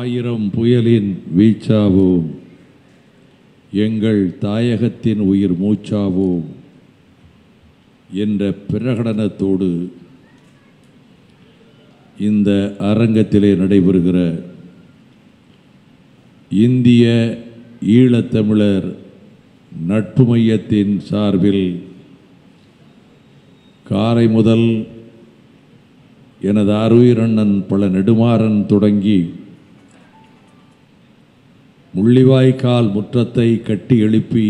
ஆயிரம் புயலின் வீச்சாவோம், எங்கள் தாயகத்தின் உயிர் மூச்சாவோம் என்ற பிரகடனத்தோடு இந்த அரங்கத்திலே நடைபெறுகிற இந்திய ஈழத்தமிழர் நட்பு மையத்தின் சார்பில் காரை முதல் எனது அருயிரண்ணன் பல நெடுமாறன் தொடங்கி முள்ளிவாய்க்கால் முற்றத்தை கட்டி எழுப்பி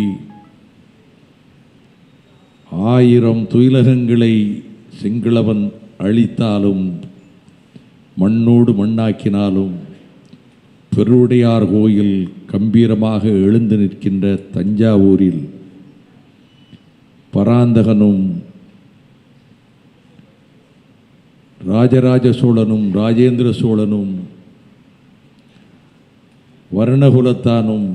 1000 துயிலகங்களை சிங்களவன் அழித்தாலும் மண்ணோடு மண்ணாக்கினாலும் பெருவுடையார் கோயில் கம்பீரமாக எழுந்து நிற்கின்ற தஞ்சாவூரில் பராந்தகனும் ராஜராஜ சோழனும் ராஜேந்திர சோழனும் வர்ணகுலத்தானும்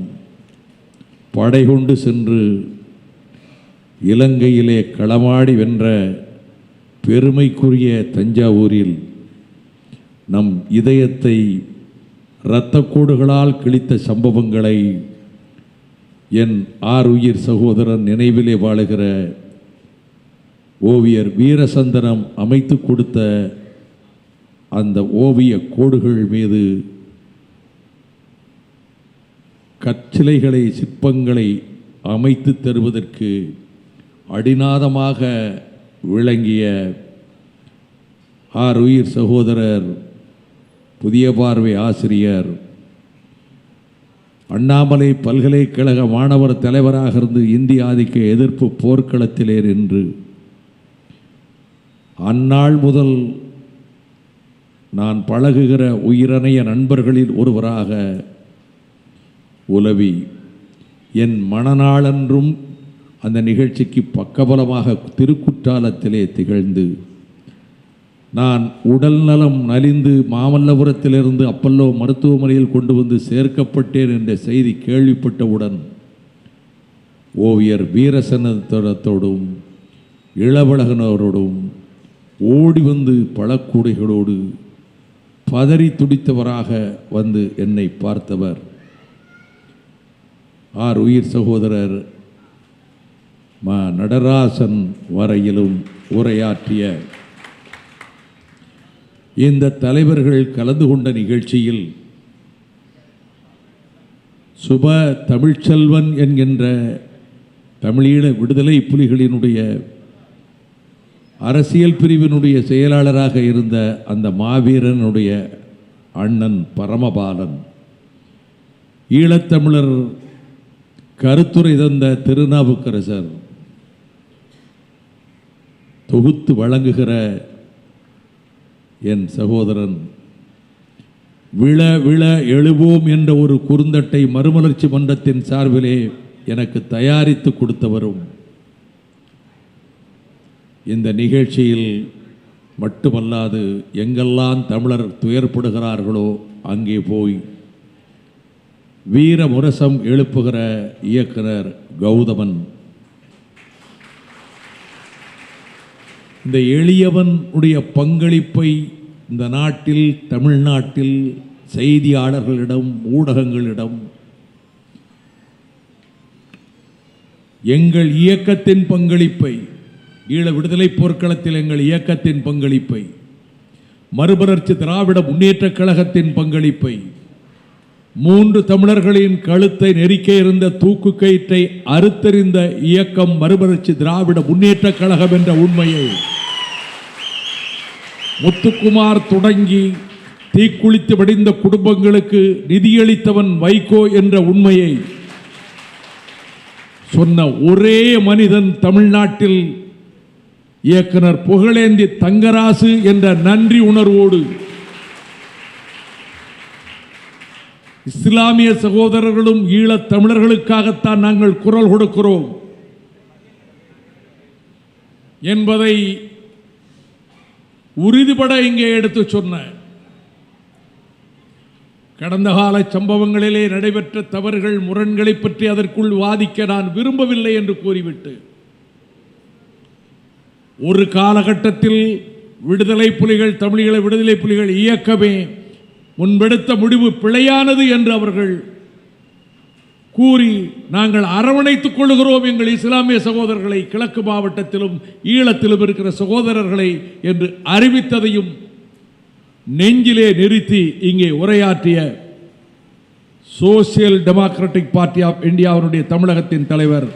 படை கொண்டு சென்று இலங்கையிலே களமாடி வென்ற பெருமைக்குரிய தஞ்சாவூரில் நம் இதயத்தை இரத்தக்கோடுகளால் கிழித்த சம்பவங்களை என் ஆருயிர் சகோதரன் நினைவிலே வாழுகிற ஓவியர் வீரசந்தனம் அமைத்து கொடுத்த அந்த ஓவிய கோடுகள் மீது கற்சிலைகளை சிற்பங்களை அமைத்து தருவதற்கு அடிநாதமாக விளங்கிய ஆருயிர் சகோதரர் புதிய பார்வை ஆசிரியர் அண்ணாமலை பல்கலைக்கழக மாணவர் தலைவராக இருந்து இந்திய ஆதிக்க எதிர்ப்பு போர்க்களத்திலே நின்று அந்நாள் முதல் நான் பழகுகிற உயிரணைய நண்பர்களில் ஒருவராக உலவி என் மனநாளென்றும் அந்த நிகழ்ச்சிக்கு பக்கபலமாக திருக்குற்றாலத்திலே திகழ்ந்து நான் உடல் நலம் நலிந்து மாமல்லபுரத்திலிருந்து அப்பல்லோ மருத்துவமனையில் கொண்டு வந்து சேர்க்கப்பட்டேன் என்ற செய்தி கேள்விப்பட்டவுடன் ஓவியர் வீரசனத்தோடும் இளவழகனோரோடும் ஓடி வந்து பழக்கூடைகளோடு பதறி துடித்தவராக வந்து என்னை பார்த்தவர் உயிர் சகோதரர் நடராசன் வரையிலும் உரையாற்றிய இந்த தலைவர்கள் கலந்து கொண்ட நிகழ்ச்சியில் சுப தமிழ்ச்செல்வன் என்கின்ற தமிழீழ விடுதலை புலிகளினுடைய அரசியல் பிரிவினுடைய செயலாளராக இருந்த அந்த மாவீரனுடைய அண்ணன் பரமபாலன், ஈழத்தமிழர் கருத்துரை தந்த திருநாவுக்கரசர், தொகுத்து வழங்குகிற என் சகோதரன் விழ விழ எழுவோம் என்ற ஒரு குறுந்தட்டை மறுமலர்ச்சி மன்றத்தின் சார்பிலே எனக்கு தயாரித்து கொடுத்தவரும் இந்த நிகழ்ச்சியில் மட்டுமல்லாது எங்கெல்லாம் தமிழர் துயர்படுகிறார்களோ அங்கே போய் வீர முரசம் எழுப்புகிற இயக்குனர் கௌதமன், இந்த எளியவன் உடைய பங்களிப்பை இந்த நாட்டில் தமிழ்நாட்டில் செய்தியாளர்களிடம் ஊடகங்களிடம் எங்கள் இயக்கத்தின் பங்களிப்பை, ஈழ விடுதலை போர்க்களத்தில் எங்கள் இயக்கத்தின் பங்களிப்பை, மறுமலர்ச்சி திராவிட முன்னேற்றக் கழகத்தின் பங்களிப்பை, 3 தமிழர்களின் கழுத்தை நெரிக்க இருந்த தூக்கு கயிற்றை அறுத்தறிந்த இயக்கம் மறுமலர்ச்சி திராவிட முன்னேற்றக் கழகம் என்ற உண்மையை, முத்துக்குமார் தொடங்கி தீக்குளித்து வடிந்த குடும்பங்களுக்கு நிதியளித்தவன் வைகோ என்ற உண்மையை சொன்ன ஒரே மனிதன் தமிழ்நாட்டில் இயக்குனர் புகழேந்தி தங்கராசு என்ற நன்றி உணர்வோடு இஸ்லாமிய சகோதரர்களும் ஈழத் தமிழர்களுக்காகத்தான் நாங்கள் குரல் கொடுக்கிறோம் என்பதை உறுதிபட இங்கே எடுத்து சொன்ன, கடந்த கால சம்பவங்களிலே நடைபெற்ற தவறுகள் முரண்களை பற்றி அதற்குள் வாதிக்க நான் விரும்பவில்லை என்று கூறிவிட்டு, ஒரு காலகட்டத்தில் விடுதலை புலிகள், தமிழீழ விடுதலை புலிகள் இயக்கமே முன்பெடுத்த முடிவு பிழையானது என்று அவர்கள் கூறி நாங்கள் அரவணைத்துக் கொள்கிறோம் எங்கள் இஸ்லாமிய சகோதரர்களை, கிழக்கு மாவட்டத்திலும் ஈழத்திலும் இருக்கிற சகோதரர்களை என்று அறிவித்ததையும் நெஞ்சிலே நிறுத்தி இங்கே உரையாற்றிய சோசியல் டெமோக்ராட்டிக் பார்ட்டி ஆஃப் இந்தியாவுடைய தமிழகத்தின் தலைவர்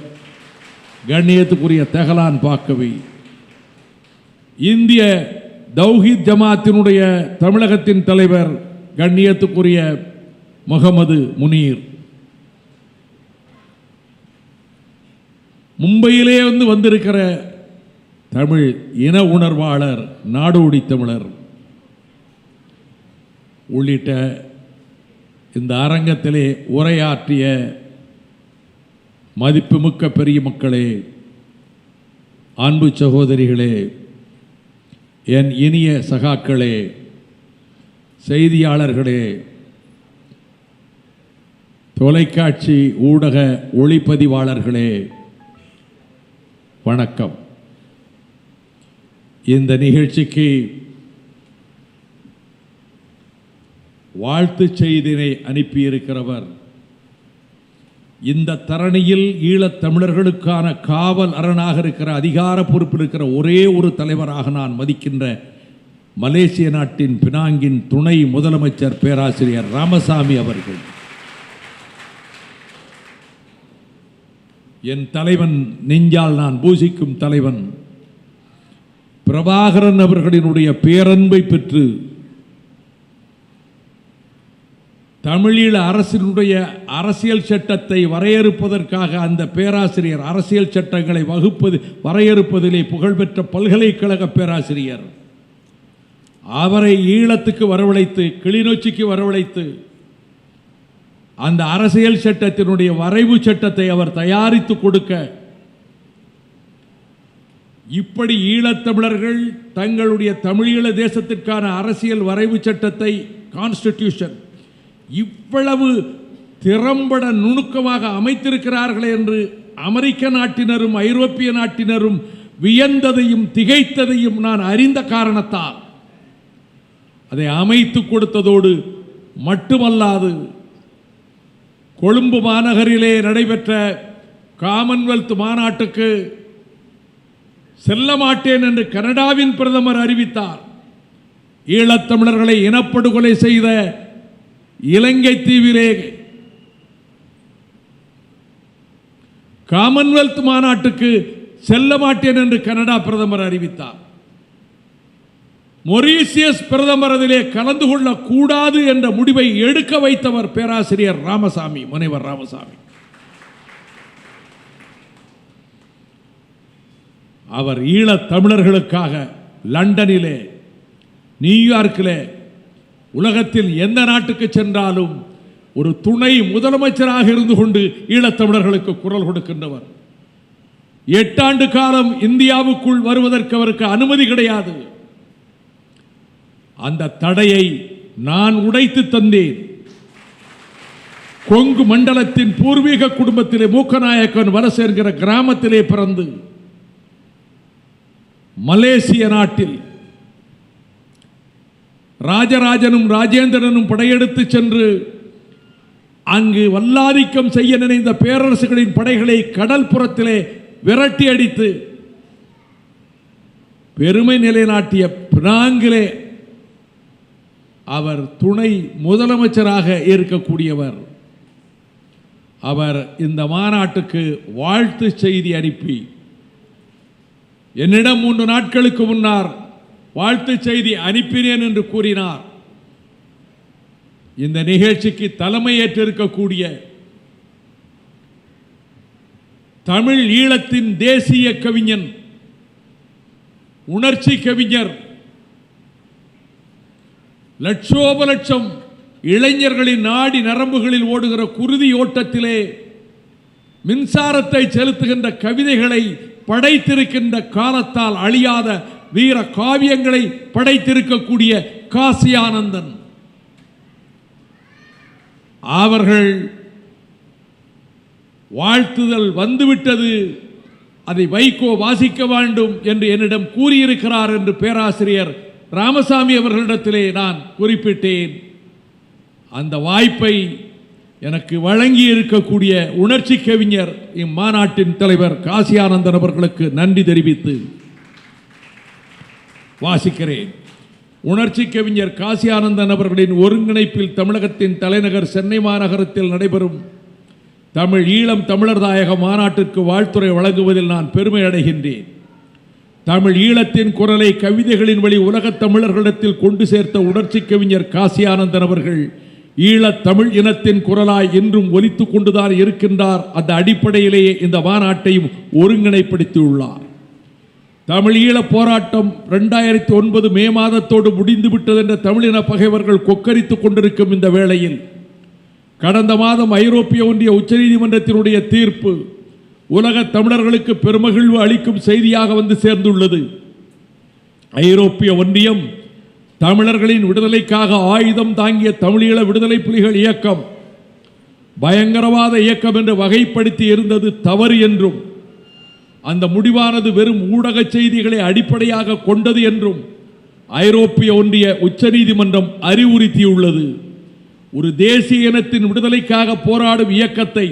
கண்ணியத்துக்குரிய தெஹலான் பாக்கவி, இந்திய தௌஹீத் ஜமாத்தினுடைய தமிழகத்தின் தலைவர் கண்ணியத்துக்குரிய முகமது முனீர், மும்பையிலே வந்திருக்கிற தமிழ் இன உணர்வாளர் நாடோடி தமிழர் உள்ளிட்ட இந்த அரங்கத்திலே உரையாற்றிய மதிப்புமிக்க பெரிய மக்களே, அன்பு சகோதரிகளே, என் இனிய சகாக்களே, செய்தியாளர்களே, தொலைக்காட்சி ஊடக ஒளிப்பதிவாளர்களே, வணக்கம். இந்த நிகழ்ச்சிக்கு வாழ்த்து செய்தினை அனுப்பியிருக்கிறவர் இந்த தரணியில் ஈழத் தமிழர்களுக்கான காவல் அரணாக இருக்கிற அதிகார பொறுப்பில் இருக்கிற ஒரே ஒரு தலைவராக நான் மதிக்கின்ற மலேசிய நாட்டின் பினாங்கின் துணை முதலமைச்சர் பேராசிரியர் ராமசாமி அவர்கள். என் தலைவன், நெஞ்சால் நான் பூசிக்கும் தலைவன் பிரபாகரன் அவர்களினுடைய பேரன்பை பெற்று தமிழீழ அரசினுடைய அரசியல் சட்டத்தை வரையறுப்பதற்காக அந்த பேராசிரியர் அரசியல் சட்டங்களை வரையறுப்பதிலே புகழ்பெற்ற பல்கலைக்கழக பேராசிரியர், அவரை ஈழத்துக்கு வரவழைத்து, கிளிநொச்சிக்கு வரவழைத்து அந்த அரசியல் சட்டத்தினுடைய வரைவு சட்டத்தை அவர் தயாரித்து கொடுக்க, இப்படி ஈழத்தமிழர்கள் தங்களுடைய தமிழீழ தேசத்திற்கான அரசியல் வரைவு சட்டத்தை, கான்ஸ்டிடியூஷன் இவ்வளவு திறம்பட நுணுக்கமாக அமைத்திருக்கிறார்கள் என்று அமெரிக்க நாட்டினரும் ஐரோப்பிய நாட்டினரும் வியந்ததையும் திகைத்ததையும் நான் அறிந்த காரணத்தால் அதை அமைத்து கொடுத்ததோடு மட்டுமல்லாது, கொழும்பு மாநகரிலே நடைபெற்ற காமன்வெல்த் மாநாட்டுக்கு செல்ல மாட்டேன் என்று கனடாவின் பிரதமர் அறிவித்தார். ஈழத்தமிழர்களை இனப்படுகொலை செய்த இலங்கை தீவிலே காமன்வெல்த் மாநாட்டுக்கு செல்ல மாட்டேன் என்று கனடா பிரதமர் அறிவித்தார். மொரீசியஸ் பிரதமர் அதிலே கலந்து கொள்ளக்கூடாது என்ற முடிவை எடுக்க வைத்தவர் பேராசிரியர் ராமசாமி, முனைவர் ராமசாமி. அவர் ஈழத் தமிழர்களுக்காக லண்டனிலே, நியூயார்க்கிலே, உலகத்தில் எந்த நாட்டுக்கு சென்றாலும் ஒரு துணை முதலமைச்சராக இருந்து கொண்டு ஈழத்தமிழர்களுக்கு குரல் கொடுக்கின்றவர். 8 ஆண்டு காலம் இந்தியாவுக்குள் வருவதற்கு அவருக்கு அனுமதி கிடையாது. அந்த தடையை நான் உடைத்து தந்தேன். கொங்கு மண்டலத்தின் பூர்வீக குடும்பத்திலே மூக்கநாயக்கன் வலசு என்கிற கிராமத்திலே பிறந்து மலேசிய நாட்டில் ராஜராஜனும் ராஜேந்திரனும் படையெடுத்து சென்று அங்கு வல்லாதிக்கம் செய்ய நினைந்த பேரரசுகளின் படைகளை கடல் புறத்திலே விரட்டி அடித்து பெருமை நிலைநாட்டிய பினாங்கிலே அவர் துணை முதலமைச்சராக இருக்கக்கூடியவர். அவர் இந்த மாநாட்டுக்கு வாழ்த்து செய்தி அனுப்பி என்னிடம் 3 நாட்களுக்கு முன்னர் வாழ்த்து செய்தி அனுப்பினேன் என்று கூறினார். இந்த நிகழ்ச்சிக்கு தலைமையேற்றிருக்கக்கூடிய தமிழ் ஈழத்தின் தேசிய கவிஞன், உணர்ச்சி கவிஞர், லட்சோப லட்சம் இளைஞர்களின் நாடி நரம்புகளில் ஓடுகிற குருதி ஓட்டத்திலே மின்சாரத்தை செலுத்துகின்ற கவிதைகளை படைத்திருக்கின்ற காலத்தால் அழியாத வீர காவியங்களை படைத்திருக்கக்கூடிய காசி ஆனந்தன் அவர்கள் வாழ்த்துதல் வந்துவிட்டது, அதை வைகோ வாசிக்க வேண்டும் என்று என்னிடம் கூறியிருக்கிறார் என்று பேராசிரியர் ராமசாமி அவர்களிடத்திலே நான் குறிப்பிட்டேன். அந்த வாய்ப்பை எனக்கு வழங்கி இருக்கக்கூடிய உணர்ச்சி கவிஞர் இம்மாநாட்டின் தலைவர் காசி ஆனந்தன் அவர்களுக்கு நன்றி தெரிவித்து வாசிக்கிறேன். உணர்ச்சி கவிஞர் காசி ஆனந்தன் அவர்களின் ஒருங்கிணைப்பில் தமிழகத்தின் தலைநகர் சென்னை மாநகரத்தில் நடைபெறும் தமிழ் ஈழம் தமிழர் தாயக மாநாட்டிற்கு வாழ்த்துரை வழங்குவதில் நான் பெருமை அடைகின்றேன். தமிழ் ஈழத்தின் குரலை கவிதைகளின் வழி உலகத் தமிழர்களிடத்தில் கொண்டு சேர்த்த உணர்ச்சி கவிஞர் காசி ஆனந்தன் அவர்கள் ஈழத் தமிழ் இனத்தின் குரலாய் இன்றும் ஒலித்துக் கொண்டுதான் இருக்கின்றார். அந்த அடிப்படையிலேயே இந்த மாநாட்டையும் ஒருங்கிணைப்படுத்தியுள்ளார். தமிழ் ஈழ போராட்டம் 2009 மே மாதத்தோடு முடிந்துவிட்டது என்ற தமிழின பகைவர்கள் கொக்கரித்துக் கொண்டிருக்கும் இந்த வேளையில் கடந்த மாதம் ஐரோப்பிய ஒன்றிய உச்சநீதிமன்றத்தினுடைய தீர்ப்பு உலக தமிழர்களுக்கு பெருமகிழ்வு அளிக்கும் செய்தியாக வந்து சேர்ந்துள்ளது. ஐரோப்பிய ஒன்றியம் தமிழர்களின் விடுதலைக்காக ஆயுதம் தாங்கிய தமிழீழ விடுதலை புலிகள் இயக்கம் பயங்கரவாத இயக்கம் என்று வகைப்படுத்தி இருந்தது தவறு என்றும் அந்த முடிவானது வெறும் ஊடக செய்திகளை அடிப்படையாக கொண்டது என்றும் ஐரோப்பிய ஒன்றிய உச்சநீதிமன்றம் அறிவுறுத்தியுள்ளது. ஒரு தேசிய இனத்தின் விடுதலைக்காக போராடும் இயக்கத்தை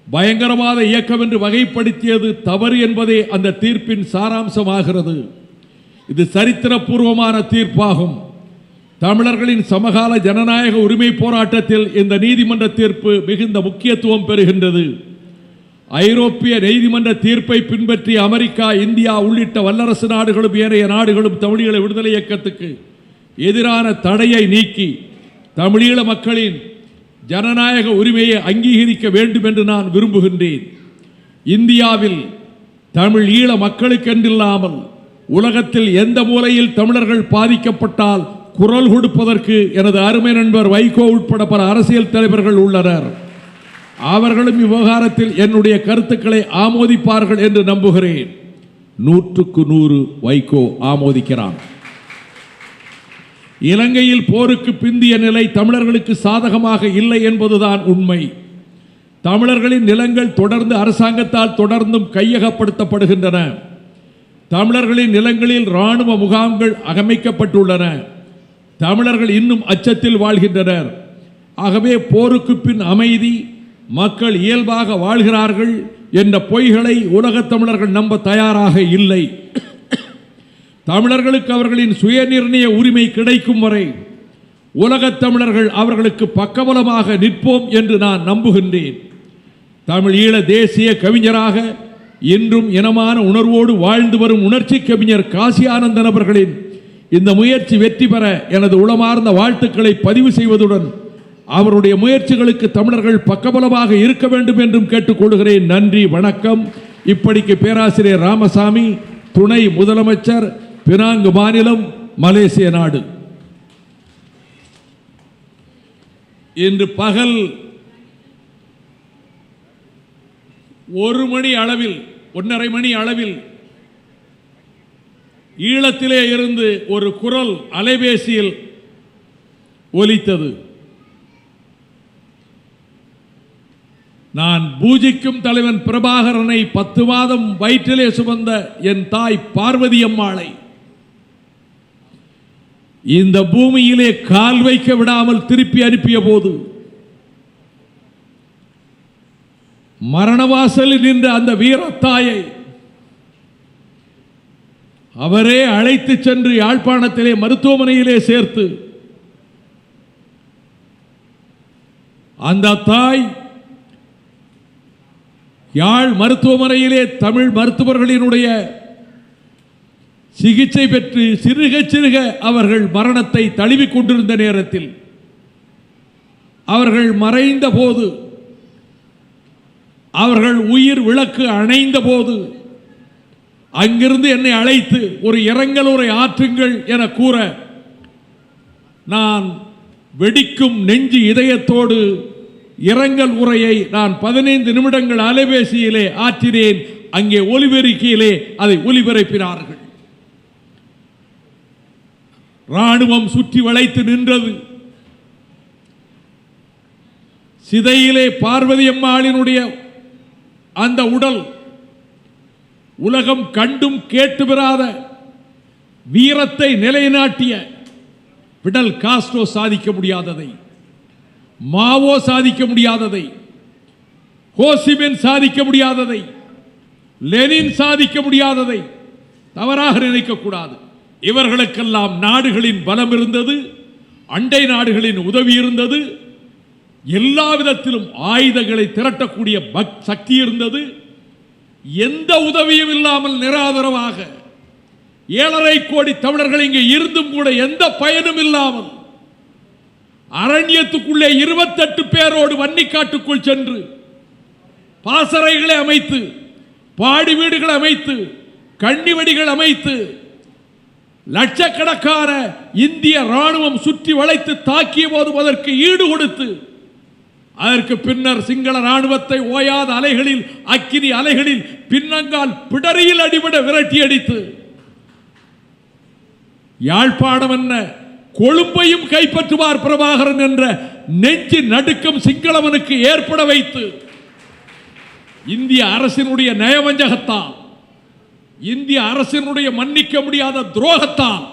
பயங்கரவாத இயக்கம் என்று வகைப்படுத்தியது தவறு என்பதே அந்த தீர்ப்பின் சாராம்சமாகிறது. இது சரித்திரபூர்வமான தீர்ப்பாகும். தமிழர்களின் சமகால ஜனநாயக உரிமை போராட்டத்தில் இந்த நீதிமன்ற தீர்ப்பு மிகுந்த முக்கியத்துவம் பெறுகின்றது. ஐரோப்பிய நீதிமன்ற தீர்ப்பை பின்பற்றி அமெரிக்கா, இந்தியா உள்ளிட்ட வல்லரசு நாடுகளும் ஏனைய நாடுகளும் தமிழீழ விடுதலை இயக்கத்துக்கு எதிரான தடையை நீக்கி தமிழீழ மக்களின் ஜனநாயக உரிமையை அங்கீகரிக்க வேண்டும் என்று நான் விரும்புகின்றேன். இந்தியாவில் தமிழ் ஈழ மக்களுக்கென்றில்லாமல் உலகத்தில் எந்த மூலையில் தமிழர்கள் பாதிக்கப்பட்டால் குரல் கொடுப்பதற்கு எனது அருமை நண்பர் வைகோ உட்பட பல அரசியல் தலைவர்கள் உள்ளனர். அவர்களும் இவ்விவகாரத்தில் என்னுடைய கருத்துக்களை ஆமோதிப்பார்கள் என்று நம்புகிறேன். 100க்கு 100 வைகோ ஆமோதிக்கிறான். இலங்கையில் போருக்கு பிந்திய நிலை தமிழர்களுக்கு சாதகமாக இல்லை என்பதுதான் உண்மை. தமிழர்களின் நிலங்கள் தொடர்ந்து அரசாங்கத்தால் தொடர்ந்தும் கையகப்படுத்தப்படுகின்றன. தமிழர்களின் நிலங்களில் இராணுவ முகாம்கள் அமைக்கப்பட்டுள்ளன. தமிழர்கள் இன்னும் அச்சத்தில் வாழ்கின்றனர். ஆகவே போருக்கு பின் அமைதி, மக்கள் இயல்பாக வாழ்கிறார்கள் என்ற பொய்களை உலகத் தமிழர்கள் நம்ப தயாராக இல்லை. தமிழர்களுக்கு அவர்களின் சுயநிர்ணய உரிமை கிடைக்கும் வரை உலகத் தமிழர்கள் அவர்களுக்கு பக்கபலமாக நிற்போம் என்று நான் நம்புகின்றேன். தமிழ் ஈழ தேசிய கவிஞராக இன்றும் இனமான உணர்வோடு வாழ்ந்து வரும் உணர்ச்சி கவிஞர் காசி ஆனந்தன் அவர்களின் இந்த முயற்சி வெற்றி பெற எனது உளமார்ந்த வாழ்த்துக்களை பதிவு செய்வதுடன் அவருடைய முயற்சிகளுக்கு தமிழர்கள் பக்கபலமாக இருக்க வேண்டும் என்றும் கேட்டுக்கொள்கிறேன். நன்றி, வணக்கம். இப்படிக்கு பேராசிரியர் ராமசாமி, துணை முதலமைச்சர், பினாங்கு மாநிலம், மலேசிய நாடு. இன்று பகல் 1:30 மணி அளவில் ஈழத்திலே இருந்து ஒரு குரல் அலைபேசியில் ஒலித்தது. நான் பூஜிக்கும் தலைவன் பிரபாகரனை 10 மாதம் வயிற்றிலே சுமந்த என் தாய் பார்வதி அம்மாளை இந்த பூமியிலே கால் வைக்க விடாமல் திருப்பி அனுப்பிய போது மரணவாசலில் நின்ற அந்த வீரத்தாயை அவரே அழைத்து சென்று யாழ்ப்பாணத்திலே மருத்துவமனையிலே சேர்த்து அந்த தாய் யாழ் மருத்துவமனையிலே தமிழ் மருத்துவர்களினுடைய சிகிச்சை பெற்று சிறுக சிறுக அவர்கள் மரணத்தை தழுவிக் கொண்டிருந்த நேரத்தில் அவர்கள் மறைந்த போது, அவர்கள் உயிர் விளக்கு அணைந்த போது அங்கிருந்து என்னை அழைத்து ஒரு இரங்கல் உரை ஆற்றுங்கள் என கூற நான் வெடிக்கும் நெஞ்சு இதயத்தோடு இரங்கல் உரையை நான் 15 நிமிடங்கள் அலைபேசியிலே ஆற்றினேன். அங்கே ஒலிபெருக்கியிலே அதை ஒலிபரப்பினார்கள். ராணுவம் சுற்றி வளைத்து நின்றது. சிதையிலே பார்வதி அம்மாளினுடைய அந்த உடல் உலகம் கண்டும் கேட்டு பெறாத வீரத்தை நிலைநாட்டிய பிடல் காஸ்ட்ரோ சாதிக்க முடியாததை மாவோ சாதிக்க முடியாததை, ஹோசிமின் சாதிக்க முடியாததை, லெனின் சாதிக்க முடியாததை தவறாக நினைக்கக்கூடாது. இவர்களுக்கெல்லாம் நாடுகளின் பலம் இருந்தது, அண்டை நாடுகளின் உதவி இருந்தது, எல்லா விதத்திலும் ஆயுதங்களை திரட்டக்கூடிய சக்தி இருந்தது. எந்த உதவியும் இல்லாமல் நிராதரவாக 7.5 கோடி தமிழர்கள் இங்கே இருந்தும் கூட எந்த பயனும் இல்லாமல் அரண்யத்துக்குள்ளே 28 பேரோடு வன்னிக்காட்டுக்குள் சென்று பாசறைகளை அமைத்து, பாடி வீடுகள் அமைத்து, கண்ணிவெடிகள் அமைத்து லட்சக்கணக்கான இந்திய ராணுவம் சுற்றி வளைத்து தாக்கிய போது அதற்கு ஈடு கொடுத்து, அதற்கு பின்னர் சிங்கள ராணுவத்தை ஓயாத அலைகளில், அக்கினி அலைகளில் பின்னங்கால் பிடரியில் அடிபட விரட்டி அடித்து யாழ்ப்பாணம் என்ன கொழும்பையும் கைப்பற்றுவார் பிரபாகரன் என்ற நெஞ்சு நடுக்கம் சிங்களவனுக்கு ஏற்பட வைத்து, இந்திய அரசினுடைய நயவஞ்சகத்தால், இந்திய அரசினுடைய மன்னிக்க முடியாத துரோகத்தால்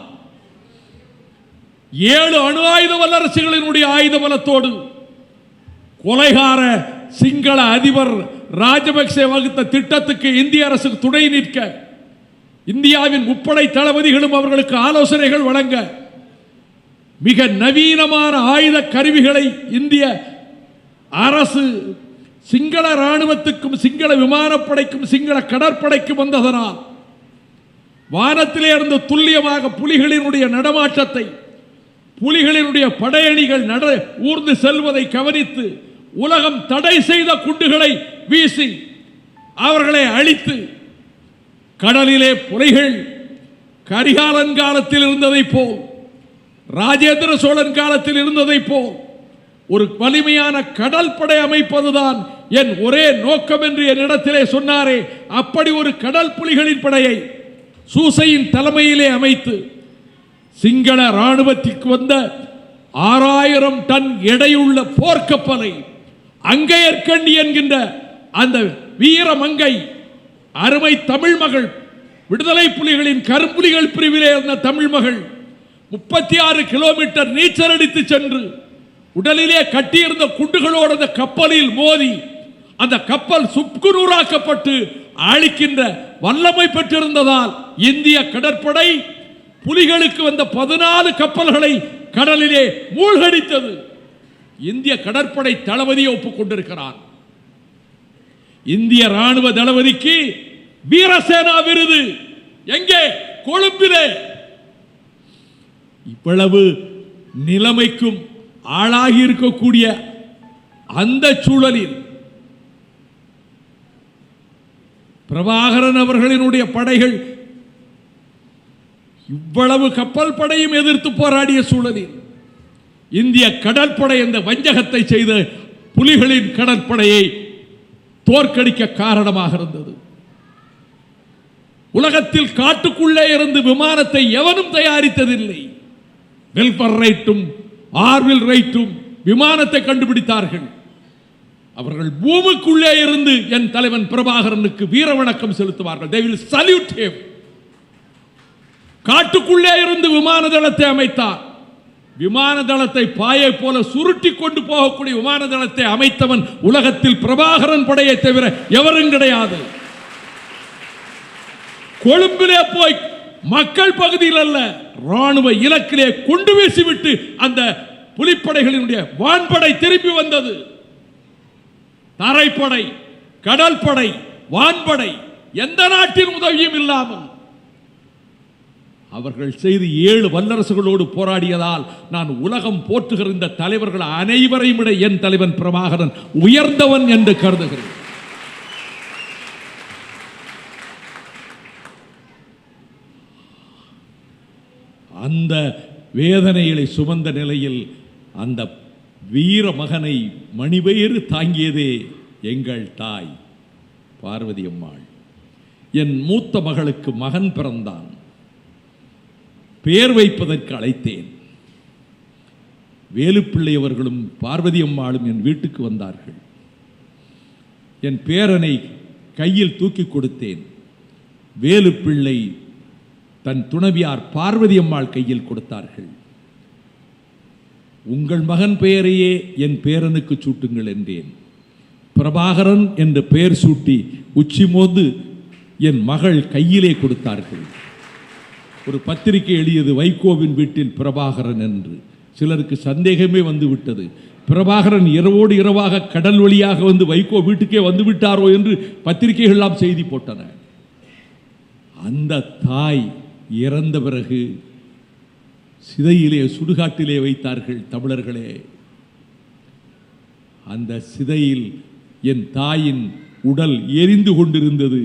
7 அணு ஆயுத வல்லரசுகளினுடைய ஆயுத பலத்தோடு கொலைகார சிங்கள அதிபர் ராஜபக்சே வகுத்த திட்டத்துக்கு இந்திய அரசு துணை நிற்க, இந்தியாவின் முப்படை தளபதிகளும் அவர்களுக்கு ஆலோசனைகள் வழங்க, மிக நவீனமான ஆயுத கருவிகளை இந்திய அரசு சிங்கள ராணுவத்துக்கும், சிங்கள விமானப்படைக்கும், சிங்கள கடற்படைக்கும் வந்ததனால் வானத்திலே இருந்து துல்லியமாக புலிகளினுடைய நடமாட்டத்தை, புலிகளினுடைய படையணிகள் ஊர்ந்து செல்வதை கவனித்து உலகம் தடை செய்த குண்டுகளை வீசி அவர்களை அழித்து, கடலிலே புலிகள் கரிகாலன் காலத்தில் இருந்ததை போல், ராஜேந்திர சோழன் காலத்தில் இருந்ததை போல் ஒரு வலிமையான கடல் படை அமைப்பதுதான் என் ஒரே நோக்கம் என்று என்னிடத்திலே சொன்னாரே, அப்படி ஒரு கடல் புலிகளின் படையை சூசையின் தலைமையிலே அமைத்து சிங்கள ராணுவத்திற்கு வந்த 6000 டன் எடையுள்ள போர்க்கப்பலை அங்கையர்கண்டி என்கின்ற அந்த வீரமங்கை அருமை தமிழ் மகள், விடுதலை புலிகளின் கரும்புலிகள் பிரிவிலே இருந்த தமிழ் மகள் 36 கிலோமீட்டர் நீச்சல் அடித்து சென்று உடலிலே கட்டியிருந்த குண்டுகளோடு அந்த கப்பலில் மோதி அந்த கப்பல் சுக்குநூறாக்கப்பட்டு அழிக்கின்ற வல்லமை பெற்றிருந்ததால் இந்திய கடற்படை புலிகளுக்கு வந்த 14 கப்பல்களை கடலிலே மூழ்கடித்தது. இந்திய கடற்படை தளபதியை ஒப்புக்கொண்டிருக்கிறார். இந்திய ராணுவ தளபதிக்கு வீரசேனா விருது எங்கே? கொழும்பிலே. இவ்வளவு நிலைமைக்கும் ஆளாகி இருக்கக்கூடிய அந்த சூழலில் பிரபாகரன் அவர்களினுடைய படைகள் இவ்வளவு கப்பல் படையும் எதிர்த்து போராடிய சூழலில் இந்திய கடற்படை இந்த வஞ்சகத்தை செய்த புலிகளின் கடற்படையை தோற்கடிக்க காரணமாக இருந்தது. உலகத்தில் காட்டுக்குள்ளே இருந்து விமானத்தை எவனும் தயாரித்ததில்லை. வெல்பர் ரைட்டும் ஆர்வில் ரைட்டும் விமானத்தை கண்டுபிடித்தார்கள். அவர்கள் பூமிக்குள்ளே இருந்து என் தலைவன் பிரபாகரனுக்கு வீர வணக்கம் செலுத்துவார்கள். They will salute him. காட்டுக்குள்ளே இருந்து விமான தளத்தை அமைத்தார். விமான தளத்தை பாயை போல சுருட்டி கொண்டு போகக்கூடிய விமான தளத்தை அமைத்தவன் உலகத்தில் பிரபாகரன் படையை தவிர எவரும் கிடையாது. கொழும்பிலே போய் மக்கள் பகுதியில் அல்ல, ராணுவ இலக்கிலே கொண்டு வீசிவிட்டு அந்த புலிப்படைகளினுடைய வான்படை திரும்பி வந்தது. தரைப்படை, கடல் படை, வான்படை எந்த நாட்டின் உதவியும் இல்லாமல் அவர்கள் செய்து 7 வல்லரசுகளோடு போராடியதால் நான் உலகம் போற்றுகிற இந்த தலைவர்கள் அனைவரையும் விட என் தலைவன் பிரபாகரன் உயர்ந்தவன் என்று கருதுகிறேன். அந்த வேதனைகளை சுமந்த நிலையில் அந்த வீர மகனை மணிவயிறு தாங்கியதே எங்கள் தாய் பார்வதி அம்மாள். என் மூத்த மகளுக்கு மகன் பிறந்தான். பெயர் வைப்பதற்கு அழைத்தேன். வேலுப்பிள்ளை அவர்களும் பார்வதி அம்மாளும் என் வீட்டுக்கு வந்தார்கள். என் பேரனை கையில் தூக்கி கொடுத்தேன். வேலுப்பிள்ளை தன் துணைவியார் பார்வதி அம்மாள் கையில் கொடுத்தார்கள். உங்கள் மகன் பெயரையே என் பேரனுக்கு சூட்டுங்கள் என்றேன். பிரபாகரன் என்ற பெயர் சூட்டி உச்சிமோந்து என் மகள் கையிலே கொடுத்தார்கள். ஒரு பத்திரிகை எழுதியது வைகோவின் வீட்டில் பிரபாகரன் என்று. சிலருக்கு சந்தேகமே வந்து விட்டது. பிரபாகரன் இரவோடு இரவாக கடல் வழியாக வந்து வைகோ வீட்டுக்கே வந்து விட்டாரோ என்று பத்திரிகைகள் எல்லாம் செய்தி போட்டன. அந்த தாய் இறந்த பிறகு சிதையிலே சுடுகாட்டிலே வைத்தார்கள் தமிழர்களே. அந்த சிதையில் என் தாயின் உடல் எரிந்து கொண்டிருந்தது.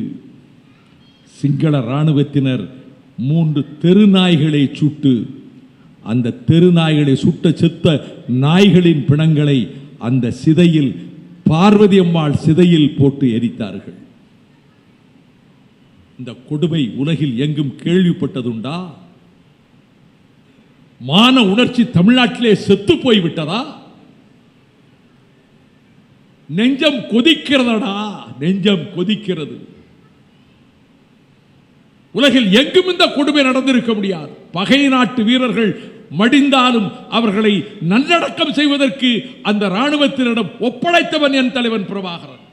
சிங்கள இராணுவத்தினர் 3 தெருநாய்களை சுட்டு, அந்த தெருநாய்களை சுட்ட செத்த நாய்களின் பிணங்களை அந்த சிதையில், பார்வதி அம்மாள் சிதையில் போட்டு எரித்தார்கள். இந்த கொடுமை உலகில் எங்கும் கேள்விப்பட்டதுண்டா? மான உணர்ச்சி தமிழ்நாட்டிலே செத்து போய்விட்டதா? நெஞ்சம் கொதிக்கிறதடா, நெஞ்சம் கொதிக்கிறது. உலகில் எங்கும் இந்த கொடுமை நடந்திருக்க முடியாது. பகை நாட்டு வீரர்கள் மடிந்தாலும் அவர்களை நல்லடக்கம் செய்வதற்கு அந்த இராணுவத்தினரிடம் ஒப்படைத்தவன் என் தலைவன் பிரபாகரன்.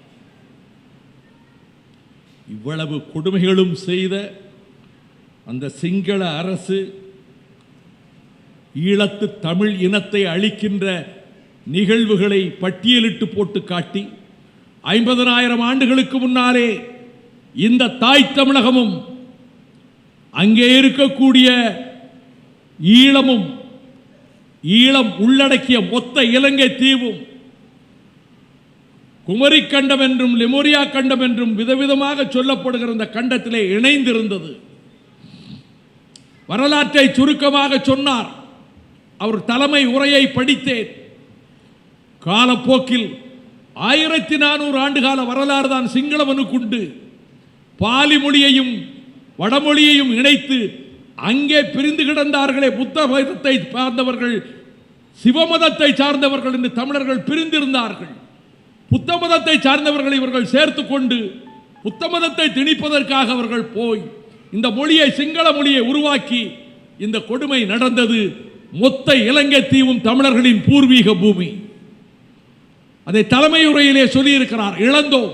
இவ்வளவு கொடுமைகளும் செய்த அந்த சிங்கள அரசு ஈழத்து தமிழ் இனத்தை அழிக்கின்ற நிகழ்வுகளை பட்டியலிட்டு போட்டு காட்டி 50,000 ஆண்டுகளுக்கு முன்னாலே இந்த தாய் தமிழகமும் அங்கே இருக்கக்கூடிய ஈழமும் ஈழம் உள்ளடக்கிய மொத்த இலங்கை தீவும் குமரி கண்டம் என்றும் லெமோரியா கண்டம் என்றும் விதவிதமாக சொல்லப்படுகிற இந்த கண்டத்திலே இணைந்திருந்தது. வரலாற்றை சுருக்கமாக சொன்னார். அவர் தலைமை உரையை படித்தேன். காலப்போக்கில் 1400 ஆண்டுகால வரலாறு தான் சிங்களவனுக்குண்டு. பாலி மொழியையும் வடமொழியையும் இணைத்து அங்கே பிரிந்து கிடந்தார்களே, புத்த மதத்தை சார்ந்தவர்கள் சிவமதத்தை சார்ந்தவர்கள் என்று தமிழர்கள் பிரிந்திருந்தார்கள். புத்த மதத்தை சார்ந்தவர்கள் இவர்கள் சேர்த்து கொண்டு புத்த மதத்தை திணிப்பதற்காக அவர்கள் போய் இந்த மொழியை, சிங்கள மொழியை உருவாக்கி இந்த கொடுமை நடந்தது. மொத்த இலங்கை தீவும் தமிழர்களின் பூர்வீக பூமி. அதை தலைமை உரையிலே சொல்லியிருக்கிறார். இழந்தோம்.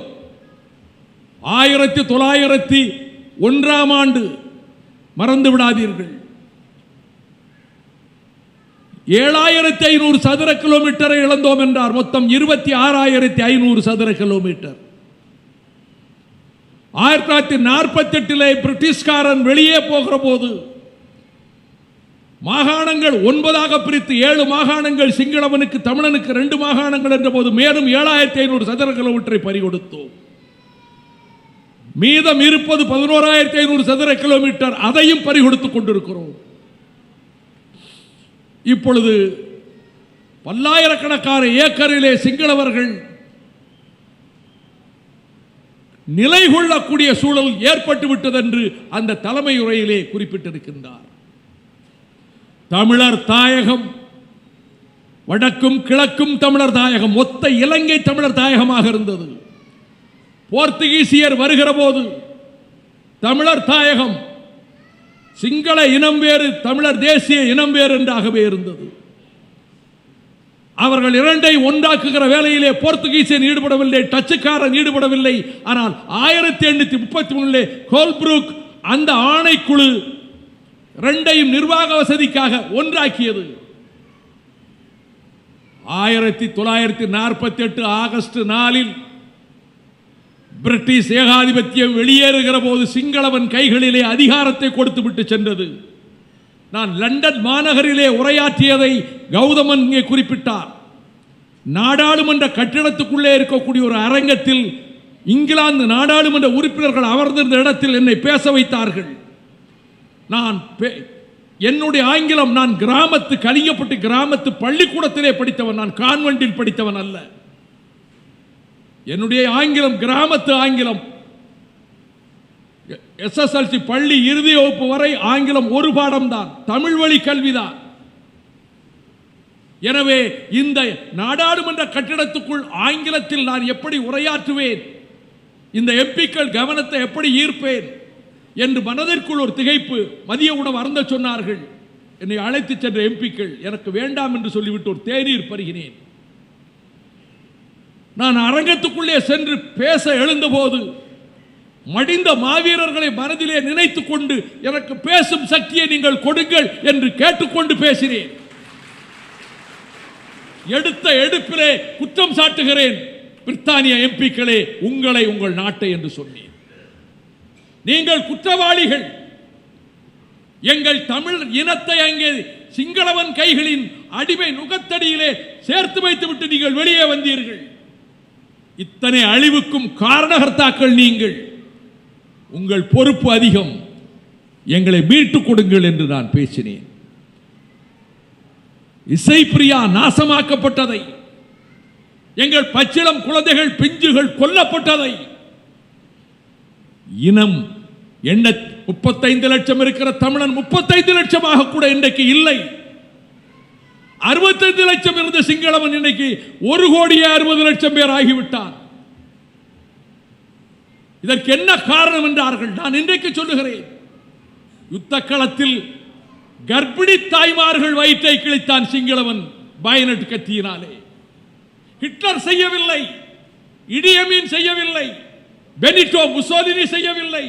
1901ஆம் ஆண்டு மறந்து விடாதீர்கள். 7500 சதுர கிலோமீட்டரை இழந்தோம் என்றார். மொத்தம் 26,500 சதுர கிலோமீட்டர். 1948 பிரிட்டிஷ்காரன் வெளியே போகிற போது மாகாணங்கள் 9ஆக பிரித்து 7 மாகாணங்கள் சிங்களவனுக்கு, தமிழனுக்கு 2 மாகாணங்கள் என்ற போது மேலும் 7500 சதுர கிலோமீட்டரை பறிகொடுத்தோம். மீதம் இருப்பது 11,500 சதுர கிலோமீட்டர். அதையும் பறிகொடுத்துக் கொண்டிருக்கிறோம். இப்பொழுது பல்லாயிரக்கணக்கான ஏக்கரிலே சிங்களவர்கள் நிலை கொள்ளக்கூடிய சூழல் ஏற்பட்டு விட்டது என்று அந்த தலைமை உரையிலே குறிப்பிட்டிருக்கின்றார். தமிழர் தாயகம், வடக்கும் கிழக்கும் தமிழர் தாயகம், மொத்த இலங்கை தமிழர் தாயகமாக இருந்தது. போர்த்துகீசியர் வருகிற போது தமிழர் தாயகம், சிங்கள இனம் வேறு, தமிழர் தேசிய இனம் வேறு என்றாகவே இருந்தது. அவர்கள் இரண்டை ஒன்றாக்குகிற வேலையிலே போர்த்துகீசியன் ஈடுபடவில்லை, டச்சுக்காரன் ஈடுபடவில்லை. ஆனால் 1833 கோல்ப்ரூக் அந்த ஆணைக்குழு இரண்டையும் நிர்வாக வசதிக்காக ஒன்றாக்கியது. 1948 ஆகஸ்ட் 4 பிரிட்டிஷ் ஏகாதிபத்தியம் வெளியேறுகிற போது சிங்களவன் கைகளிலே அதிகாரத்தை கொடுத்து விட்டு சென்றது. நான் லண்டன் மாநகரிலே உரையாற்றியதை கௌதமன் இங்கே குறிப்பிட்டார். நாடாளுமன்ற கட்டிடத்துக்குள்ளே இருக்கக்கூடிய ஒரு அரங்கத்தில் இங்கிலாந்து நாடாளுமன்ற உறுப்பினர்கள் அமர்ந்திருந்த இடத்தில் என்னை பேச வைத்தார்கள். நான் என்னுடைய ஆங்கிலம், நான் கிராமத்து கலிங்கப்பட்டு கிராமத்து பள்ளிக்கூடத்திலே படித்தவன், நான் கான்வென்ட்டில் படித்தவன் அல்ல. என்னுடைய ஆங்கிலம் கிராமத்து ஆங்கிலம். SSLC பள்ளி இறுதி வகுப்பு வரை ஆங்கிலம் ஒரு பாடம் தான், தமிழ் வழி கல்விதான். எனவே இந்த நாடாளுமன்ற கட்டிடத்துக்குள் ஆங்கிலத்தில் நான் எப்படி உரையாற்றுவேன், இந்த எம்பிக்கள் கவனத்தை எப்படி ஈர்ப்பேன் என்று மனதிற்குள் ஒரு திகைப்பு. மதிய உணவு அருந்த சொன்னார்கள். என்னை அழைத்து சென்ற எம்பிக்கள் எனக்கு வேண்டாம் என்று சொல்லிவிட்டு ஒரு தேநீர் பருகினேன். நான் அரங்கத்துக்குள்ளே சென்று பேச எழுந்தபோது மடிந்த மாவீரர்களை மனதிலே நினைத்துக் கொண்டு எனக்கு பேசும் சக்தியை நீங்கள் கொடுங்கள் என்று கேட்டுக்கொண்டு பேசினேன். எடுத்த எடுப்பிலே குற்றம் சாட்டுகிறேன், பிரித்தானிய எம்பிக்களே, உங்களை, உங்கள் நாட்டை என்று சொன்னேன். நீங்கள் குற்றவாளிகள். எங்கள் தமிழ் இனத்தை அங்கே சிங்களவன் கைகளின் அடிமை நுகத்தடியிலே சேர்த்து வைத்துவிட்டு நீங்கள் வெளியே வந்தீர்கள். இத்தனை அழிவுக்கும் காரணகர்த்தாக்கள் நீங்கள். உங்கள் பொறுப்பு அதிகம். எங்களை மீட்டுக் கொடுங்கள் என்று நான் பேசினேன். இசைப்பிரியா நாசமாக்கப்பட்டதை, எங்கள் பச்சிளம் குழந்தைகள் பிஞ்சுகள் கொல்லப்பட்டதை, இனம் என்ன 35 லட்சம் இருக்கிற தமிழன் 35 லட்சமாக கூட இன்றைக்கு இல்லை. 65 லட்சம் இருந்த சிங்களவன் இன்றைக்கு 1,60,00,000 பேர் ஆகிவிட்டார். இதற்கு என்ன காரணம் என்றார்கள். நான் இன்றைக்கு சொல்லுகிறேன், யுத்த களத்தில் கர்ப்பிணி தாய்மார்கள் வயிற்றை கிழித்தான் சிங்களவன் பயனட் கத்தியினாலே. ஹிட்லர் செய்யவில்லை, இடியமீன் செய்யவில்லை, பெனிட்டோ முசோலினி செய்யவில்லை,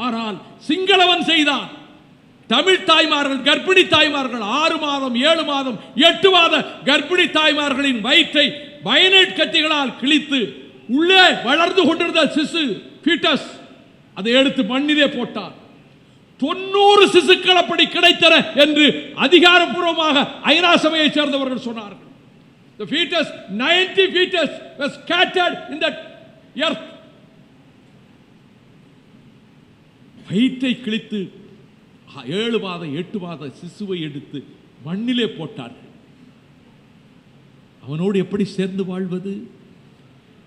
ஆனால் சிங்களவன் செய்தான். தமிழ் தாய்மார்கள், கர்ப்பிணி தாய்மார்கள், 6 மாதம் 7 மாதம் 8 மாத கர்ப்பிணி தாய்மார்களின் வயிற்றை பயனட் கத்திகளால் கிழித்து உள்ளே வளர்ந்து கொண்டிருந்த சிசு ஃபீட்டஸ் அதை எடுத்து மண்ணிலே போட்டார். 90 சிசுக்கள் அப்படி கிடைத்தன என்று அதிகாரப்பூர்வமாக ஐநா சபையை சேர்ந்தவர்கள் சொன்னார்கள். The fetus, 90 fetus was scattered in the earth. வயிற்றை கிழித்து 7 மாத 8 மாத சிசுவை எடுத்து மண்ணிலே போட்டார்கள். அவனோடு எப்படி சேர்ந்து வாழ்வது?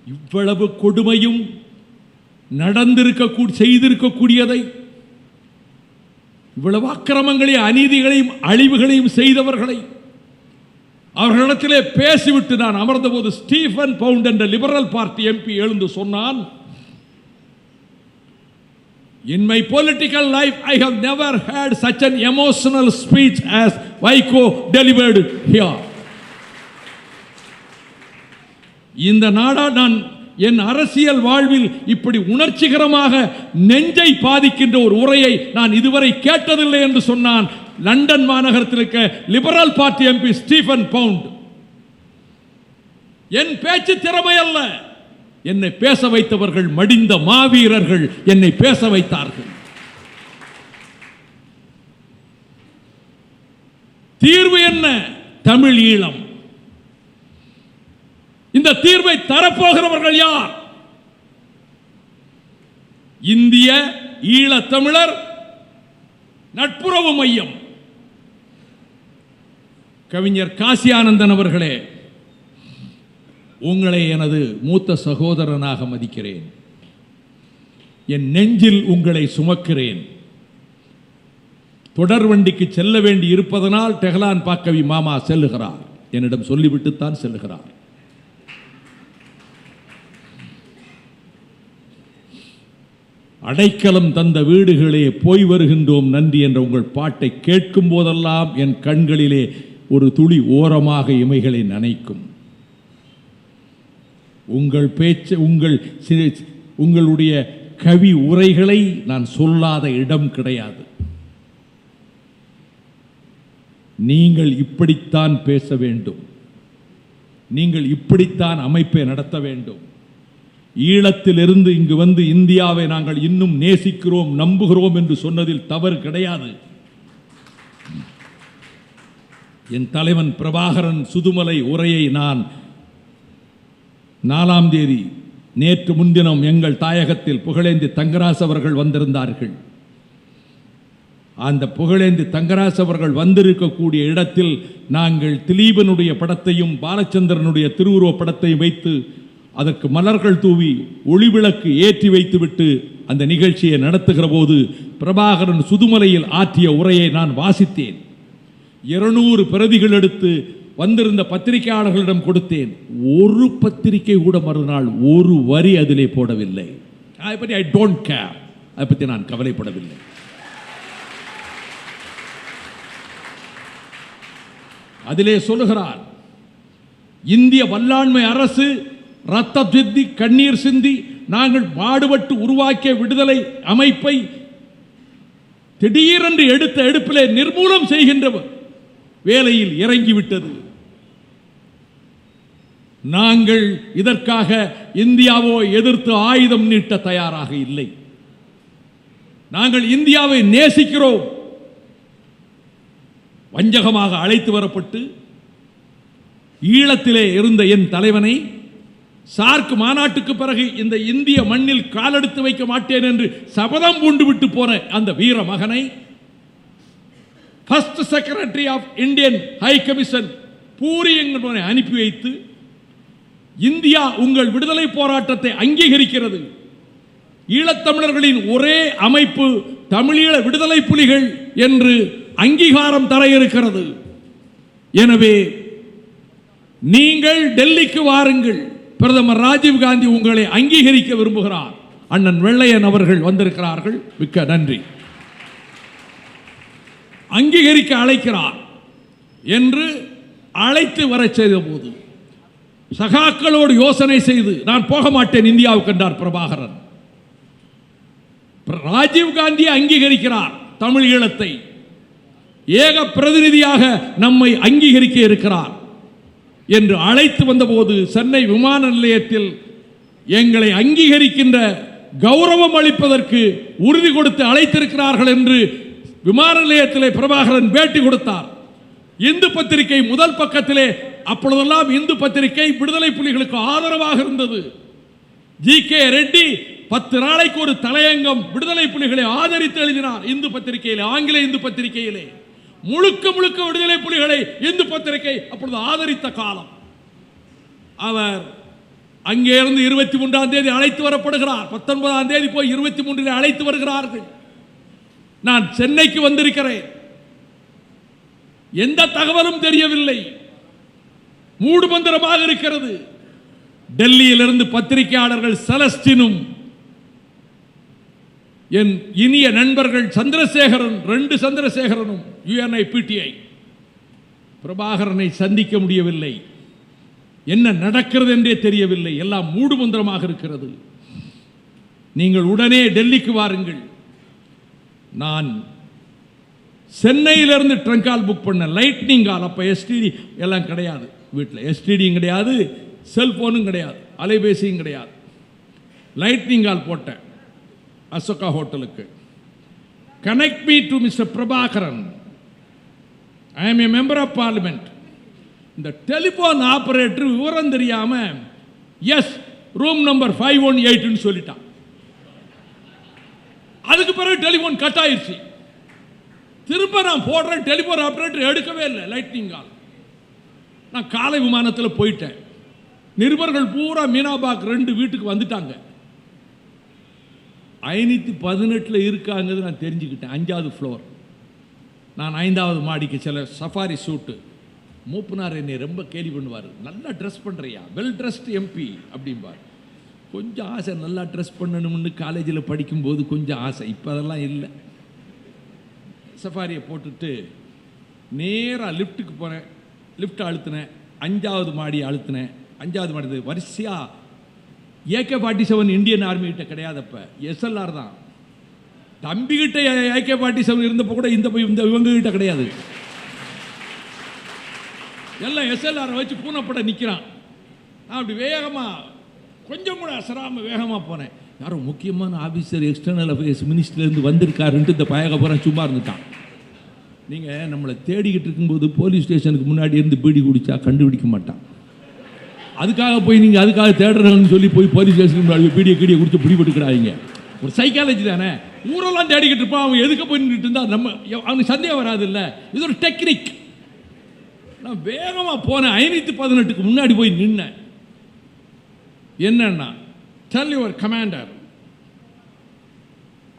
இவ்வளவு கொடுமையும் செய்திருக்கக்கூடியதை, இவ்வளவு அக்கிரமங்களையும் அநீதிகளையும் அழிவுகளையும் செய்தவர்களை அவர்களிடத்திலே பேசிவிட்டு நான் அமர்ந்தபோது ஸ்டீஃபன் பவுண்ட் என்ற லிபரல் பார்ட்டி எம்பி எழுந்து சொன்னான், In my political life, I have never had such an emotional speech as Vaiko delivered here. இந்த நாடா நான் என் அரசியல் வாழ்வில் இப்படி உணர்ச்சிகரமாக நெஞ்சை பாதிக்கின்ற ஒரு உரையை நான் இதுவரை கேட்டதில்லை என்று சொன்னான் லண்டன் மாநகரத்தில் இருக்க liberal party MP Stephen Pound. என் பேச்சு திறமை அல்ல, என்னை பேச வைத்தவர்கள் மடிந்த மாவீரர்கள் என்னை பேச வைத்தார்கள். தீர்வு என்ன? தமிழ் ஈழம். இந்த தீர்வை தரப்போகிறவர்கள் யார்? இந்திய ஈழ தமிழர் நட்புறவு மையம். கவிஞர் காசி ஆனந்தன் அவர்களே, உங்களை எனது மூத்த சகோதரனாக மதிக்கிறேன். என் நெஞ்சில் உங்களை சுமக்கிறேன். தொடர்வண்டிக்கு செல்ல வேண்டி இருப்பதனால் டெஹ்லான் பாக்கவி மாமா செல்லுகிறார். என்னிடம் சொல்லிவிட்டுத்தான் செல்லுகிறார். அடைக்கலம் தந்த வீடுகளே போய் வருகின்றோம் நன்றி என்ற உங்கள் பாட்டை கேட்கும் போதெல்லாம் என் கண்களிலே ஒரு துளி ஓரமாக இமைகளை நனைக்கும். உங்கள் பேச்சு, உங்களுடைய கவி உரைகளை நான் சொல்லாத இடம் கிடையாது. நீங்கள் இப்படித்தான் பேச வேண்டும், நீங்கள் இப்படித்தான் அமைப்பை நடத்த வேண்டும். ஈழத்திலிருந்து இங்கு வந்து இந்தியாவை நாங்கள் இன்னும் நேசிக்கிறோம், நம்புகிறோம் என்று சொன்னதில் தவறு கிடையாது. என் தலைவன் பிரபாகரன் சுதுமலை உரையை நான் 4ஆம் தேதி நேற்று முன்தினம் எங்கள் தாயகத்தில் புகழேந்தி தங்கராசு அவர்கள் வந்திருந்தார்கள். அந்த புகழேந்தி தங்கராசு அவர்கள் வந்திருக்கக்கூடிய இடத்தில் நாங்கள் திலீபனுடைய படத்தையும் பாலச்சந்திரனுடைய திருவுருவ படத்தையும் வைத்து அதற்கு மலர்கள் தூவி ஒளிவிளக்கு ஏற்றி வைத்துவிட்டு அந்த நிகழ்ச்சியை நடத்துகிற போது பிரபாகரன் சுதுமலையில் ஆற்றிய உரையை நான் வாசித்தேன். 200 பிரதிகள் எடுத்து வந்திருந்த பத்திரிகையாளர்களிடம் கொடுத்தேன். ஒரு பத்திரிகை கூட மறுநாள் ஒரு வரி அதிலே போடவில்லை. அதை பற்றி ஐ டோன்ட் கேர், அதை பற்றி நான் கவலைப்படவில்லை. அதிலே சொல்லுகிறார், இந்திய வல்லாண்மை அரசு ரத்தம் சிந்தி கண்ணீர் சிந்தி நாங்கள் பாடுபட்டு உருவாக்கிய விடுதலை அமைப்பை திடீரென்று எடுத்த எடுப்பிலே நிர்மூலம் செய்கின்ற வேலையில் இறங்கிவிட்டது. நாங்கள் இதற்காக இந்தியாவோ எதிர்த்து ஆயுதம் நீட்ட தயாராக இல்லை. நாங்கள் இந்தியாவை நேசிக்கிறோம். வஞ்சகமாக அழைத்து வரப்பட்டு ஈழத்திலே இருந்த என் தலைவனை சார்க் மாநாட்டுக்கு பிறகு இந்த இந்திய மண்ணில் காலெடுத்து வைக்க மாட்டேன் என்று சபதம் பூண்டு விட்டு போன அந்த வீர மகனை first secretary of Indian high commission Puri என்பவனை அனுப்பி வைத்து, இந்தியா உங்கள் விடுதலை போராட்டத்தை அங்கீகரிக்கிறது, ஈழத்தமிழர்களின் ஒரே அமைப்பு தமிழீழ விடுதலை புலிகள் என்று அங்கீகாரம் தர இருக்கிறது. எனவே நீங்கள் டெல்லிக்கு வாருங்கள், பிரதமர் ராஜீவ் காந்தி உங்களை அங்கீகரிக்க விரும்புகிறார். அண்ணன் வெள்ளையன் அவர்கள் வந்திருக்கிறார்கள், மிக்க நன்றி. அங்கீகரிக்க அழைக்கிறார் என்று அழைத்து வர செய்த போது சகாக்களோடு யோசனை செய்து நான் போக மாட்டேன் இந்தியாவுக்கு என்றார் பிரபாகரன். ராஜீவ் காந்தி அங்கீகரிக்கிறார் தமிழ் ஈழத்தை, ஏக பிரதிநிதியாக நம்மை அங்கீகரிக்க இருக்கிறார் என்று அழைத்து வந்தபோது சென்னை விமான நிலையத்தில் எங்களை அங்கீகரிக்கின்ற கௌரவம் அளிப்பதற்கு உறுதி கொடுத்து அழைத்திருக்கிறார்கள் என்று விமான நிலையத்திலே பிரபாகரன் பேட்டி கொடுத்தார். இந்து பத்திரிகை முதல் பக்கத்திலே, அப்பொழுதெல்லாம் இந்து பத்திரிகை விடுதலை புலிகளுக்கு ஆதரவாக இருந்தது. ஜி.கே. ரெட்டி 10 நாளைக்கு ஒரு தலையங்கம் விடுதலை புலிகளை ஆதரித்து எழுதினார் இந்து பத்திரிகையிலே, ஆங்கில இந்து பத்திரிகையிலே. முழுக்க முழுக்க விடுதலை புலிகளை இந்து பத்திரிகை அப்பொழுது ஆதரித்த காலம். அவர் அங்கே இருந்து 23ஆம் தேதி அழைத்து வரப்படுகிறார். 19ஆம் தேதி போய் 23 அழைத்து வருகிறார்கள். நான் சென்னைக்கு வந்திருக்கிறேன். எந்த தகவலும் தெரியவில்லை, மூடுமந்திரமாக இருக்கிறது. டெல்லியிலிருந்து பத்திரிகையாளர்கள் செலஸ்டினும் என் இனிய நண்பர்கள் சந்திரசேகரன், 2 சந்திரசேகரனும் UNIPTI பிரபாகரனை சந்திக்க முடியவில்லை. என்ன நடக்கிறது என்றே தெரியவில்லை. எல்லாம் மூடுமந்திரமாக இருக்கிறது. நீங்கள் உடனே டெல்லிக்கு வாருங்கள். நான் சென்னையிலிருந்து ட்ரங்க் கால் புக் பண்ண, லைட்னிங் கால். அப்போ எஸ்டிடி எல்லாம் கிடையாது வீட்டில், எஸ்டிடியும் கிடையாது, செல்போனும் கிடையாது, அலைபேசியும் கிடையாது. லைட்னிங் கால் போட்டேன் அசோகா ஹோட்டலுக்கு. Connect me to mister Prabhakaran, I am a member of parliament. இந்த டெலிஃபோன் ஆபரேட்டர் விவரம் தெரியாம எஸ் ரூம் நம்பர் 518 சொல்லிட்டான். அதுக்கு பிறகு டெலிஃபோன் கட் ஆயிடுச்சு. திரும்ப நான் போடுறேன், டெலிஃபோன் ஆபரேட்டர் எடுக்கவே இல்லை லைட்னிங் கால். நான் காலை விமானத்தில் போயிட்டேன். நிருபர்கள் பூரா மீனாபாக் 2 வீட்டுக்கு வந்துட்டாங்க. 518 இருக்காங்கிறது நான் தெரிஞ்சுக்கிட்டேன். 5வது ஃப்ளோர். நான் 5வது மாடிக்கு சில சஃபாரி சூட்டு. மூப்பனார் என்னை ரொம்ப கேலி பண்ணுவார், நல்லா ட்ரெஸ் பண்ணுறியா, வெல் ட்ரெஸ்ட் எம்பி அப்படிம்பார். கொஞ்சம் ஆசை, நல்லா ட்ரெஸ் பண்ணணும்னு காலேஜில் படிக்கும்போது கொஞ்சம் ஆசை. இப்போ அதெல்லாம் இல்லை. சஃபாரியை போட்டுட்டு நேராக லிஃப்ட்டுக்கு போனேன். லிஃப்ட் அழுத்தினேன், 5வது மாடி அழுத்தினேன். 5வது மாடி வரிசையாக AK-47 இந்தியன் ஆர்மிகிட்ட கிடையாது, அப்போ SLR தான். தம்பிக்கிட்ட AK-47 இருந்தப்போ கூட இந்த இவங்ககிட்ட கிடையாது. எல்லாம் SLR வச்சு பூனைப்பட நிற்கிறான். நான் அப்படி வேகமாக, கொஞ்சம் கூட அசராமல் வேகமாக போனேன். யாரோ முக்கியமான ஆஃபீஸர் எக்ஸ்டர்னல் அஃபேர்ஸ் மினிஸ்டர்லேருந்து வந்திருக்காருன்ட்டு இந்த பயகப்புறம் சும்மா இருந்துட்டான். நீங்கள் நம்மளை தேடிக்கிட்டு இருக்கும்போது போலீஸ் ஸ்டேஷனுக்கு முன்னாடி இருந்து பீடி குடித்தா கண்டுபிடிக்க மாட்டான். அதுக்காக போய் நீங்கள் அதுக்காக தேடுறேன்னு சொல்லி போய் போலீஸ் ஸ்டேஷனுக்கு முன்னாடி பீடியை குடிச்சு பிடிபட்டுக்கிறாங்க. ஒரு சைக்காலஜி தானே. ஊரெல்லாம் தேடிக்கிட்டு இருப்பான், அவன் எதுக்கு போய் நின்றுட்டு இருந்தால் நம்ம அவனுக்கு சந்தேகம் வராது இல்லை. இது ஒரு டெக்னிக். நான் வேகமாக போனேன். 518க்கு முன்னாடி போய் நின்னேன். என்னன்னா, tell your commander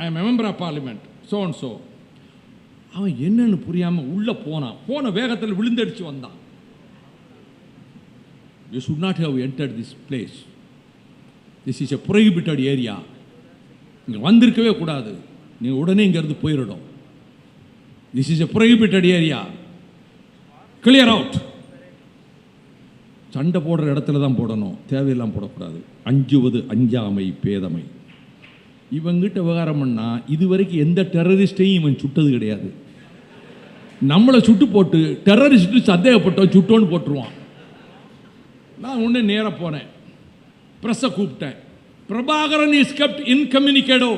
I am a member of parliament so and so. அவன் என்னன்னு புரியாமல் உள்ளே போனான். போன வேகத்தில் விழுந்தடிச்சு வந்தான். You should not have entered this place. This is a prohibited area. இங்கே வந்திருக்கவே கூடாது. நீங்கள் உடனே இங்கேருந்து போயிடணும். This is a prohibited area. Clear out. சண்டை போடுற இடத்துல தான் போடணும், தேவையெல்லாம் போடக்கூடாது. அஞ்சுவது அஞ்சாமை பேதமை. இவங்கிட்ட விவகாரம் பண்ணா இதுவரைக்கும் எந்த டெரரிஸ்டையும் இவன் சுட்டது கிடையாது. நம்மளை சுட்டு போட்டு டெரரிஸ்ட் சந்தேகப்பட்டோம் சுட்டோன்னு போட்டுருவான். நான் ஒன்று நேராக போனேன், பிரஸ்ஸை கூப்பிட்டேன். பிரபாகரன் இஸ் கெப்ட் இன்கம்யூனிகேடோ,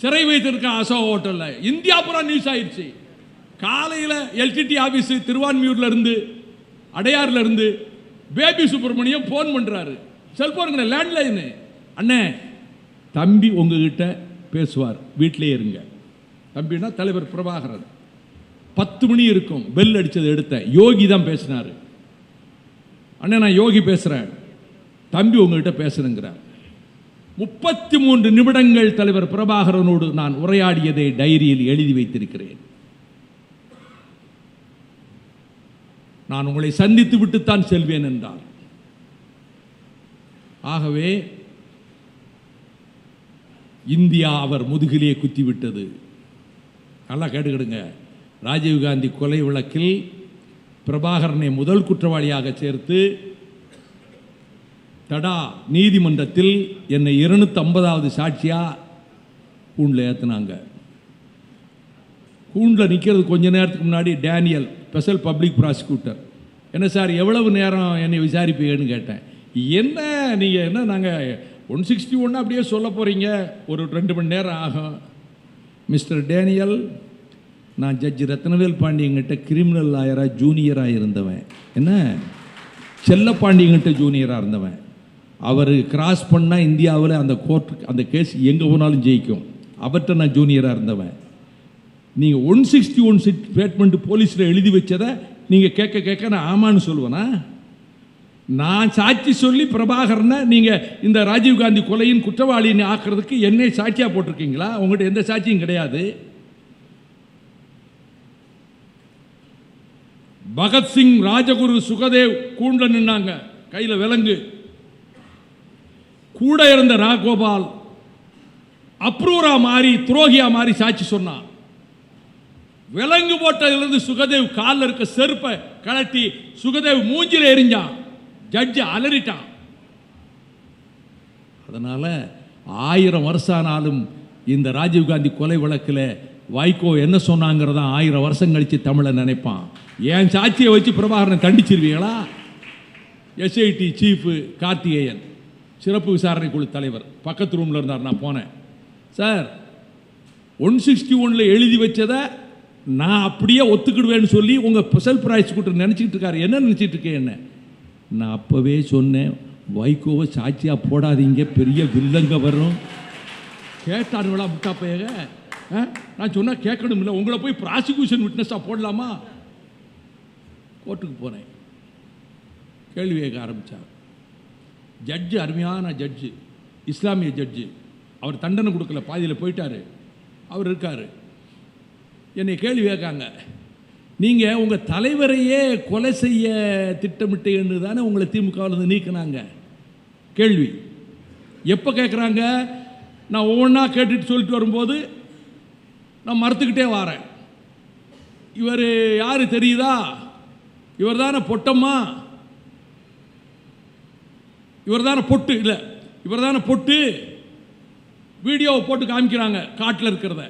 சிறை வைத்திருக்க அசோக் ஹோட்டலில். இந்தியா பூரா நியூஸ் ஆயிடுச்சு. காலையில் எல்டிடி ஆஃபீஸு திருவான்மியூரில் இருந்து அடையாறில் இருந்து பேபி சுப்பிரமணியம் ஃபோன் பண்ணுறாரு. செல்ஃபோனுங்க லேண்ட்லைனு. அண்ணே தம்பி உங்ககிட்ட பேசுவார், வீட்டிலே இருங்க. தம்பினா தலைவர் பிரபாகரன். 10 மணி இருக்கும், பெல் அடித்தது எடுத்தேன். யோகி தான் பேசினார். அண்ணே நான் யோகி பேசுகிறேன், தம்பி உங்ககிட்ட பேசணுங்கிறார். 33 நிமிடங்கள் தலைவர் பிரபாகரனோடு நான் உரையாடியதை டைரியில் எழுதி வைத்திருக்கிறேன். நான் உங்களை சந்தித்து விட்டுத்தான் செல்வேன் என்றார். ஆகவே இந்தியா அவர் முதுகிலே குத்திவிட்டது. நல்லா கேட்டுக்கிடுங்க. ராஜீவ்காந்தி கொலை வழக்கில் பிரபாகரனை முதல் குற்றவாளியாக சேர்த்து தடா நீதிமன்றத்தில் என்னை 250வது சாட்சியா கூண்டில் ஏற்றினாங்க. கூண்டில் நிற்கிறது கொஞ்ச நேரத்துக்கு முன்னாடி டேனியல் ஸ்பெஷல் பப்ளிக் ப்ராசிக்யூட்டர், என்ன சார் எவ்வளவு நேரம் என்னை விசாரிப்பீங்கன்னு கேட்டேன். என்ன நீங்கள் என்ன நாங்கள் 161 அப்படியே சொல்ல போகிறீங்க, ஒரு 2 மணி நேரம் ஆகும். மிஸ்டர் டேனியல், நான் ஜட்ஜி ரத்னவேல் பாண்டியங்கிட்ட கிரிமினல் லாயராக ஜூனியராக இருந்தவன், என்ன செல்லப்பாண்டியங்கிட்ட ஜூனியராக இருந்தவன். அவர் கிராஸ் பண்ணால் இந்தியாவில் அந்த கோர்ட்டு அந்த கேஸ் எங்கே போனாலும் ஜெயிக்கும். அவர்கிட்ட நான் ஜூனியராக இருந்தவன். நீங்கள் 161 ஸ்டேட்மெண்ட் போலீஸில் எழுதி வச்சதை நீங்கள் கேட்க நான் ஆமான்னு சொல்லுவேனா? நான் சாட்சி சொல்லி பிரபாகரனை நீங்கள் இந்த ராஜீவ்காந்தி கொலையின் குற்றவாளின்னு ஆக்கிறதுக்கு என்னை சாட்சியாக போட்டிருக்கீங்களா? உங்கள்கிட்ட எந்த சாட்சியும் கிடையாது. பகத்சிங், ராஜகுரு, சுகதேவ் கூண்டில் நின்னாங்க, கையில் விலங்கு. கூட இருந்த ராகோபால் அப்ரூரா மாறி துரோகியா மாறி சாட்சி சொன்னான். விலங்கு போட்டதிலிருந்து சுகதேவ் காலில் இருக்க செருப்பை கலட்டி சுகதேவ் மூஞ்சில எரிஞ்சான். ஜட்ஜி அலறிட்டான். அதனால 1000 வருஷம் ஆனாலும் இந்த ராஜீவ்காந்தி கொலை வழக்கில் வைகோ என்ன சொன்னாங்கிறதா 1000 வருஷம் கழிச்சு தமிழை நினைப்பான். என் சாட்சியை வச்சு பிரபாகரனை தண்டிச்சிருவீங்களா? எஸ்ஐடி சீஃபு கார்த்திகேயன், சிறப்பு விசாரணை குழு தலைவர், பக்கத்து ரூமில் இருந்தார். நான் போனேன். சார் 161 எழுதி வச்சதை நான் அப்படியே ஒத்துக்கிடுவேன்னு சொல்லி உங்கள் ஸ்பெஷல் ப்ராசிக்யூட்டர் நினச்சிக்கிட்டு இருக்காரு. என்ன நினச்சிட்டு இருக்கேன்? என்ன நான் அப்போவே சொன்னேன், வைகோவை சாட்சியாக போடாதீங்க, பெரிய வில்லங்க வரும். கேட்டானுங்களா முட்டாப்பையக? நான் சொன்னால் கேட்கணும் இல்லை, உங்களை போய் ப்ராசிக்யூஷன் விட்னஸாக போடலாமா? கோர்ட்டுக்கு போனேன், கேள்வி கேட்க ஆரம்பித்தார். ஜட்ஜு அருமையான ஜட்ஜு, இஸ்லாமிய ஜட்ஜு. அவர் தண்டனை கொடுக்கல, பாதியில் போயிட்டார். அவர் இருக்கார். என்னை கேள்வி கேட்காங்க, நீங்கள் உங்கள் தலைவரையே கொலை செய்ய திட்டமிட்டேன்னு தானே உங்களை திமுகவிலிருந்து நீக்கினாங்க. கேள்வி எப்போ கேட்குறாங்க? நான் ஒவ்வொன்றா கேட்டுட்டு சொல்லிட்டு வரும்போது நான் மறுத்துக்கிட்டே வரேன். இவர் யார் தெரியுதா? இவர் தானே பொட்டம்மா, இவர் தானே பொட்டு, இல்லை இவர் தானே பொட்டு. வீடியோவை போட்டு காமிக்கிறாங்க காட்டில் இருக்கிறத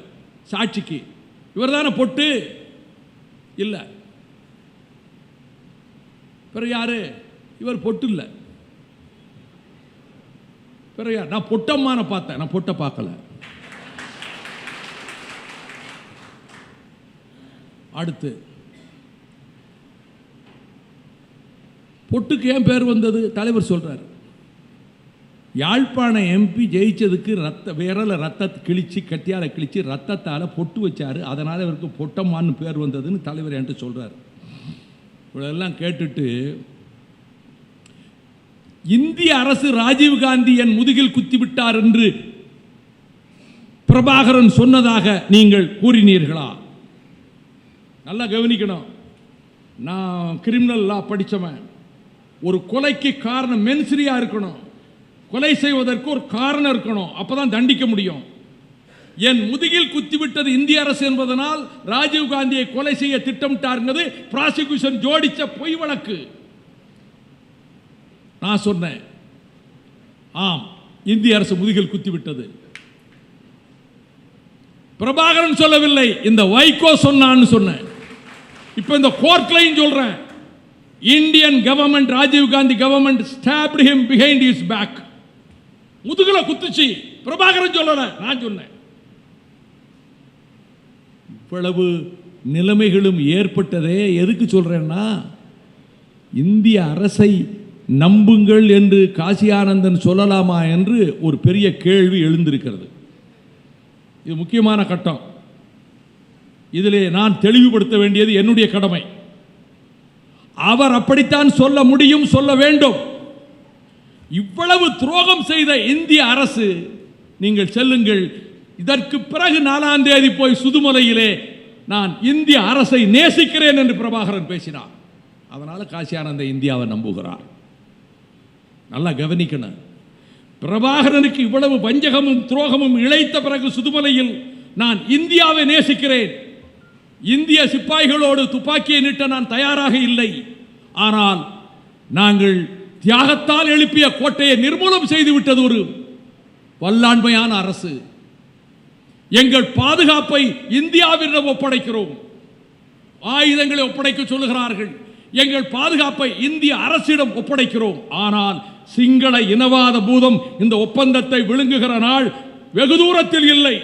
சாட்சிக்கு. இவர் தானே பொட்டு? இல்லை. பிறகு யாரு? இவர் பொட்டு இல்லை. பிறகு யார்? நான் பொட்டம்மான பார்த்தேன், நான் பொட்டை பார்க்கல. அடுத்து பொட்டுக்கு ஏன் பேர் வந்தது? தலைவர் சொல்றாரு, யாழ்ப்பாண எம்பி ஜெயிச்சதுக்கு விரல ரத்தத்தை கிழிச்சு, கட்டியால கிழிச்சு ரத்தத்தால் பொட்டு வச்சாரு, அதனால் இவருக்கு பொட்டம்மான்னு பேர் வந்ததுன்னு தலைவர் என்கிட்ட சொல்கிறார். இவ்வளெல்லாம் கேட்டுட்டு, இந்திய அரசு ராஜீவ்காந்தி என் முதுகில் குத்திவிட்டார் என்று பிரபாகரன் சொன்னதாக நீங்கள் கூறினீர்களா? நல்லா கவனிக்கணும். நான் கிரிமினல் லா படித்தவன். ஒரு கொலைக்கு காரணம் மென்சரியா இருக்கணும். கொலை செய்வதற்கு ஒரு காரணம் இருக்கணும், அப்பதான் தண்டிக்க முடியும். என் முதுகில் குத்திவிட்டது இந்திய அரசு என்பதனால் ராஜீவ் காந்தியை கொலை செய்ய திட்டமிட்டார். பிராசிக்யூஷன் ஜோடிச்ச பொய் வழக்கு. நான் சொன்னேன், ஆம், இந்திய அரசு முதுகில் குத்திவிட்டது. பிரபாகரன் சொல்லவில்லை, இந்த வைகோ சொன்னான்னு சொன்னேன். இப்ப இந்த கோர்ட்லையும் சொல்றேன், Indian government, Rajiv Gandhi government stabbed him behind his back. முதுகுல குத்துச்சு. பிரபாகரன் சொல்லல, நான் சொன்னேன். இவ்வளவு நிலைமைகளும் ஏற்பட்டதே எதுக்கு சொல்றேன்னா, இந்திய அரசை நம்புங்கள் என்று காசி ஆனந்தன் சொல்லலாமா என்று ஒரு பெரிய கேள்வி எழுந்திருக்கிறது. இது முக்கியமான கட்டம். இதிலே நான் தெளிவுபடுத்த வேண்டியது என்னுடைய கடமை. அவர் அப்படித்தான் சொல்ல முடியும், சொல்ல வேண்டும். இவ்வளவு துரோகம் செய்த இந்திய அரசு, நீங்கள் செல்லுங்கள், இதற்கு பிறகு 4ஆம் தேதி போய் சுதுமலையிலே நான் இந்திய அரசை நேசிக்கிறேன் என்று பிரபாகரன் பேசினார். அதனால காசி ஆனந்த இந்தியாவை நம்புகிறார். நல்லா கவனிக்கணும். பிரபாகரனுக்கு இவ்வளவு வஞ்சகமும் துரோகமும் இழைத்த பிறகு சுதுமலையில் நான் இந்தியாவை நேசிக்கிறேன், இந்திய சிப்பாய்களோடு துப்பாக்கியை நீட்ட நான் தயாராக இல்லை, ஆனால் நாங்கள் தியாகத்தால் எழுப்பிய கோட்டையை நிர்மூலம் செய்துவிட்டது ஒரு வல்லாண்மையான அரசு. எங்கள் பாதுகாப்பை இந்தியாவிடம் ஒப்படைக்கிறோம். ஆயுதங்களை ஒப்படைக்க சொல்லுகிறார்கள். எங்கள் பாதுகாப்பை இந்திய அரசிடம் ஒப்படைக்கிறோம். ஆனால் சிங்கள இனவாத பூதம் இந்த ஒப்பந்தத்தை விழுங்குகிற நாள் வெகு தூரத்தில் இல்லை.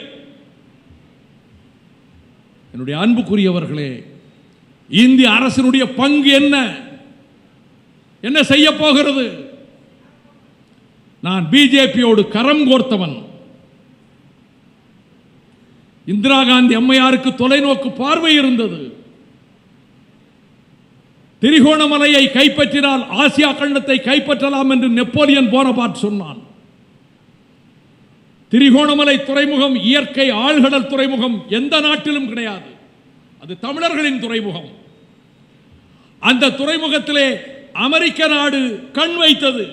என்னுடைய அன்புக்குரியவர்களே, இந்திய அரசினுடைய பங்கு என்ன செய்ய போகிறது? நான் பிஜேபியோடு கரம் கோர்த்தவன். இந்திரா காந்தி அம்மையாருக்கு தொலைநோக்கு பார்வை இருந்தது. திரிகோணமலையை கைப்பற்றினால் ஆசியா கண்டத்தை கைப்பற்றலாம் என்று நெப்போலியன் போனபார்ட் சொன்னான். திரிகோணமலை துறைமுகம் இயற்கை ஆழ்கடல் துறைமுகம், எந்த நாட்டிலும் கிடையாது. அது தமிழர்களின் துறைமுகம். அந்த துறைமுகத்திலே அமெரிக்க நாடு கண் வைத்தது.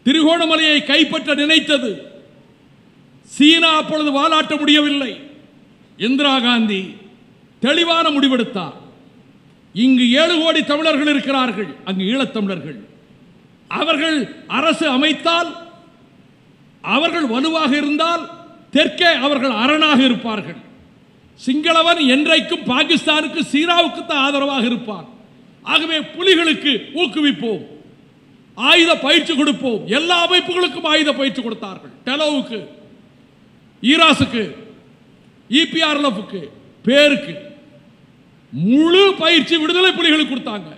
திரிகோணமலையை கைப்பற்ற நினைத்தது. சீனா அப்பொழுது வாலாட்ட முடியவில்லை. இந்திரா காந்தி தெளிவான முடிவெடுத்தார். இங்கு 7 கோடி தமிழர்கள் இருக்கிறார்கள், அங்கு ஈழத்தமிழர்கள். அவர்கள் அரசு அமைத்தால், அவர்கள் வலுவாக இருந்தால் தெற்கே அவர்கள் அரணாக இருப்பார்கள். சிங்களவன் என்றைக்கும் பாகிஸ்தானுக்கு சீனாவுக்கு தான் ஆதரவாக இருப்பார். ஆகவே புலிகளுக்கு ஊக்குவிப்போம், ஆயுத பயிற்சி கொடுப்போம். எல்லா அமைப்புகளுக்கும் ஆயுத பயிற்சி கொடுத்தார்கள். டெலோவுக்கு, ஈராஸுக்கு, இபிஆர்எல்எஃப்க்கு, பேருக்கு முழு பயிற்சி விடுதலை புலிகளுக்கு கொடுத்தாங்க.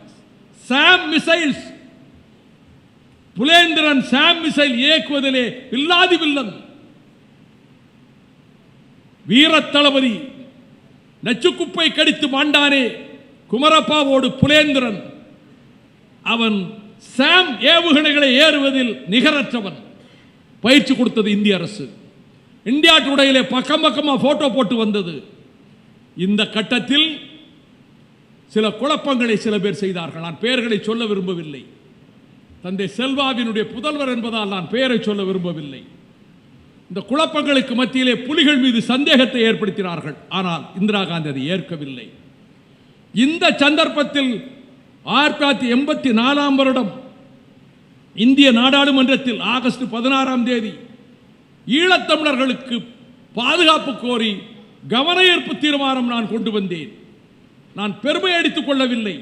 சாம் மிசைல்ஸ், புலேந்திரன் சாம் மிசைல் இயக்குவதிலே இல்லாதி வில்லன், வீர தளபதி, நச்சுக்குப்பை கடித்து மாண்டானே குமரப்பாவோடு புலேந்திரன், அவன் சாம் ஏவுகணைகளை ஏறுவதில் நிகரற்றவன். பயிற்சி கொடுத்தது இந்திய அரசு. இந்தியா டுடேயிலே பக்கம் பக்கமாக போட்டோ போட்டு வந்தது. இந்த கட்டத்தில் சில குழப்பங்களை சில பேர் செய்தார்கள். நான் பெயர்களை சொல்ல விரும்பவில்லை. தந்தை செல்வாவினுடைய புதல்வர் என்பதால் நான் பெயரை சொல்ல விரும்பவில்லை. இந்த குழப்பங்களுக்கு மத்தியிலே புலிகள் மீது சந்தேகத்தை ஏற்படுத்தினார்கள். ஆனால் இந்திரா காந்தி அதை ஏற்கவில்லை. இந்த சந்தர்ப்பத்தில் 1984 வருடம் இந்திய நாடாளுமன்றத்தில் ஆகஸ்ட் 16ஆம் தேதி ஈழத்தமிழர்களுக்கு பாதுகாப்பு கோரி கவன ஈர்ப்பு தீர்மானம் நான் கொண்டு வந்தேன். நான் பெருமை அடித்துக் கொள்ளவில்லை.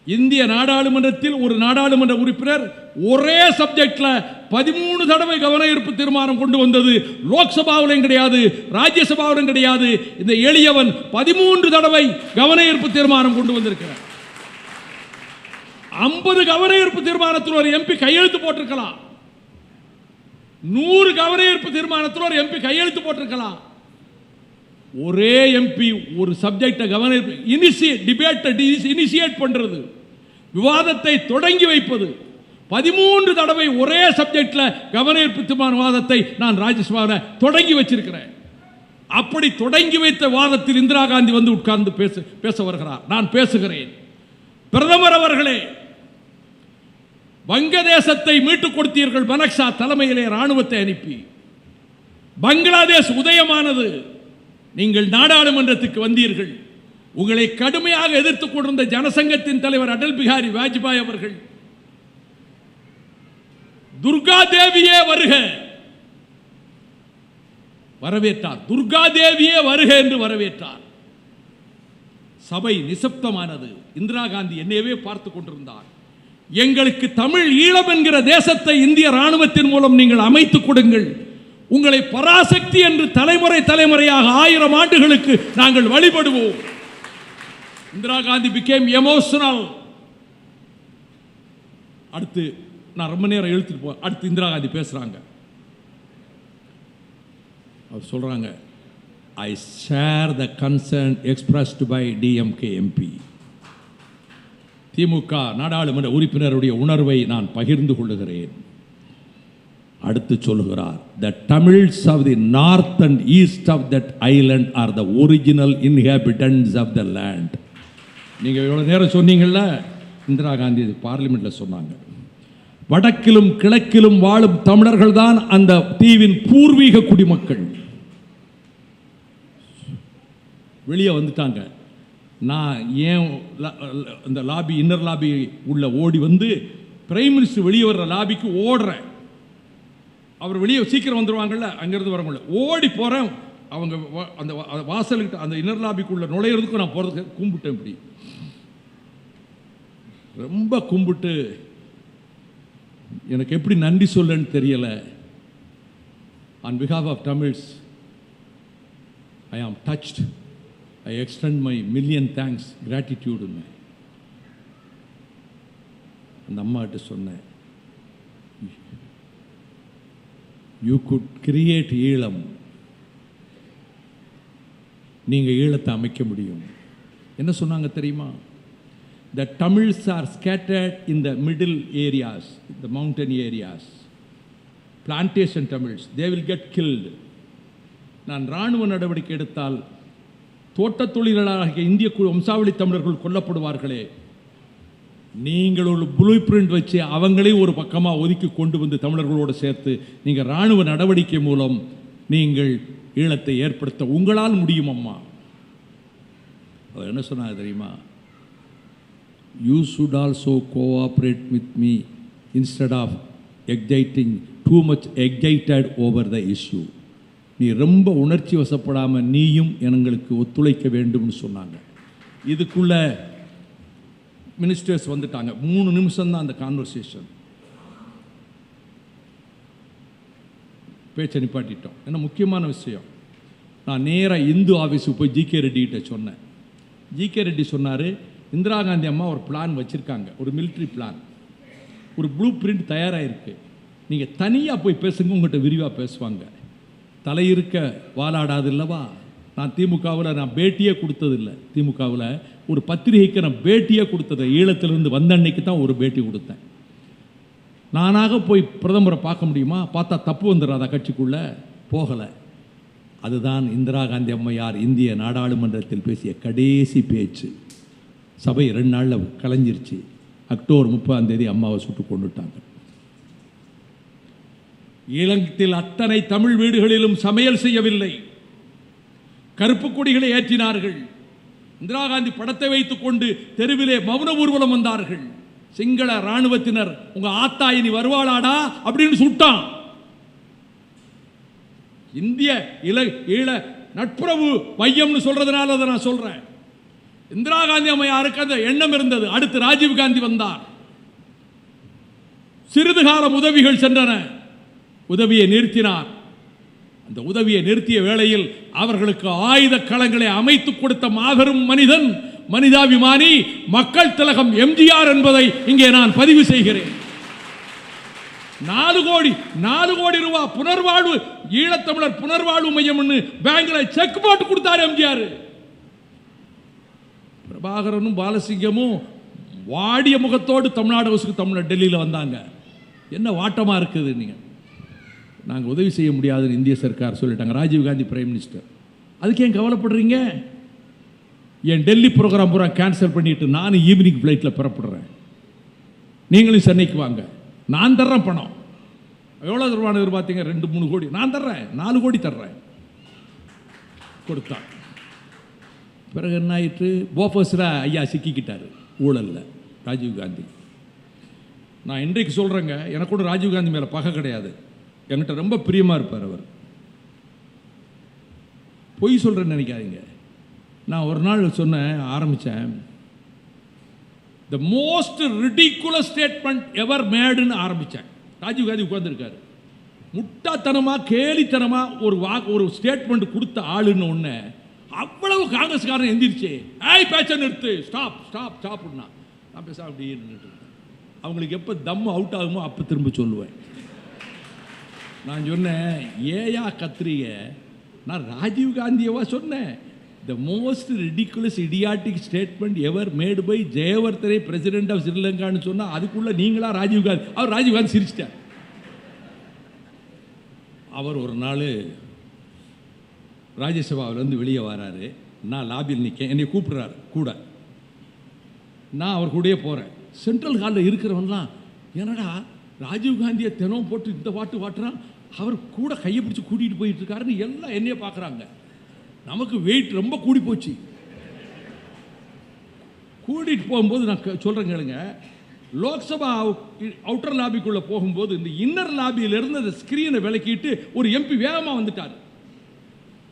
இந்திய நாடாளுமன்றத்தில் ஒரு நாடாளுமன்ற உறுப்பினர் ஒரே சப்ஜெக்ட்ல 13 தடவை கவன ஈர்ப்பு தீர்மானம் கொண்டு வந்தது லோக்சபாவிலும் கிடையாது, ராஜ்யசபாவிலும் கிடையாது. இந்த எளியவன் 13 தடவை கவன ஈர்ப்பு தீர்மானம் கொண்டு வந்திருக்கிறார். 50 கவன ஈர்ப்பு தீர்மானத்தில் ஒரு எம்பி கையெழுத்து போட்டிருக்கலாம். 100 கவன ஈர்ப்பு தீர்மானத்தில் ஒரு எம்பி கையெழுத்து போட்டிருக்கலாம். ஒரே எம்பி ஒரு சப்ஜெக்டை கவன இனிஷியேட் பண்றது, விவாதத்தை தொடங்கி வைப்பது, 13 தடவை ஒரே சப்ஜெக்ட்ல கவன ஈர்ப்பு தீர்மான வாதத்தை நான் ராஜ்யசபாவில் தொடங்கி வச்சிருக்கிறேன். அப்படி தொடங்கி வைத்த வாதத்தில் இந்திரா காந்தி வந்து உட்கார்ந்து பேச வருகிறார். நான் பேசுகிறேன். பிரதமர் அவர்களே, வங்கதேசத்தை மீட்டுக் கொடுத்தீர்கள் மனக்ஷா தலைமையிலே ராணுவத்தை அனுப்பி. பங்களாதேஷ் உதயமானது. நீங்கள் நாடாளுமன்றத்துக்கு வந்தீர்கள். உங்களை கடுமையாக எதிர்த்துக் கொண்டிருந்த ஜனசங்கத்தின் தலைவர் அடல் பிகாரி வாஜ்பாய் அவர்கள் துர்கா தேவியே வருக வரவேற்றார். துர்கா தேவியே வருக என்று வரவேற்றார். சபை நிசப்தமானது. இந்திரா காந்தி என்னையவே பார்த்து கொண்டிருந்தார். எங்களுக்கு தமிழ் ஈழம் என்கிற தேசத்தை இந்திய ராணுவத்தின் மூலம் நீங்கள் அமைத்துக் கொடுங்கள். உங்களை பராசக்தி என்று தலைமுறை தலைமுறையாக 1000 ஆண்டுகளுக்கு நாங்கள் வழிபடுவோம். Indira Gandhi became emotional. அடுத்து நான் ரொம்ப நேரம் எழுத்துட்டு போ. அடுத்து இந்திரா காந்தி பேசுறாங்க. அவர் சொல்றாங்க, I share the concern expressed by DMK MP. திமுக நாடாளுமன்ற உறுப்பினருடைய உணர்வை நான் பகிர்ந்து கொள்ளுகிறேன். அடுத்து சொல்லுகிறார், the Tamils of the north and east of that island are the original inhabitants of the land. நீங்க இவ்வளவு நேரம் சொன்னீங்கல்ல, இந்திரா காந்தி பார்லிமெண்ட்ல சொன்னாங்க. வடக்கிலும் கிழக்கிலும் வாழும் தமிழர்கள் தான் அந்த தீவின் பூர்வீக குடிமக்கள். வெளியே வந்துட்டாங்க. நான் ஏன் இந்த லாபி இன்னர் லாபி உள்ள ஓடி வந்து பிரைம் மினிஸ்டர் வெளியே வர்ற லாபிக்கு ஓடுறேன். அவர் வெளியே சீக்கிரம் வந்துடுவாங்கல்ல, அங்கேருந்து வரவங்கள ஓடி போகிறேன். அவங்க அந்த வாசலுக்கு அந்த இன்னர் லாபிக்குள்ள நுழையிறதுக்கும் நான் போகிறதுக்கு கும்பிட்டேன். இப்படி ரொம்ப கும்பிட்டு எனக்கு எப்படி நன்றி சொல்லன்னு தெரியலை. ஆன் பிஹாஃப் ஆஃப் தமிழ்ஸ் ஐ ஆம் touched. I extend my million thanks, gratitude. அந்த அம்மாட்ட சொன்னேன், you could create ஈழம். நீங்க ஈழத்தை அமைக்க முடியும். என்ன சொன்னாங்க தெரியுமா? The Tamils are scattered in the middle areas, the mountain areas. Plantation Tamils, they will get killed. நான் ராணுவ நடவடிக்கை எடுத்தால் தோட்ட தொழிலாளர்கள் இந்திய வம்சாவளி தமிழர்கள் கொல்லப்படுவார்களே. நீங்கள் ஒரு ப்ளூ பிரிண்ட் வச்சு அவங்களையும் ஒரு பக்கமாக ஒதுக்கி கொண்டு வந்து தமிழர்களோடு சேர்த்து நீங்கள் இராணுவ நடவடிக்கை மூலம் நீங்கள் ஈழத்தை ஏற்படுத்த உங்களால் முடியும் அம்மா. அவர் என்ன சொன்னாங்க தெரியுமா? You should also cooperate with me instead of exciting too much excited over the issue. நீ ரொம்ப உணர்ச்சி வசப்படாமல் நீயும் எங்களுக்கு ஒத்துழைக்க வேண்டும்னு சொன்னாங்க. இதுக்குள்ள மினிஸ்டர்ஸ் வந்துட்டாங்க. 3 நிமிஷம் தான் அந்த கான்வர்சேஷன். பேச்சை நிப்பாட்டிட்டோம். ஏன்னா முக்கியமான விஷயம். நான் நேராக இந்து ஆஃபீஸுக்கு போய் ஜிகே ரெட்டிகிட்ட சொன்னேன். ஜிகே ரெட்டி சொன்னார், இந்திரா காந்தி அம்மா ஒரு பிளான் வச்சுருக்காங்க, ஒரு மிலிட்ரி பிளான், ஒரு ப்ளூ பிரிண்ட் தயாராகிருக்கு. நீங்கள் தனியாக போய் பேசுங்க, உங்கள்கிட்ட விரிவாக பேசுவாங்க. தலையிருக்க வாலாடாது இல்லவா? நான் திமுகவில் நான் பேட்டியே கொடுத்ததில்லை. திமுகவில் ஒரு பத்திரிகைக்கு நான் பேட்டியே கொடுத்தது ஈழத்திலிருந்து வந்த அன்னைக்கு தான் ஒரு பேட்டி கொடுத்தேன். நானாக போய் பிரதமரை பார்க்க முடியுமா? பார்த்தா தப்பு வந்துடாதா கட்சிக்குள்ளே? போகலை. அதுதான் இந்திரா காந்தி அம்மையார் இந்திய நாடாளுமன்றத்தில் பேசிய கடைசி பேச்சு. சபை 2 நாளில் கலைஞ்சிருச்சு. அக்டோபர் 30 அம்மாவை சுட்டு கொண்டுட்டாங்க. ஈழத்தில் அத்தனை தமிழ் வீடுகளிலும் சமையல் செய்யவில்லை, கருப்பு கொடிகளை ஏற்றினார்கள். இந்திரா காந்தி படத்தை வைத்துக் கொண்டு தெருவிலே மௌன ஊர்வலம் வந்தார்கள். சிங்கள ராணுவத்தினர் உங்க ஆத்தா இனி வருவாளாடா அப்படின்னு சுட்டான். இந்திய ஈழ நட்புறவு மையம்னு சொல்றதுனால அதை நான் சொல்றேன். இந்திரா காந்தி அம்மையாருக்கு அந்த எண்ணம் இருந்தது. அடுத்து ராஜீவ் காந்தி வந்தார். சிறிது காலம் உதவிகள் சென்றன. உதவியை நிறுத்தினார். அந்த உதவியை நிறுத்திய வேளையில் அவர்களுக்கு ஆயுத களங்களை அமைத்துக் கொடுத்த மாபெரும் மனிதன், மனிதாபிமானி, மக்கள் திலகம் எம்ஜிஆர் என்பதை இங்கே நான் பதிவு செய்கிறேன். 4 கோடி ரூபாய் புனர்வாழ்வு, ஈழத்தமிழர் புனர்வாழ்வு மையம் பேங்க்ல செக் போட்டு கொடுத்தார் எம்ஜிஆர். பிரபாகரனும் பாலசிங்கமும் வாடிய முகத்தோடு தமிழ்நாடு ஹவுஸுக்கு டெல்லியில் வந்தாங்க. என்ன வாட்டமா இருக்குது. நீங்கள் நாங்கள் உதவி செய்ய முடியாதுன்னு இந்திய சர்க்கார் சொல்லிட்டாங்க. Rajiv Gandhi prime minister. அதுக்கு ஏன் கவலைப்படுறீங்க? என் டெல்லி ப்ரோக்ராம் பூரா கேன்சல் பண்ணிட்டு நானும் ஈவினிங் ஃப்ளைட்டில் புறப்படுறேன். நீங்களும் சென்னைக்கு வாங்க, நான் தர்றேன் பணம். எவ்வளோ தருவான்னு எதிர்பார்த்தீங்க? 2-3 கோடி. நான் தர்றேன், 4 கோடி தர்றேன் கொடுத்தான். பிறகு என்ன ஆயிற்று? போஃபர்ஸில் ஐயா சிக்கிக்கிட்டார் ஊழலில், ராஜீவ்காந்தி. நான் இன்றைக்கு சொல்கிறேங்க, எனக்கு கூட ராஜீவ்காந்தி மேலே பகை கிடையாது, என்கிட்ட ரொம்ப பிரியமாக இருப்பார் அவர். பொய் சொல்கிறேன்னு நினைக்காதீங்க. நான் ஒரு நாள் சொன்னேன், ஆரம்பித்தேன், த மோஸ்ட் ரிடிகுலஸ் ஸ்டேட்மெண்ட் எவர் மேடுன்னு ஆரம்பித்தேன். ராஜீவ்காந்தி உட்கார்ந்துருக்காரு, முட்டாத்தனமாக கேலித்தனமாக ஒரு ஸ்டேட்மெண்ட் கொடுத்த ஆளுன்னு ஒன்று. அவ்வளவு காங்கிரஸ்காரன் எந்திரிச்சு, ஏய் பேச்ச நிறுத்து, ஸ்டாப் ஸ்டாப் ஸ்டாப்னா நான் பேச அப்படியே நின்றுட்டு இருந்தேன். அவங்களுக்கு எப்போ தம்மு அவுட் ஆகுமோ அப்போ திரும்ப சொல்லுவேன். நான் சொன்னேன், ஏயா கத்திரிக, நான் ராஜீவ்காந்தியவா சொன்னேன்? The most ridiculous idiotic statement ever made by Jayewardene president of ஸ்ரீலங்கான்னு சொன்னால் அதுக்குள்ளே நீங்களா ராஜீவ்காந்தி? அவர் ராஜீவ்காந்தி சிரிச்சிட்டார். அவர் ஒரு நாள் ராஜ்யசபாவிலேருந்து வெளியே வராரு, நான் லாபியில் நிற்கேன், என்னை கூப்பிடுறாரு கூட. நான் அவர் கூடயே போகிறேன். சென்ட்ரல் ஹாலில் இருக்கிறவன்லாம், என்னடா ராஜீவ்காந்தியை தினம் போட்டு இந்த பாட்டு வாட்டுறான், அவர் கூட கையை பிடிச்சி கூட்டிகிட்டு போயிட்டு இருக்காருன்னு எல்லாம் என்னையே பார்க்குறாங்க. நமக்கு வெயிட் ரொம்ப கூடி போச்சு. கூட்டிகிட்டு போகும்போது நான் சொல்கிறேன் கேளுங்க, லோக்சபா அவுட்டர் லாபிக்குள்ளே போகும்போது இந்த இன்னர் லாபியிலிருந்து அந்த ஸ்க்ரீனை விலக்கிட்டு ஒரு எம்பி வேகமாக வந்துட்டார்.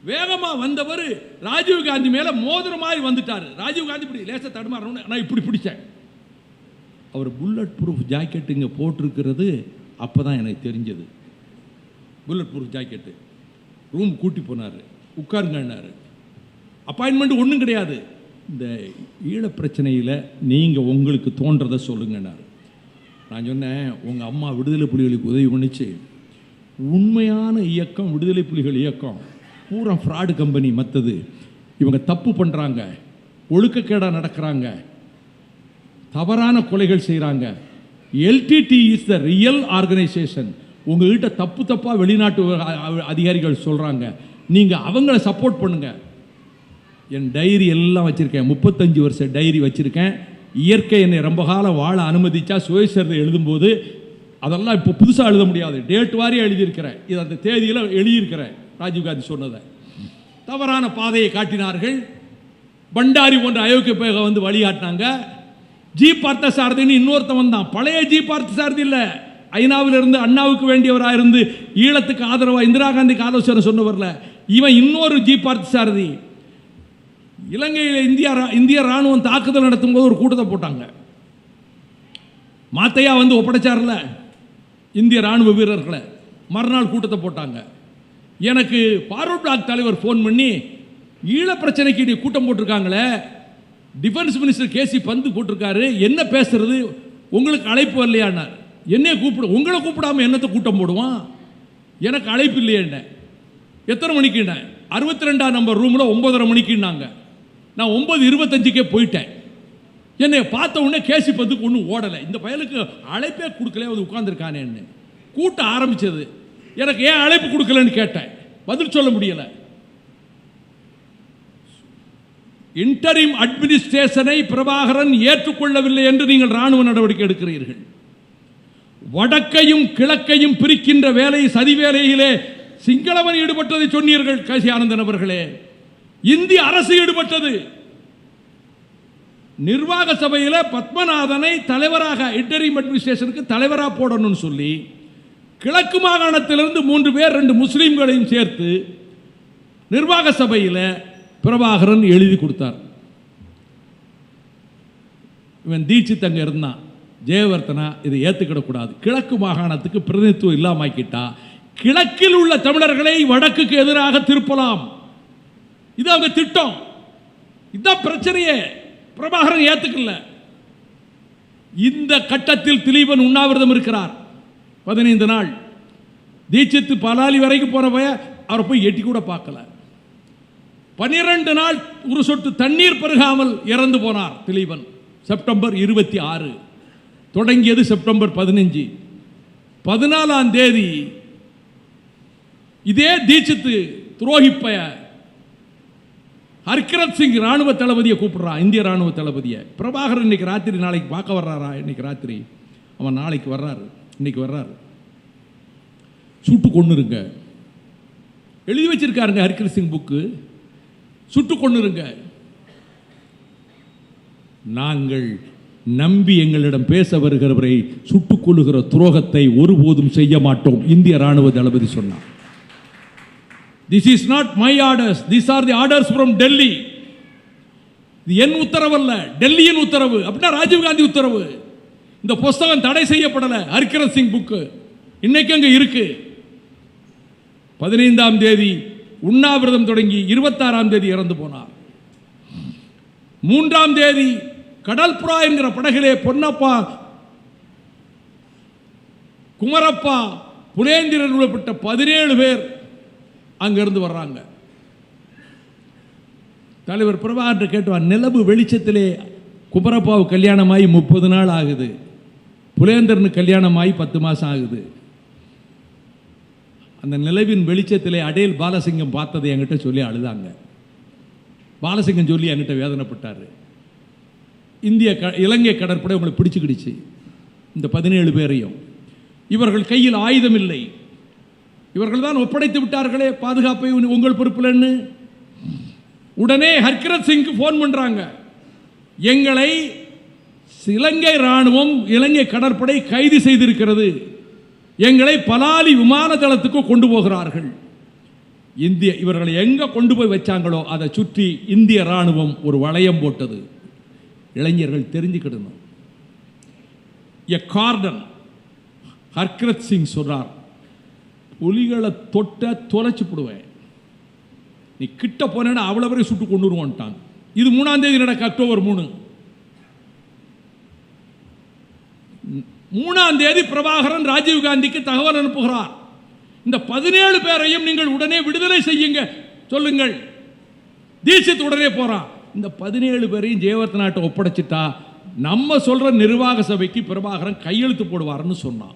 வேகமாக வந்தவர் ராஜீவ்காந்தி மேலே மோதிர மாதிரி வந்துட்டார். ராஜீவ்காந்தி இப்படி லேசாக தடுமாறணும், நான் இப்படி பிடிச்சேன். அவர் புல்லட் ப்ரூஃப் ஜாக்கெட் இங்கே போட்டிருக்கிறது அப்போ தான் எனக்கு தெரிஞ்சது. Bullet proof jacket. ரூம் கூட்டி போனார், உட்காருங்கன்னாரு. அப்பாயின்மெண்ட் ஒன்றும் கிடையாது. இந்த ஈழ பிரச்சனையில் நீங்கள் உங்களுக்கு தோன்றதை சொல்லுங்கன்னாரு. நான் சொன்னேன், உங்கள் அம்மா விடுதலை புலிகளுக்கு உதவி பண்ணிச்சு. உண்மையான இயக்கம் விடுதலை புலிகள் இயக்கம் பூரா ஃப்ராடு கம்பெனி. மற்றது இவங்க தப்பு பண்ணுறாங்க, ஒழுக்கக்கேடாக நடக்கிறாங்க, தவறான கொலைகள் செய்கிறாங்க. LTD is the real organisation. உங்ககிட்ட தப்பாக வெளிநாட்டு அதிகாரிகள் சொல்கிறாங்க, நீங்கள் அவங்கள சப்போர்ட் பண்ணுங்க. என் டைரி எல்லாம் வச்சுருக்கேன், 35 வருஷ டைரி வச்சுருக்கேன். இயற்கை என்னை ரொம்ப காலம் வாழ அனுமதிச்சா சுயசரிதை எழுதும்போது அதெல்லாம் இப்போ புதுசாக எழுத முடியாது, டேட் வாரியாக எழுதியிருக்கிறேன். இது அந்த தேதியில் எழுதியிருக்கிறேன். ராஜீவ்காந்தி சொன்னதை தவறான பாதையை காட்டினார்கள். பண்டாரி போன்ற அயோக்கிய வந்து வழிகாட்டினாங்க. ஜி பார்த்த சாரதின்னு இன்னொருத்தவன் தான், பழைய ஜி பார்த்த சாரதி இல்லை, ஐநாவிலிருந்து அண்ணாவுக்கு வேண்டியவராக இருந்து ஈழத்துக்கு ஆதரவாக இந்திரா காந்திக்கு ஆலோசனை சொன்னவர்ல இவன் இன்னொரு ஜி பார்த்த சாரதி. இலங்கையில் இந்திய ராணுவம் தாக்குதல் நடத்தும் போது ஒரு கூட்டத்தை போட்டாங்க. மாத்தையா வந்து ஒப்படைச்சார்ல இந்திய ராணுவ வீரர்களை, மறுநாள் கூட்டத்தை போட்டாங்க. எனக்கு பார்வர்ட் பிளாக் தலைவர் ஃபோன் பண்ணி, ஈழ பிரச்சனைக்கு நீ கூட்டம் போட்டிருக்காங்களே, டிஃபென்ஸ் மினிஸ்டர் கேசி பந்து போட்டிருக்காரு, என்ன பேசுறது, உங்களுக்கு அழைப்பு வரலையானார். என்னைய கூப்பிடு, உங்களை கூப்பிடாம என்னத்தை கூட்டம் போடுவான், எனக்கு அழைப்பு இல்லையே. எத்தனை மணிக்குண்ண? 62ஆம் நம்பர் ரூமில் 9:30 மணிக்குன்னாங்க. நான் 9:25க்கே போயிட்டேன். என்னை பார்த்த உடனே கேசி பந்துக்கு ஒன்றும் ஓடலை. இந்த பயலுக்கு அழைப்பே கொடுக்கல, வந்து உட்கார்ந்துருக்கானேன்னு. கூட்டம் ஆரம்பிச்சது. எனக்கு ஏன் அழைப்பு கொடுக்கலன்னு கேட்டேன், பதில் சொல்ல முடியலை. இன்டரிம் அட்மினிஸ்ட்ரேஷனை பிரபாகரன் ஏற்றுக்கொள்ளவில்லை என்று நீங்கள் ராணுவ நடவடிக்கை எடுக்கிறீர்கள். வடக்கையும் கிழக்கையும் பிரிக்கின்ற வேலை, சதி வேலையிலே சிங்களவன் ஈடுபட்டதை சொன்னீர்கள் காசி ஆனந்தன் அவர்களே. இந்திய அரசு ஈடுபட்டது. நிர்வாக சபையில் பத்மநாதனை தலைவராக, இன்டரிம் அட்மினிஸ்ட்ரேஷனுக்கு தலைவராக போடணும்னு சொல்லி கிழக்கு மாகாணத்திலிருந்து 3 பேர் 2 முஸ்லீம்களையும் சேர்த்து நிர்வாக சபையில் பிரபாகரன் எழுதி கொடுத்தார். இவன் தீட்சித் அங்கே இருந்தான், ஜெயவர்தனா இதை ஏற்றுக்கிடக்கூடாது, கிழக்கு மாகாணத்துக்கு பிரதிநிதித்துவம் இல்லாமக்கிட்டா கிழக்கில் உள்ள தமிழர்களை வடக்குக்கு எதிராக திருப்பலாம். இது அவங்க திட்டம். இதுதான் பிரச்சனையே. பிரபாகரன் ஏத்துக்கல. இந்த கட்டத்தில் திலீபன் உண்ணாவிரதம் இருக்கிறார் 15 நாள். தீட்சித்து பலாலி வரைக்கும் போறவய அவரை போய் எட்டி கூட பார்க்கல. 12 நாள் ஒரு சொட்டு தண்ணீர் பருகாமல் இறந்து போனார் திலீபன். செப்டம்பர் 26 தொடங்கியது. செப்டம்பர் 15 14ஆம் தேதி இதே தீட்சித்து துரோகிப்பய ஹர்கிரத் சிங் ராணுவ தளபதியை கூப்பிடுறான், இந்திய ராணுவ தளபதியை. பிரபாகரன் இன்னைக்கு ராத்திரி நாளைக்கு பார்க்க வர்றாரா? இன்னைக்கு ராத்திரி அவன் நாளைக்கு வர்றாரு, இன்னைக்கு வர்றாரு. சுட்டு கொன்னுருங்க. எழுதி வச்சிருக்காருங்க ஹர்கிருத் சிங் புக்கு. சுட்டு கொன்னுருங்க. நாங்கள் நம்பி எங்களிடம் பேச வருகிறவரை சுட்டுக் கொள்ளுகிற துரோகத்தை ஒருபோதும் செய்ய மாட்டோம், இந்திய ராணுவ தளபதி சொன்னார். This is not my orders, these are the orders from Delhi. இது என் உத்தரவு அல்ல, டெல்லியின் உத்தரவு. அப்படின்னா ராஜீவ்காந்தி உத்தரவு. இந்த புஸ்தகம் தடை செய்யப்படலை. ஹர்கிருத் சிங் புக்கு இன்னைக்கு அங்கே இருக்கு. 15ஆம் தேதி உண்ணாவிரதம் தொடங்கி 26ஆம் தேதி இறந்து போனார். 3ஆம் தேதி கடல்புறா என்கிற படகிலே பொன்னப்பா, குமரப்பா, புலேந்திரன் உள்ளப்பட்ட 17 பேர் அங்கிருந்து வர்றாங்க. தலைவர் பிரபாகர் கேட்டுவார், நிலவு வெளிச்சத்திலே குமரப்பாவு கல்யாணமாகி 30 நாள் ஆகுது, புலேந்திரனுக்கு கல்யாணமாகி 10 மாதம் ஆகுது. அந்த நிலவின் வெளிச்சத்திலே அடேல் பாலசிங்கம் பார்த்ததை என்கிட்ட சொல்லி அழுதாங்க. பாலசிங்கம் சொல்லி என்கிட்ட வேதனைப்பட்டார். இலங்கை கடற்படை உங்களை பிடிச்சுக்கிடுச்சு, இந்த 17 பேரையும். இவர்கள் கையில் ஆயுதம் இல்லை, இவர்கள் தான் ஒப்படைத்து விட்டார்களே பாதுகாப்பை உங்கள் பொறுப்பில்னு. உடனே ஹர்கிருத் சிங்க்கு போன் பண்றாங்க, எங்களை இலங்கை ராணுவம், இலங்கை கடற்படை கைது செய்திருக்கிறது, எங்களை பலாலி விமான தளத்துக்கு கொண்டு போகிறார்கள். இவர்களை எங்க கொண்டு போய் வச்சாங்களோ அதை சுற்றி இந்திய ராணுவம் ஒரு வளையம் போட்டது. இளைஞர்கள் தெரிஞ்சுக்கிடணும். எ கார்டன். ஹர்கிருத் சிங் சொல்றார், புலிகளை தொட்ட தொலைச்சு போடுவேன், நீ கிட்ட போன அவ்வளவு வரை சுட்டு கொண்டு வருவான்ட்டாங்க. இது 3ஆம் தேதி நடக்க, அக்டோபர் 3. 3ஆம் தேதி பிரபாகரன் ராஜீவ்காந்திக்கு தகவல் அனுப்புகிறார், இந்த 17 பேரையும் நீங்கள் உடனே விடுதலை செய்யுங்க சொல்லுங்கள். தீட்சித் உடனே போறான். இந்த 17 பேரையும் ஜெயவர்தனாட்ட ஒப்படைச்சிட்டா நம்ம சொல்ற நிர்வாக சபைக்கு பிரபாகரன் கையெழுத்து போடுவார்னு சொன்னான்.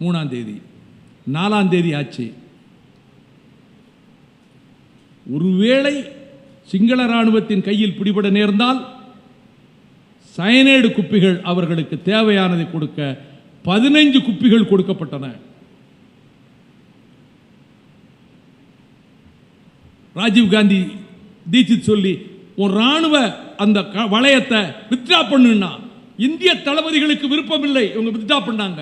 3ஆம் தேதி. 4ஆம் தேதி ஆச்சு. ஒருவேளை சிங்கள ராணுவத்தின் கையில் பிடிபட நேர்ந்தால் சயனைடு குப்பிகள் அவர்களுக்கு தேவையானதை கொடுக்க 15 குப்பிகள் கொடுக்கப்பட்டன. ராஜீவ்காந்தி தீட்சித் சொல்லி ஒரு ராணுவ அந்த வளையத்தை வித்ரா பண்ணுன்னா இந்திய தளபதிகளுக்கு விருப்பம் இல்லை. இவங்க வித்ரா பண்ணாங்க.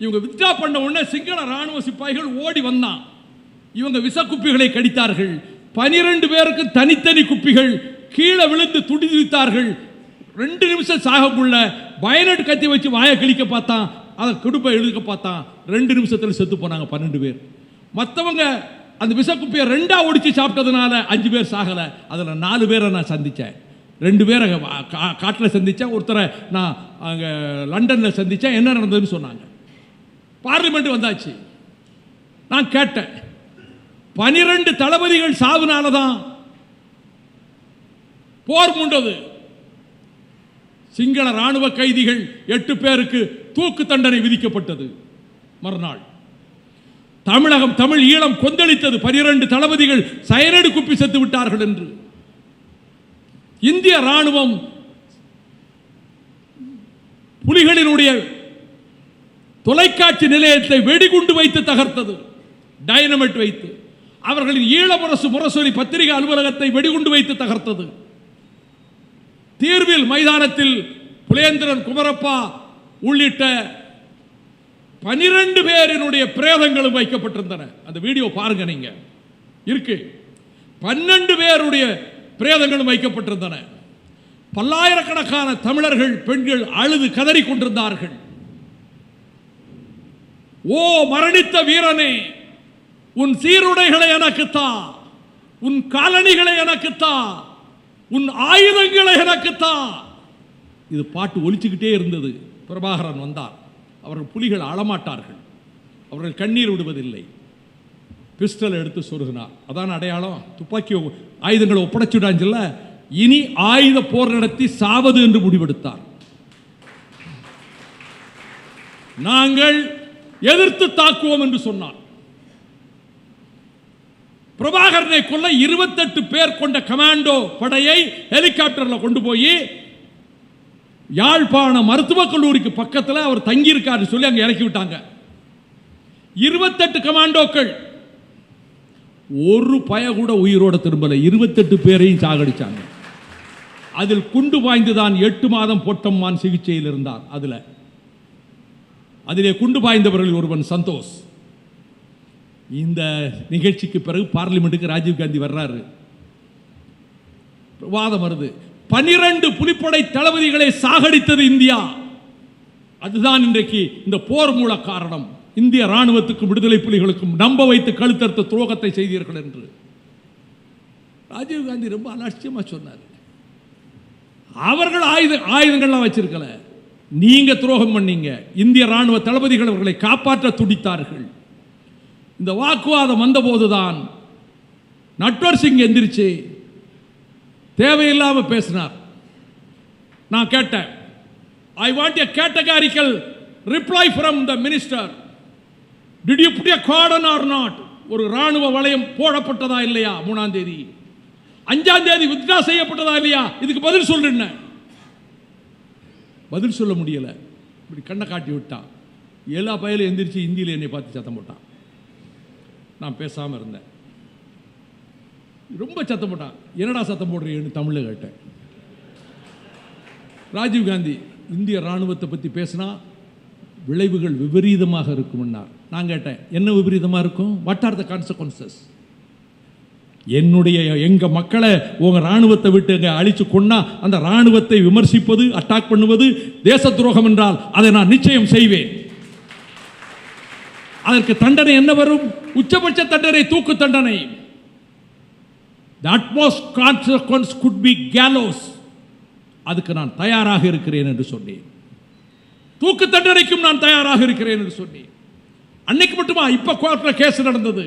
இவங்க வித்ரா பண்ண உடனே சிங்கள ராணுவ சிப்பாய்கள் ஓடி வந்தான். இவங்க விசக்குப்பிகளை கடித்தார்கள். 12 பேருக்கு தனித்தனி குப்பிகள் கீழே விழுந்து துடித்தார்கள். 2 நிமிஷம் சாகக்குள்ள பயனட் கத்தி வச்சு வாயை கிழிக்க பார்த்தான், அதை குடுப்பை இழுக்க பார்த்தான். 2 நிமிஷத்தில் செத்து போனாங்க 12 பேர். மற்றவங்க அந்த விசக்குப்பியை 2ஆ ஒடிச்சு சாப்பிட்டதுனால 5 பேர் சாகலை. அதில் 4 பேரை நான் சந்தித்தேன். 2 பேரை காட்டில் சந்தித்தேன், ஒருத்தரை நான் அங்கே லண்டனில் சந்தித்தேன். என்ன நடந்ததுன்னு சொன்னாங்க. பார்லிமெண்ட் வந்தாச்சு. நான் கேட்டேன், 12 தளபதிகள் சாவுனால தான் போர் மூண்டது. சிங்கள ராணுவ கைதிகள் 8 பேருக்கு தூக்கு தண்டனை விதிக்கப்பட்டது. மறுநாள் தமிழகம், தமிழ் ஈழம் கொந்தளித்தது. 12 தளபதிகள் சயனைடு குப்பி செத்து விட்டார்கள் என்று. இந்திய ராணுவம் புலிகளினுடைய தொலைக்காட்சி நிலையத்தை வெடிகுண்டு வைத்து தகர்த்தது, டைனமைட் வைத்து. அவர்களின் ஈழமுரசு முரசொலி பத்திரிகை அலுவலகத்தை வெடிகுண்டு வைத்து தகர்த்தது. தீர்வில் மைதானத்தில் புலேந்திரன், குமரப்பா உள்ளிட்ட 12 பேரினுடைய பிரேதங்களும் வைக்கப்பட்டிருந்தன. அந்த வீடியோ பாருங்க, நீங்க இருக்கு. 12 பேருடைய பிரேதங்களும் வைக்கப்பட்டிருந்தன. பல்லாயிரக்கணக்கான தமிழர்கள், பெண்கள் அழுது கதறி கொண்டிருந்தார்கள். ஓ மரணித்த வீரனே, உன் சீருடைகளை எனக்குத்தா, உன் காலணிகளை எனக்குத்தா, உன் ஆயுதங்களை எனக்குத்தா. இது பாட்டு ஒலிச்சுக்கிட்டே இருந்தது. பிரபாகரன் வந்தார். அவர்கள் புலிகள் அழமாட்டார்கள், அவர்கள் கண்ணீர் விடுவதில்லை. பிஸ்டல் எடுத்து சொருகினார். அதான் அடையாளம். துப்பாக்கி ஆயுதங்களை ஒப்படைச்சுடாஞ்சல்ல, இனி ஆயுத போர் நடத்தி சாவது என்று முடிவெடுத்தார். நாங்கள் எதிர்த்து தாக்குவோம் என்று சொன்னார். பிரபாகரனை கொல்ல 28 பேர் கொண்ட கமாண்டோ படையை ஹெலிகாப்டரில் கொண்டு போய் யாழ்ப்பாணம் மருத்துவக் கல்லூரிக்கு பக்கத்தில் அவர் தங்கி இருக்காரு சொல்லி அங்கே இறக்கி விட்டாங்க. 28 கமாண்டோக்கள், ஒரு பய கூட உயிரோட திரும்பல. 28 பேரையும் சாகடிச்சாங்க. அதில் குண்டு பாய்ந்துதான் 8 மாதம் பொட்டம்மான் சிகிச்சையில் இருந்தார். அதிலே குண்டு பாய்ந்தவர்கள் ஒருவன் சந்தோஷ். இந்த நிகழ்ச்சிக்கு பிறகு பார்லிமெண்ட்டுக்கு ராஜீவ் காந்தி வர்றாரு. வாதம் வருது, 12 புலிப்படை தளபதிகளை சாகடித்தது இந்தியா. அதுதான் இன்றைக்கு இந்த போர் மூல காரணம். இந்திய ராணுவத்துக்கும் விடுதலை புலிகளுக்கும் நம்ப வைத்து கழுத்தறுத்த துரோகத்தை செய்தீர்கள் என்று ராஜீவ் காந்தி ரொம்ப அலட்சியமா சொன்னார். அவர்கள் ஆயுதங்கள்லாம் வச்சிருக்கல, நீங்க துரோகம் பண்ணீங்க. இந்திய ராணுவ தளபதிகள் அவர்களை காப்பாற்ற துடித்தார்கள். இந்த வாக்குவாதம் வந்தபோதுதான் நட்வர் சிங் எந்திரிச்சு தேவையில்லாம பேசினார். நான் கேட்டேன், I want a categorical reply from the minister. Did you put a cordon or not? ஒரு ராணுவ வளையம் போடப்பட்டதா இல்லையா? 3ஆம் தேதி 5ஆம் தேதி வித்ரா செய்யப்பட்டதா இல்லையா? இதுக்கு பதில் சொல்லுங்க. பதில் சொல்ல முடியல. இப்படி கண்ணை காட்டி விட்டான். எல்லா பயிலும் எந்திரிச்சு இந்தியில் என்னை பார்த்து சத்தம் போட்டான். நான் பேசாமல் இருந்தேன். ரொம்ப சத்தம் போட்டான். என்னடா சத்தம் போடுறீங்கன்னு தமிழில் கேட்டேன். ராஜீவ் காந்தி இந்திய ராணுவத்தை பற்றி பேசினா விளைவுகள் விபரீதமாக இருக்கும்னார். நான் கேட்டேன், என்ன விபரீதமாக இருக்கும்? What are the consequences? எங்க மக்களை உங்க ராணுவத்தை விட்டு அழிச்சு கொண்டா அந்த ராணுவத்தை விமர்சிப்பது, அட்டாக் பண்ணுவது தேச துரோகம் என்றால் அதை நான் நிச்சயம் செய்வேன். அதற்கு தண்டனை என்ன வரும்? உச்சபட்ச தண்டனை தூக்கு தண்டனை. The utmost consequence could be gallows. அதுக்கு நான் தயாராக இருக்கிறேன் என்று சொன்னேன். தூக்கு தண்டனைக்கும் நான் தயாராக இருக்கிறேன் என்று சொன்னேன். அன்னைக்கு மட்டுமா? இப்ப கோர்ட்ல கேஸ் நடந்தது.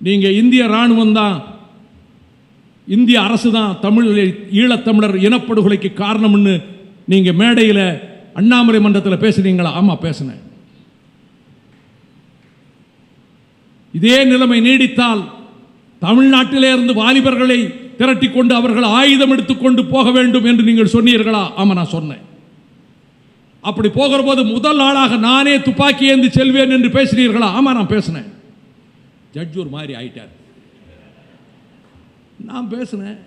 நீங்க இந்திய ராணுவம் தான், இந்திய அரசு தான் ஈழத்தமிழர் இனப்படுகொலைக்கு காரணம்னு நீங்க மேடையில் அண்ணாமலை மன்றத்தில் பேசுனீங்களா? ஆமா பேசினேன். இதே நிலைமை நீடித்தால் தமிழ்நாட்டிலே இருந்து வாலிபர்களை திரட்டி கொண்டு அவர்கள் ஆயுதம் எடுத்துக்கொண்டு போக வேண்டும் என்று நீங்கள் சொன்னீர்களா? ஆமா நான் சொன்னேன். அப்படி போகிற போது முதல் ஆளாக நானே துப்பாக்கி ஏந்தி செல்வேன் என்று பேசினீர்களா? ஆமா நான் பேசினேன். ஜட்ஜ் ஒரு மாதிரி ஆயிட்டார். நான் பேசினேன்.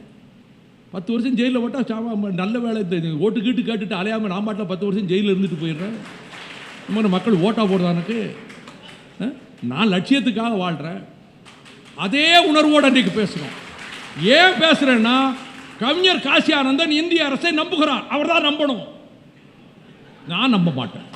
10 வருஷம் ஜெயிலில் போட்டால் நல்ல வேலை. ஓட்டு கீட்டு கேட்டுட்டு அலையாமல் நான் பாட்டில் 10 வருஷம் ஜெயிலில் இருந்துட்டு போயிடுறேன். இந்த மாதிரி மக்கள் ஓட்டா போடுறா எனக்கு. நான் லட்சியத்துக்காக வாழ்கிறேன். அதே உணர்வோடு அன்றைக்கு பேசுகிறோம். ஏன் பேசுகிறேன்னா, கவிஞர் காசி ஆனந்தன் இந்திய அரசை நம்புகிறார். அவர் தான் நம்பணும், நான் நம்ப மாட்டேன்.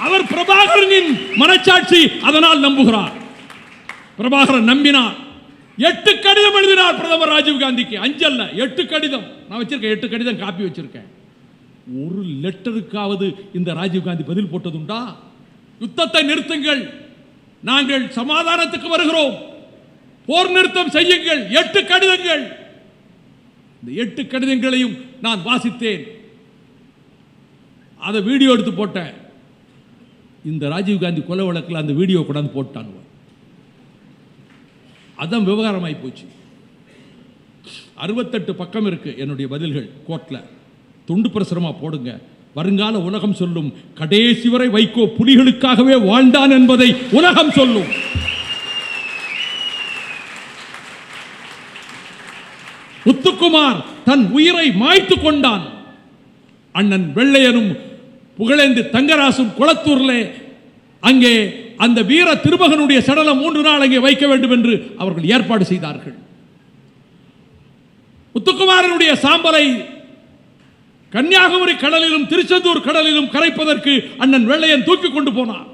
அவர் பிரபாகரனின் மனச்சாட்சி அதனால் நம்புகிறார். பிரபாகரன் நம்பினார். 8 கடிதம் எழுதினார் பிரதமர் ராஜீவ் காந்திக்கு. 5 அல்ல, 8 கடிதம். நான் வச்சிருக்கேன், 8 கடிதம் காப்பி வச்சிருக்கேன். ஒரு லெட்டருக்காவது இந்த ராஜீவ் காந்தி பதில் போட்டதுண்டா? யுத்தத்தை நிறுத்துங்கள், நாங்கள் சமாதானத்துக்கு வருகிறோம், போர் நிறுத்தம் செய்யுங்கள். 8 கடிதங்கள். இந்த 8 கடிதங்களையும் நான் வாசித்தேன். அதை வீடியோ எடுத்து போட்டேன். இந்த ராஜீவ் காந்தி கொலை வழக்கில் அந்த வீடியோ கொண்டாந்து போட்டாங்க. அதான் விவகாரமாகி போச்சு. 68 பக்கம் இருக்கு என்னுடைய பதில்கள் கோர்ட்டில். துண்டு பிரசுரமா போடுங்க. வருங்கால உலகம் சொல்லும், கடைசி வரை வைகோ புலிகளுக்காகவே வாழ்ந்தான் என்பதை உலகம் சொல்லும். முத்துக்குமார் தன் உயிரை மாய்த்து கொண்டான். அண்ணன் வெள்ளையனும் புகழேந்தி தங்கராசும் குளத்தூர்ல அங்கே அந்த வீர திருமகனுடைய சடலம் 3 நாள் அங்கே வைக்க வேண்டும் என்று அவர்கள் ஏற்பாடு செய்தார்கள். முத்துக்குமாரனுடைய சாம்பலை கன்னியாகுமரி கடலிலும் திருச்செந்தூர் கடலிலும் கரைப்பதற்கு அண்ணன் வெள்ளையன் தூக்கி கொண்டு போனார்.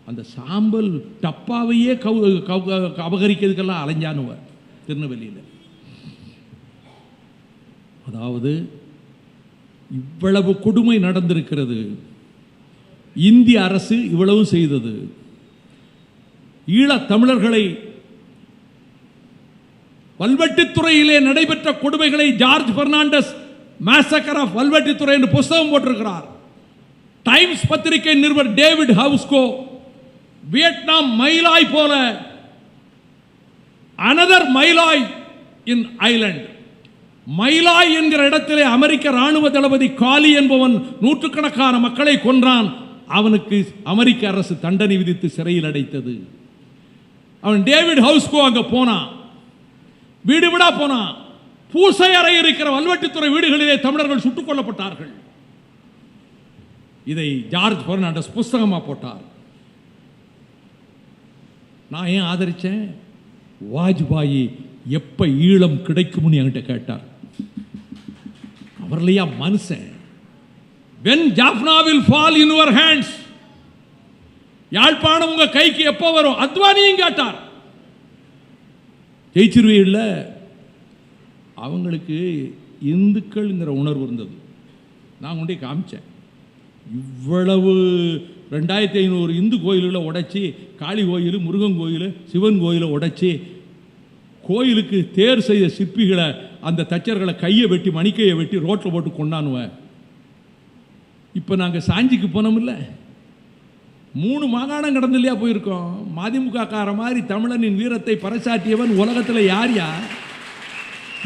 அந்த சாம்பல் டப்பாவையே அபகரிக்கிறதுக்கெல்லாம் அலைஞ்சானுவர் திருநெல்வேலியில். அதாவது இவ்வளவு கொடுமை நடந்திருக்கிறது. இந்திய அரசு இவ்வளவு செய்தது. ஈழத் தமிழர்களை வல்வெட்டித்துறையிலே நடைபெற்ற கொடுமைகளை ஜார்ஜ் பெர்னாண்டஸ் மேசக்கர் ஆஃப் வல்வெட்டித்துறை என்று புஸ்தகம் போட்டிருக்கிறார். டைம்ஸ் பத்திரிகை நிறுவனர் டேவிட் ஹவுஸ்கோ வியட்நாம் மைலாய் போல another மைலாய் இன் ஐலண்ட் மைலாய் என்கிற இடத்திலே அமெரிக்க ராணுவ தளபதி காலி என்பவன் நூற்றுக்கணக்கான மக்களை கொன்றான். அவனுக்கு அமெரிக்க அரசு தண்டனை விதித்து சிறையில் அடைத்தது. அவன் டேவிட் ஹவுஸ்கோ அங்க போனான், வீடு வீடா போனான். பூசை அறை இருக்கிற வல்வெட்டித்துறை வீடுகளிலே தமிழர்கள் சுட்டுக் கொல்லப்பட்டார்கள். இதை ஜார்ஜ் பெர்னாண்டஸ் புஸ்தகமா போட்டார். நான் ஏன் ஆதரிச்சேன்? வாஜ்பாயி எப்ப ஈழம் கிடைக்கும்னு என்கிட்ட கேட்டார். அவர்லையா மனுஷன். when Jaffna will fall in your hands, Yazhpanam உங்க கைக்கு எப்போ வரும்? அத்வானியும் கேட்டார். ஜெயிச்சிருவீல்ல? அவங்களுக்கு இந்துக்கள்ங்கிற உணர்வு இருந்தது. நான் கொண்டே காமிச்சேன். இவ்வளவு 2500 இந்து கோயில்களை உடைச்சி, காளி கோயில், முருகன் கோயில், சிவன் கோயிலை உடைச்சி, கோயிலுக்கு தேர் செய்த சிற்பிகளை, அந்த தச்சர்களை கையை வெட்டி மணிக்கையை வெட்டி ரோட்டில் போட்டு கொண்டானுவேன். இப்போ நாங்கள் சாஞ்சிக்கு போனோம்ல, 3 மாகாணம் கடந்து இல்லையா போயிருக்கோம். மதிமுக கார மாதிரி தமிழனின் வீரத்தை பறைசாற்றியவன் உலகத்தில் யார்?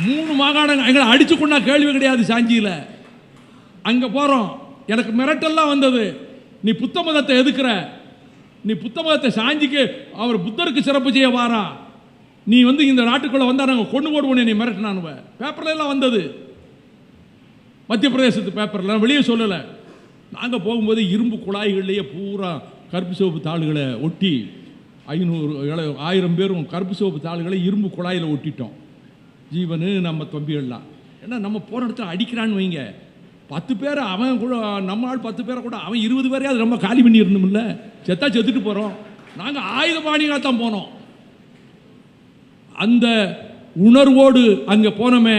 3 மாகாணம் எங்களை அடிச்சு கொண்டா கேள்வி கிடையாது. சாஞ்சியில் அங்கே போகிறோம். எனக்கு மிரட்டெல்லாம் வந்தது. நீ புத்த மதத்தை எதுக்குற? நீ புத்த மதத்தை சாஞ்சிக்கு அவர் புத்தருக்கு சிறப்பு செய்ய வாரா, நீ இந்த நாட்டுக்குள்ளே வந்தால் நாங்கள் கொண்டு போடுவோம் நீ மிரட்டினானுவ. பேப்பர்ல எல்லாம் வந்தது, மத்திய பிரதேசத்து பேப்பரில், வெளியே சொல்லலை. நாங்கள் போகும்போது இரும்பு குழாய்கள்லேயே பூரா கருப்பு சிவப்பு தாள்களை ஒட்டி 500-1000 பேரும் கருப்பு சிவப்பு தாள்களை இரும்பு குழாயில் ஒட்டிட்டோம். ஜீவனு நம்ம தம்பிகள்லாம். ஏன்னா நம்ம போகிற இடத்துல அடிக்கிறான்னு வைங்க, 10 பேர் அவன் கூட, நம்ம ஆள் 10 பேரை கூட அவன் 20 பேரே அது ரொம்ப காலி பண்ணி இருந்தோம்ல. செத்துட்டு போகிறோம். நாங்கள் ஆயுதபாணிகளாக தான் போனோம். அந்த உணர்வோடு அங்கே போனோமே.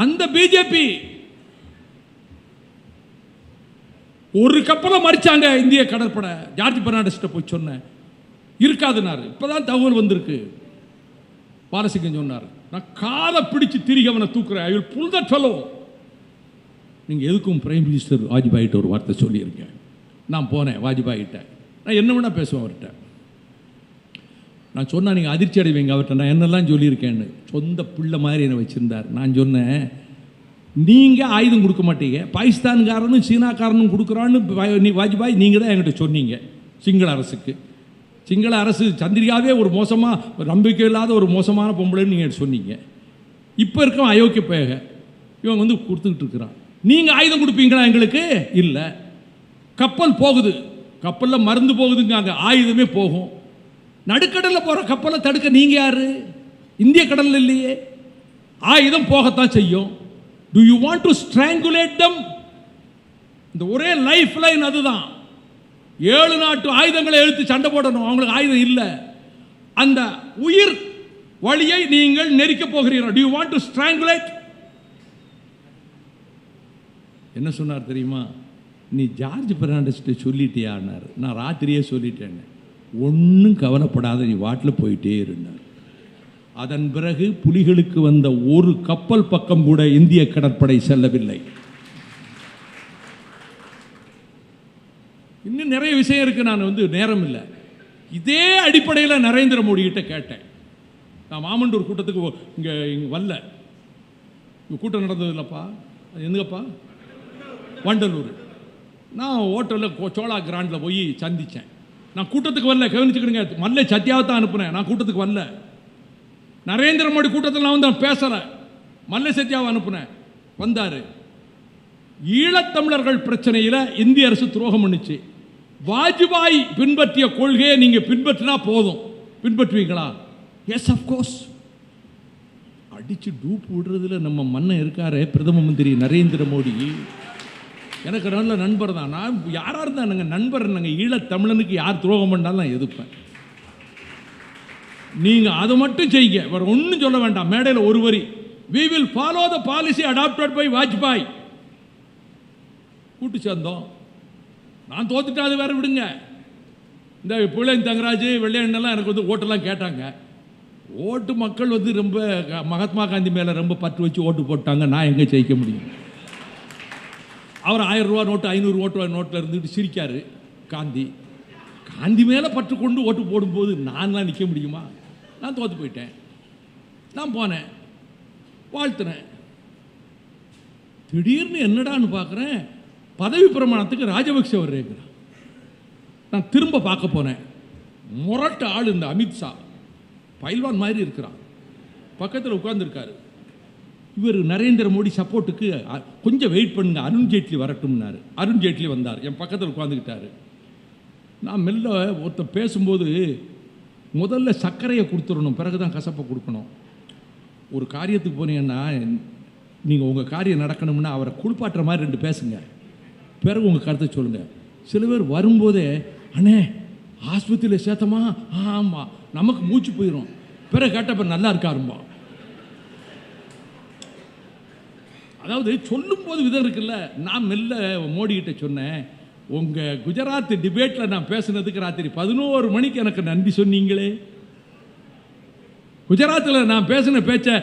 அந்த பிஜேபி ஒரு கப்பலை மறிச்சாங்க இந்திய கடற்படை. ஜார்ஜ் பெர்னாண்டஸ் போய் சொன்னேன், இருக்காதுனாரு. இப்பதான் தகவல் வந்திருக்கு. பாலசிங்கம் சொன்னார், நான் காலை பிடிச்சு திருகி அவனை தூக்குறேன். I will pull that fellow. நீங்க எதுக்கும் பிரைம் மினிஸ்டர் வாஜ்பாயிட்ட ஒரு வார்த்தை சொல்லியிருக்கேன். நான் போனேன் வாஜ்பாயிட்ட. நான் என்ன வேணா பேசுவேன் அவர்கிட்ட. நான் சொன்னா நீங்கள் அதிர்ச்சி அடைவீங்க. அவர்கிட்ட நான் என்னெல்லாம் சொல்லியிருக்கேன்னு. சொந்த பிள்ளை மாதிரி என்னை வச்சுருந்தார். நான் சொன்னேன், நீங்கள் ஆயுதம் கொடுக்க மாட்டீங்க, பாகிஸ்தான்காரனும் சீனாக்காரனும் கொடுக்குறான்னு வாஜ்பாய் நீங்கள் தான் என்கிட்ட சொன்னீங்க. சிங்கள அரசுக்கு, சிங்கள அரசு சந்திரிகாவே ஒரு மோசமாக, நம்பிக்கை இல்லாத ஒரு மோசமான பொம்பளைன்னு நீங்கள் சொன்னீங்க. இப்போ இருக்க அயோக்கிய பேக இவன் கொடுத்துக்கிட்டு இருக்கிறான். நீங்கள் ஆயுதம் கொடுப்பீங்களா எங்களுக்கு? இல்லை. கப்பல் போகுது, கப்பலில் மருந்து போகுதுங்க, ஆயுதமே போகும். நடுக்கடலில் போகிற கப்பலை தடுக்க நீங்கள் யாரு? இந்திய கடலில் இல்லையே. ஆயுதம் போகத்தான் செய்யும். Do you want to strangulate them? இந்த ஒரே லைஃப் லைன் அதுதான். 7 நாட்டு ஆயுதங்களை எடுத்து சண்டை போடணும். அவங்களுக்கு ஆயுதம் இல்லை. அந்த உயிர் வழியை நீங்கள் நெரிக்க போகிறீர்கள். To you want to ஸ்ட்ராங்குலேட்? என்ன சொன்னார் தெரியுமா? நீ ஜார்ஜ் பெர்னாண்டஸ்கிட்ட சொல்லிட்டியான்னார். நான் ராத்திரியே சொல்லிட்டேன். ஒன்றும் கவலைப்படாத, நீ வாட்டில் போயிட்டே இருந்தார். அதன் பிறகு புலிகளுக்கு வந்த ஒரு கப்பல் பக்கம் கூட இந்திய கடற்படை செல்லவில்லை. இன்னும் நிறைய விஷயம் இருக்கு. நான் நேரம் இல்லை. இதே அடிப்படையில் நரேந்திர மோடி கிட்ட கேட்டேன். நான் மாமண்டூர் கூட்டத்துக்கு இங்கே வரல. இங்கே கூட்டம் நடந்தது இல்லைப்பா. எங்கப்பா? வண்டலூர். நான் ஹோட்டலில் சோழா கிராண்டில் போய் சந்தித்தேன். நான் கூட்டத்துக்கு வரல, கவனிச்சுக்கிடுங்க. மல்ல சத்யாவை தான் அனுப்புனேன். நான் கூட்டத்துக்கு வரல. நரேந்திர மோடி கூட்டத்தில் நான் வந்து பேசலை. மல்ல சத்யாவை அனுப்புனேன், வந்தார். ஈழத்தமிழர்கள் பிரச்சனையில் இந்திய அரசு துரோகம் பண்ணுச்சு. வாஜ்பாய் பின்பற்றிய கொள்கையை நீங்கள் பின்பற்றினா போதும். பின்பற்றுவீங்களா? Yes, of course. அடிச்சு டூப் விடுறதுல நம்ம மன்னன் இருக்காரு, பிரதம மந்திரி நரேந்திர மோடி. எனக்கு நல்ல நண்பர் தான். நான் யாராக இருந்தால் நாங்கள் நண்பர். நாங்கள் ஈழத்தமிழனுக்கு யார் துரோகம் பண்ணாலும் நான் எதிர்ப்பேன். நீங்கள் அதை மட்டும் செய்யுங்க, வேறு ஒன்றும் சொல்ல வேண்டாம். மேடையில் ஒரு வரி, we will follow the policy adopted by Vajpayee. கூட்டு சேர்ந்தோம். நான் தோத்துட்டேன், அது வேற விடுங்க. இந்த பிள்ளைங்க தங்கராஜ் வெள்ளையண்ணெல்லாம் எனக்கு ஓட்டெல்லாம் கேட்டாங்க. ஓட்டு மக்கள் ரொம்ப மகாத்மா காந்தி மேலே ரொம்ப பற்று வச்சு ஓட்டு போட்டாங்க. நான் எங்கே ஜெயிக்க முடியும்? அவர் 1000 ரூபா நோட்டு, 500 ரூபா நோட்டில் இருந்துட்டு சிரிக்காரு காந்தி. காந்தி மேலே பற்று கொண்டு ஓட்டு போடும்போது நான்லாம் நிற்க முடியுமா? நான் தோற்று போயிட்டேன். நான் போனேன், வாழ்த்துனேன். திடீர்னு என்னடான்னு பார்க்குறேன், பதவி பிரமாணத்துக்கு ராஜபக்சே வர்றேங்கிறான். நான் திரும்ப பார்க்க போனேன், முரட்டு ஆள் இந்த அமித்ஷா, பைல்வான் மாதிரி இருக்கிறான், பக்கத்தில் உட்கார்ந்துருக்காரு. இவர் நரேந்திர மோடி சப்போர்ட்டுக்கு கொஞ்சம் வெயிட் பண்ணுங்க, அருண்ஜேட்லி வரட்டும்னாரு. அருண்ஜேட்லி வந்தார், என் பக்கத்தில் உட்காந்துக்கிட்டாரு. நான் மெல்ல ஒருத்தர் பேசும்போது முதல்ல சர்க்கரையை கொடுத்துடணும், பிறகு தான் கசப்பை கொடுக்கணும். ஒரு காரியத்துக்கு போனீங்கன்னா நீங்கள் உங்கள் காரியம் நடக்கணும்னா அவரை குளிப்பாட்டுற மாதிரி 2 பேசுங்க, பிறகு உங்கள் கருத்தை சொல்லுங்கள். சில பேர் வரும்போதே அண்ணே ஆஸ்பத்திரியில் சேர்த்தமா, ஆமாம் நமக்கு மூச்சு போயிடும், பிறகு கேட்டப்ப நல்லா இருக்காரும்பா. அதாவது சொல்லும்போது விதம் இருக்குல்ல. நான் மெல்ல மோடிக்கிட்ட சொன்னேன், உங்கள் குஜராத் டிபேட்டில் நான் பேசுனதுக்கு ராத்திரி 11 மணிக்கு எனக்கு நன்றி சொன்னீங்களே. குஜராத்தில் நான் பேசின பேச்சை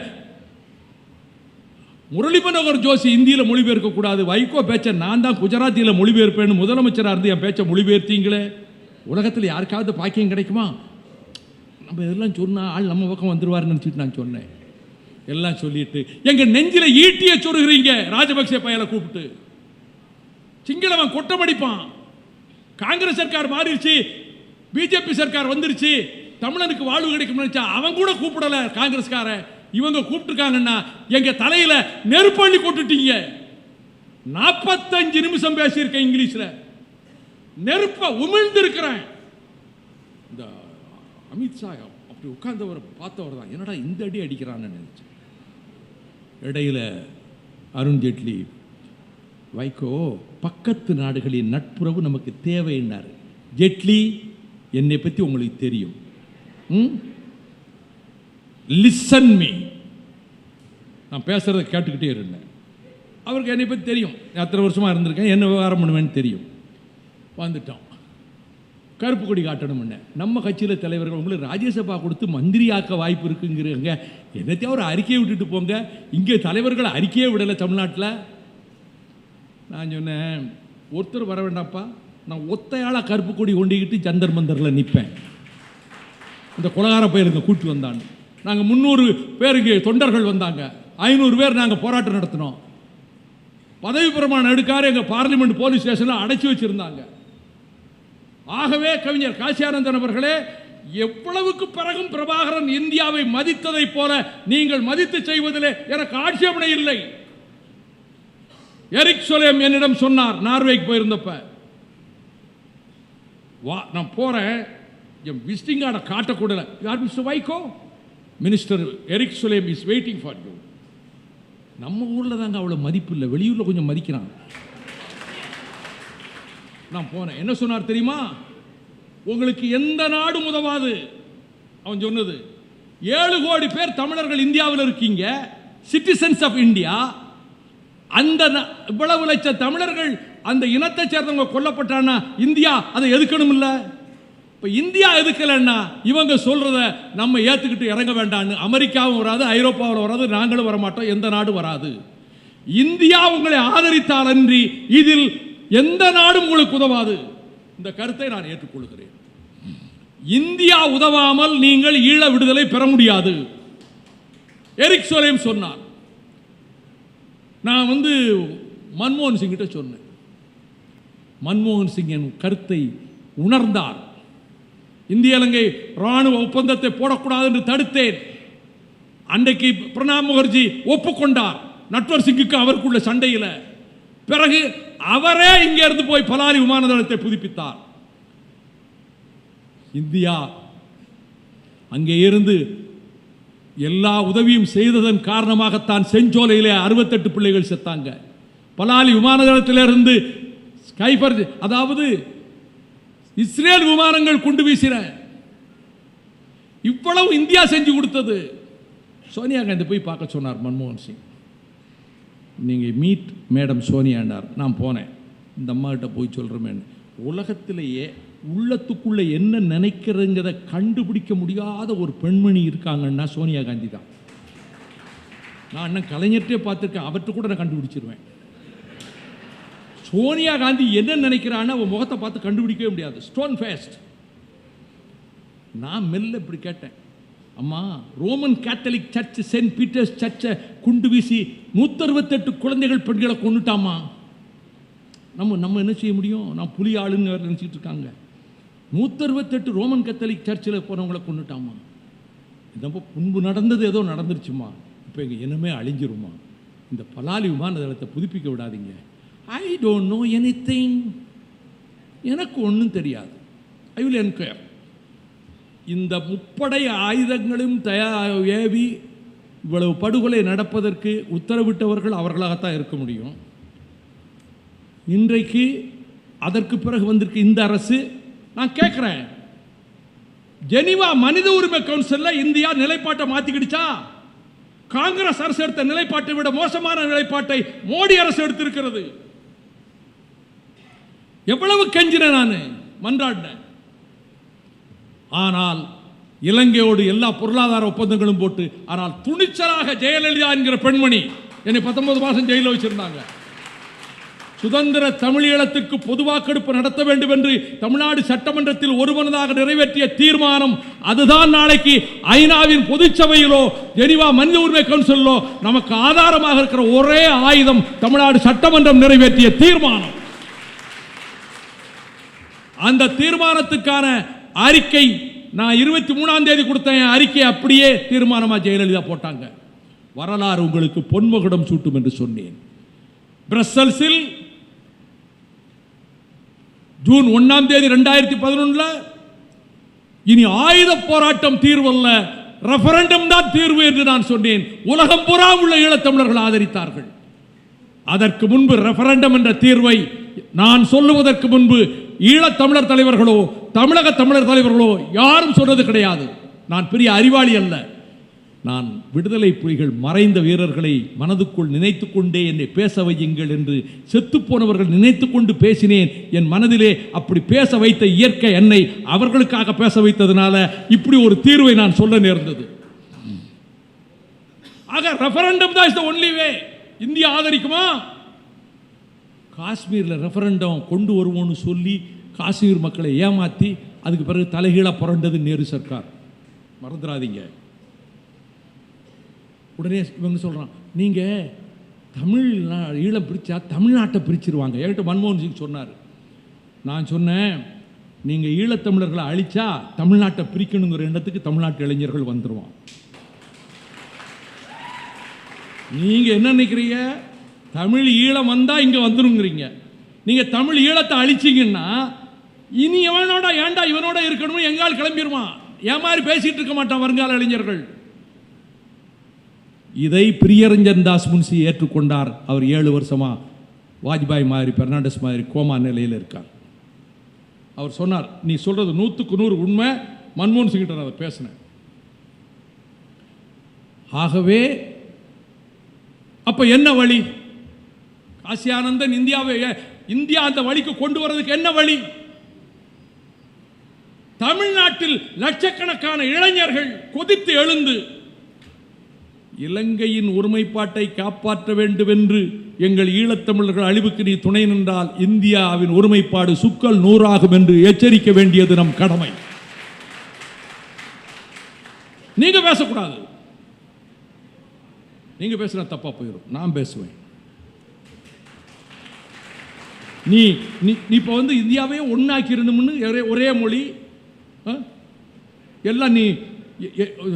முரளி மனோகர் ஜோஷி இந்தியில் மொழிபெயர்க்கக்கூடாது, வைகோ பேச்சை நான் தான் குஜராத்தியில் மொழிபெயர்ப்பேன்னு முதலமைச்சராக இருந்து என் பேச்சை மொழிபெயர்த்தீங்களே. உலகத்தில் யாருக்காவது பாக்கியம் கிடைக்குமா? நம்ம இதெல்லாம் சொன்னால் ஆள் நம்ம பக்கம் வந்துடுவார்னு நினச்சிட்டு நான் சொன்னேன். எல்லாம் சொல்லிட்டு எங்கள் நெஞ்சில் ஈட்டியை சொருகிறீங்க. ராஜபக்சே பையலை கூப்பிட்டு சிங்களவன் கொட்டமடிப்பான். காங்கிரஸ் சர்க்கார் மாறிடுச்சு, பிஜேபி சர்க்கார் வந்துருச்சு, தமிழனுக்கு வாழ்வு கிடைக்கும் நினைச்சா அவன் கூட கூப்பிடல காங்கிரஸ்கார. இவங்க கூப்பிட்டுருக்காங்கன்னா எங்க தலையில நெருப்பள்ளி கொட்டுட்டீங்க. 45 நிமிஷம் பேசியிருக்கேன் இங்கிலீஷ்ல, நெருப்ப உமிழ்ந்து இருக்கிறேன். இந்த அமித்ஷா அப்படி உட்கார்ந்தவர் பார்த்தவர் தான், என்னடா இந்த அடி அடிக்கிறான்னு நினைச்சேன். இடையில அருண்ஜேட்லி, வைகோ பக்கத்து நாடுகளின் நட்புறவு நமக்கு தேவைன்னாரு. ஜேட்லி, என்னை பற்றி உங்களுக்கு தெரியும், லிசன் மீ, நான் பேசுறதை கேட்டுக்கிட்டே இருந்தேன். அவருக்கு என்னை பற்றி தெரியும், எத்தனை வருஷமாக இருந்திருக்கேன், என்ன விவகாரம் பண்ணுவேன்னு தெரியும். வந்துட்டோம், கருப்பு கொடி காட்டணும்னு. நம்ம கட்சியில் தலைவர்கள் உங்களுக்கு ராஜ்யசபா கொடுத்து மந்திரி ஆக்க வாய்ப்பு இருக்குங்கிறங்க, என்னத்தையும் ஒரு அறிக்கையை விட்டுட்டு போங்க. இங்கே தலைவர்கள் அறிக்கையே விடலை தமிழ்நாட்டில். நான் சொன்னேன், ஒருத்தர் வர வேண்டாம்ப்பா, நான் ஒத்தையாளாக கருப்பு கொடி கொண்டிக்கிட்டு ஜந்தர் மந்தரில் நிற்பேன். இந்த கொலகார பயிலுங்க கூட்டு வந்தாங்க. நாங்கள் 300 பேருக்கு தொண்டர்கள் வந்தாங்க, 500 பேர் நாங்கள் போராட்டம் நடத்தினோம். பதவி பிரமாணம் எடுக்காரு எங்கள் பார்லிமெண்ட் போலீஸ் ஸ்டேஷனில் அடைச்சி வச்சிருந்தாங்க. ஆகவே கவிஞர் காசியானந்தன் அவர்களே, எவ்வளவுக்கு பிறகும் பிரபாகரன் இந்தியாவை மதித்ததை போல நீங்கள் மதித்து செய்வதிலே எனக்கு ஆட்சேபனை இல்லை. எரிக் சொலேம் என்னிடம் சொன்னார், நார்வேக்கு போயிருந்தப்ப, நான் போறேன், என் விசிட்டிங் கார்டை காட்டக்கூடல. யார் mister Vaiko? Minister Erik Solheim is waiting for you. நம்ம ஊரில் தாங்க அவ்வளோ மதிப்பு இல்லை, வெளியூரில் கொஞ்சம் மதிக்கிறான். நான் போனேன், என்ன சொன்னார் தெரியுமா? உங்களுக்கு எந்த நாடும் உதவாது. அவன் சொன்னது, 7 கோடி பேர் தமிழர்கள் இந்தியாவில் இருக்கீங்க, சிட்டிசன்ஸ் ஆஃப் இந்தியா. அந்த இவ்வளவு லட்சம் தமிழர்கள் அந்த இனத்தை சேர்ந்தவங்க கொல்லப்பட்டான்னா இந்தியா அதை எதுக்கணும் இல்லை? இப்போ இந்தியா எதுக்கலைன்னா இவங்க சொல்றத நம்ம ஏற்றுக்கிட்டு இறங்க வேண்டான்னு அமெரிக்காவும் வராது, ஐரோப்பாவில் வராது, நாங்களும் வரமாட்டோம், எந்த நாடும் வராது. இந்தியா உங்களை ஆதரித்தால் அன்றி இதில் எந்த நாடும் உங்களுக்கு உதவாது. இந்த கருத்தை நான் ஏற்றுக்கொள்கிறேன். இந்தியா உதவாமல் நீங்கள் ஈழ விடுதலை பெற முடியாது. எரிக் சொலேம் சொன்னார். நான் மன்மோகன் சிங் கிட்ட சொன்னேன். மன்மோகன் சிங் என் கருத்தை உணர்ந்தார். இந்திய இலங்கை ராணுவ ஒப்பந்தத்தை போடக்கூடாது என்று தடுத்தேன். அன்றைக்கு பிரணாப் முகர்ஜி ஒப்புக்கொண்டார், நட்வர் சிங்குக்கு அவருக்குள்ள சண்டையில். பிறகு அவரே இங்கே இருந்து போய் பலாலி விமான நிலையத்தை புதுப்பித்தார். இந்தியா அங்கே இருந்து எல்லா உதவியும் செய்ததன் காரணமாகத்தான் செஞ்சோலையிலே 68 பிள்ளைகள் செத்தாங்க. பலாலி விமான நிலையத்திலிருந்து ஸ்கைபர், அதாவது இஸ்ரேல் விமானங்கள் குண்டு வீசின. இவ்வளவு இந்தியா செஞ்சு கொடுத்தது. சோனியா காந்தி போய் பார்க்க சொன்னார் மன்மோகன் சிங். நீங்கள் மீட் மேடம் சோனியாண்டார். நான் போனேன், இந்த அம்மா கிட்ட போய் சொல்கிறேன், உலகத்திலேயே உள்ளத்துக்குள்ளே என்ன நினைக்கிறதுங்கிறத கண்டுபிடிக்க முடியாத ஒரு பெண்மணி இருக்காங்கன்னா சோனியா காந்தி தான். நான் இன்னும் கலைஞர்கிட்டே பார்த்துருக்கேன், அவற்றை கூட நான் கண்டுபிடிச்சிருவேன். சோனியா காந்தி என்ன நினைக்கிறான்னு அவன் முகத்தை பார்த்து கண்டுபிடிக்கவே முடியாது, ஸ்டோன் ஃபேஸ்ட். நான் மெல்ல இப்படி கேட்டேன், அம்மா, Roman Catholic church Saint Peter's சர்ச்சை குண்டு வீசி 168 குழந்தைகள் பெண்களை கொண்டுட்டாமா. நம்ம என்ன செய்ய முடியும்? நான் புலி ஆளுன்னு நினச்சிட்டு இருக்காங்க. 168 ரோமன் கேத்தலிக் சர்ச்சில் போனவங்களை கொண்டுட்டாமா. நம்ம முன்பு நடந்தது ஏதோ நடந்துருச்சுமா, இப்போ எங்கள் இனமே அழிஞ்சிருமா. இந்த பலாலி விமான தளத்தை புதுப்பிக்க விடாதீங்க. ஐ டோன்ட் நோ எனிதிங், எனக்கு ஒன்றும் தெரியாது. I will enquire. இந்த முப்படை ஆயுதங்களும் ஏவி இவ்வளவு படுகொலை நடப்பதற்கு உத்தரவிட்டவர்கள் அவர்களாகத்தான் இருக்க முடியும். இன்றைக்கு அதற்கு பிறகு வந்திருக்கு இந்த அரசு. நான் கேட்குறேன், ஜெனீவா மனித உரிமை கவுன்சிலில் இந்தியா நிலைப்பாட்டை மாற்றிக்கிடுச்சா? காங்கிரஸ் அரசு எடுத்த நிலைப்பாட்டை விட மோசமான நிலைப்பாட்டை மோடி அரசு எடுத்திருக்கிறது. எவ்வளவு கெஞ்சின, நான் மன்றாடினேன். ஆனால் இலங்கையோடு எல்லா பொருளாதார ஒப்பந்தங்களும் போட்டு, ஆனால் துணிச்சலாக ஜெயலலிதா என்கிற பெண்மணி என்னை 19 மாதம் ஜெயிலில் வச்சிருந்தாங்க. சுதந்திர தமிழீழத்துக்கு பொது வாக்கெடுப்பு நடத்த வேண்டும் என்று தமிழ்நாடு சட்டமன்றத்தில் ஒருமனதாக நிறைவேற்றிய தீர்மானம், அதுதான் நாளைக்கு ஐநாவின் பொதுச்சபையிலோ ஜெனீவா மனித உரிமை கவுன்சிலோ நமக்கு ஆதாரமாக இருக்கிற ஒரே ஆயுதம் தமிழ்நாடு சட்டமன்றம் நிறைவேற்றிய தீர்மானம். அந்த தீர்மானத்துக்கான அறிக்கை நான் 23ஆம் தேதி கொடுத்தேன். அறிக்கை அப்படியே தீர்மானமா ஜெயலலிதா போட்டாங்க. வரலாறு உங்களுக்கு பொன்மகுடம் சூட்டும் என்று சொன்னேன். பிரசல்ஸில் ஜூன் 1ஆம் தேதி 2011 இனி ஆயுத போராட்டம் தீர்வல்ல, ரெஃபரண்டம் தான் தீர்வு என்று நான் சொன்னேன். உலகம் பூரா உள்ள ஈழத்தமிழர்கள் ஆதரித்தார்கள். அதற்கு முன்பு ரெஃபரண்டம் என்ற தீர்வை நான் சொல்லுவதற்கு முன்பு ஈழத்தமிழர் தலைவர்களோ தமிழக தமிழர் தலைவர்களோ யாரும் சொன்னது கிடையாது. நான் பெரிய அறிவாளி அல்ல. நான் விடுதலை புலிகள் மறைந்த வீரர்களை மனதுக்குள் நினைத்து கொண்டே என்னை பேச வையுங்கள் என்று செத்துப்போனவர்கள் நினைத்து கொண்டு பேசினேன். என் மனதிலே அப்படி பேச வைத்த இயற்கை என்னை அவர்களுக்காக பேச வைத்ததுனால இப்படி ஒரு தீர்வை நான் சொல்ல நேர்ந்தது. ஆக ரெஃபரண்டம் தான் is the only way. India ஆதரிக்குமா? காஷ்மீரில் ரெஃபரண்டம் கொண்டு வருவோன்னு சொல்லி காஷ்மீர் மக்களை ஏமாற்றி அதுக்கு பிறகு தலைகீழாக புரண்டது நேரு சர்க்கார். மறந்துடாதீங்க. உடனே இவங்க சொல்கிறான், நீங்கள் ஈழம் பிரித்தா தமிழ்நாட்டை பிரிச்சிருவாங்க. என்கிட்ட மன்மோகன் சிங் சொன்னார். நான் சொன்னேன், நீங்கள் ஈழத்தமிழர்களை அழிச்சா தமிழ்நாட்டை பிரிக்கணுங்கிற எண்ணத்துக்கு தமிழ்நாட்டு இளைஞர்கள் வந்துடுவான். நீங்கள் என்ன நினைக்கிறீங்க? தமிழ் ஈழம் வந்தால் இங்கே வந்துருங்கிறீங்க. நீங்கள் தமிழ் ஈழத்தை அழிச்சிங்கன்னா இனி எவனோட ஏண்டா இவனோட இருக்கணும் எங்கால் கிளம்பிடுவான். ஏன் மாதிரி பேசிட்டு இருக்க மாட்டான் வருங்கால இளைஞர்கள். இதை பிரியரஞ்சன் தாஸ் முன்சி ஏற்றுக்கொண்டார். அவர் 7 வருஷமா வாஜ்பாய் மாதிரி பெர்னாண்டஸ் மாதிரி கோமா நிலையில் இருக்கார். அவர் சொன்னார், நீ சொல்றது 100க்கு 100 உண்மை. மன்மோகன் சிங் கிட்ட அதை பேசினேன். ஆகவே அப்ப என்ன வழி? காசி ஆனந்தன் இந்தியா அந்த வழிக்கு கொண்டு வரதுக்கு என்ன வழி? தமிழ்நாட்டில் லட்சக்கணக்கான இளைஞர்கள் கொதித்து எழுந்து இலங்கையின் ஒருமைப்பாட்டை காப்பாற்ற வேண்டும் என்று, எங்கள் ஈழத்தமிழர்கள் அழிவுக்கு நீ துணை நின்றால் இந்தியாவின் ஒருமைப்பாடு சுக்கல் 100 ஆகும் என்று எச்சரிக்க வேண்டியது நம் கடமை. நீங்க பேசக்கூடாது. நீங்க பேசுனா தப்பா போயிடும். நான் பேசுவேன். நீ இப்போ இந்தியாவே ஒன்னாக்கிடணும்னு ஒரே மொழி எல்லாம் நீ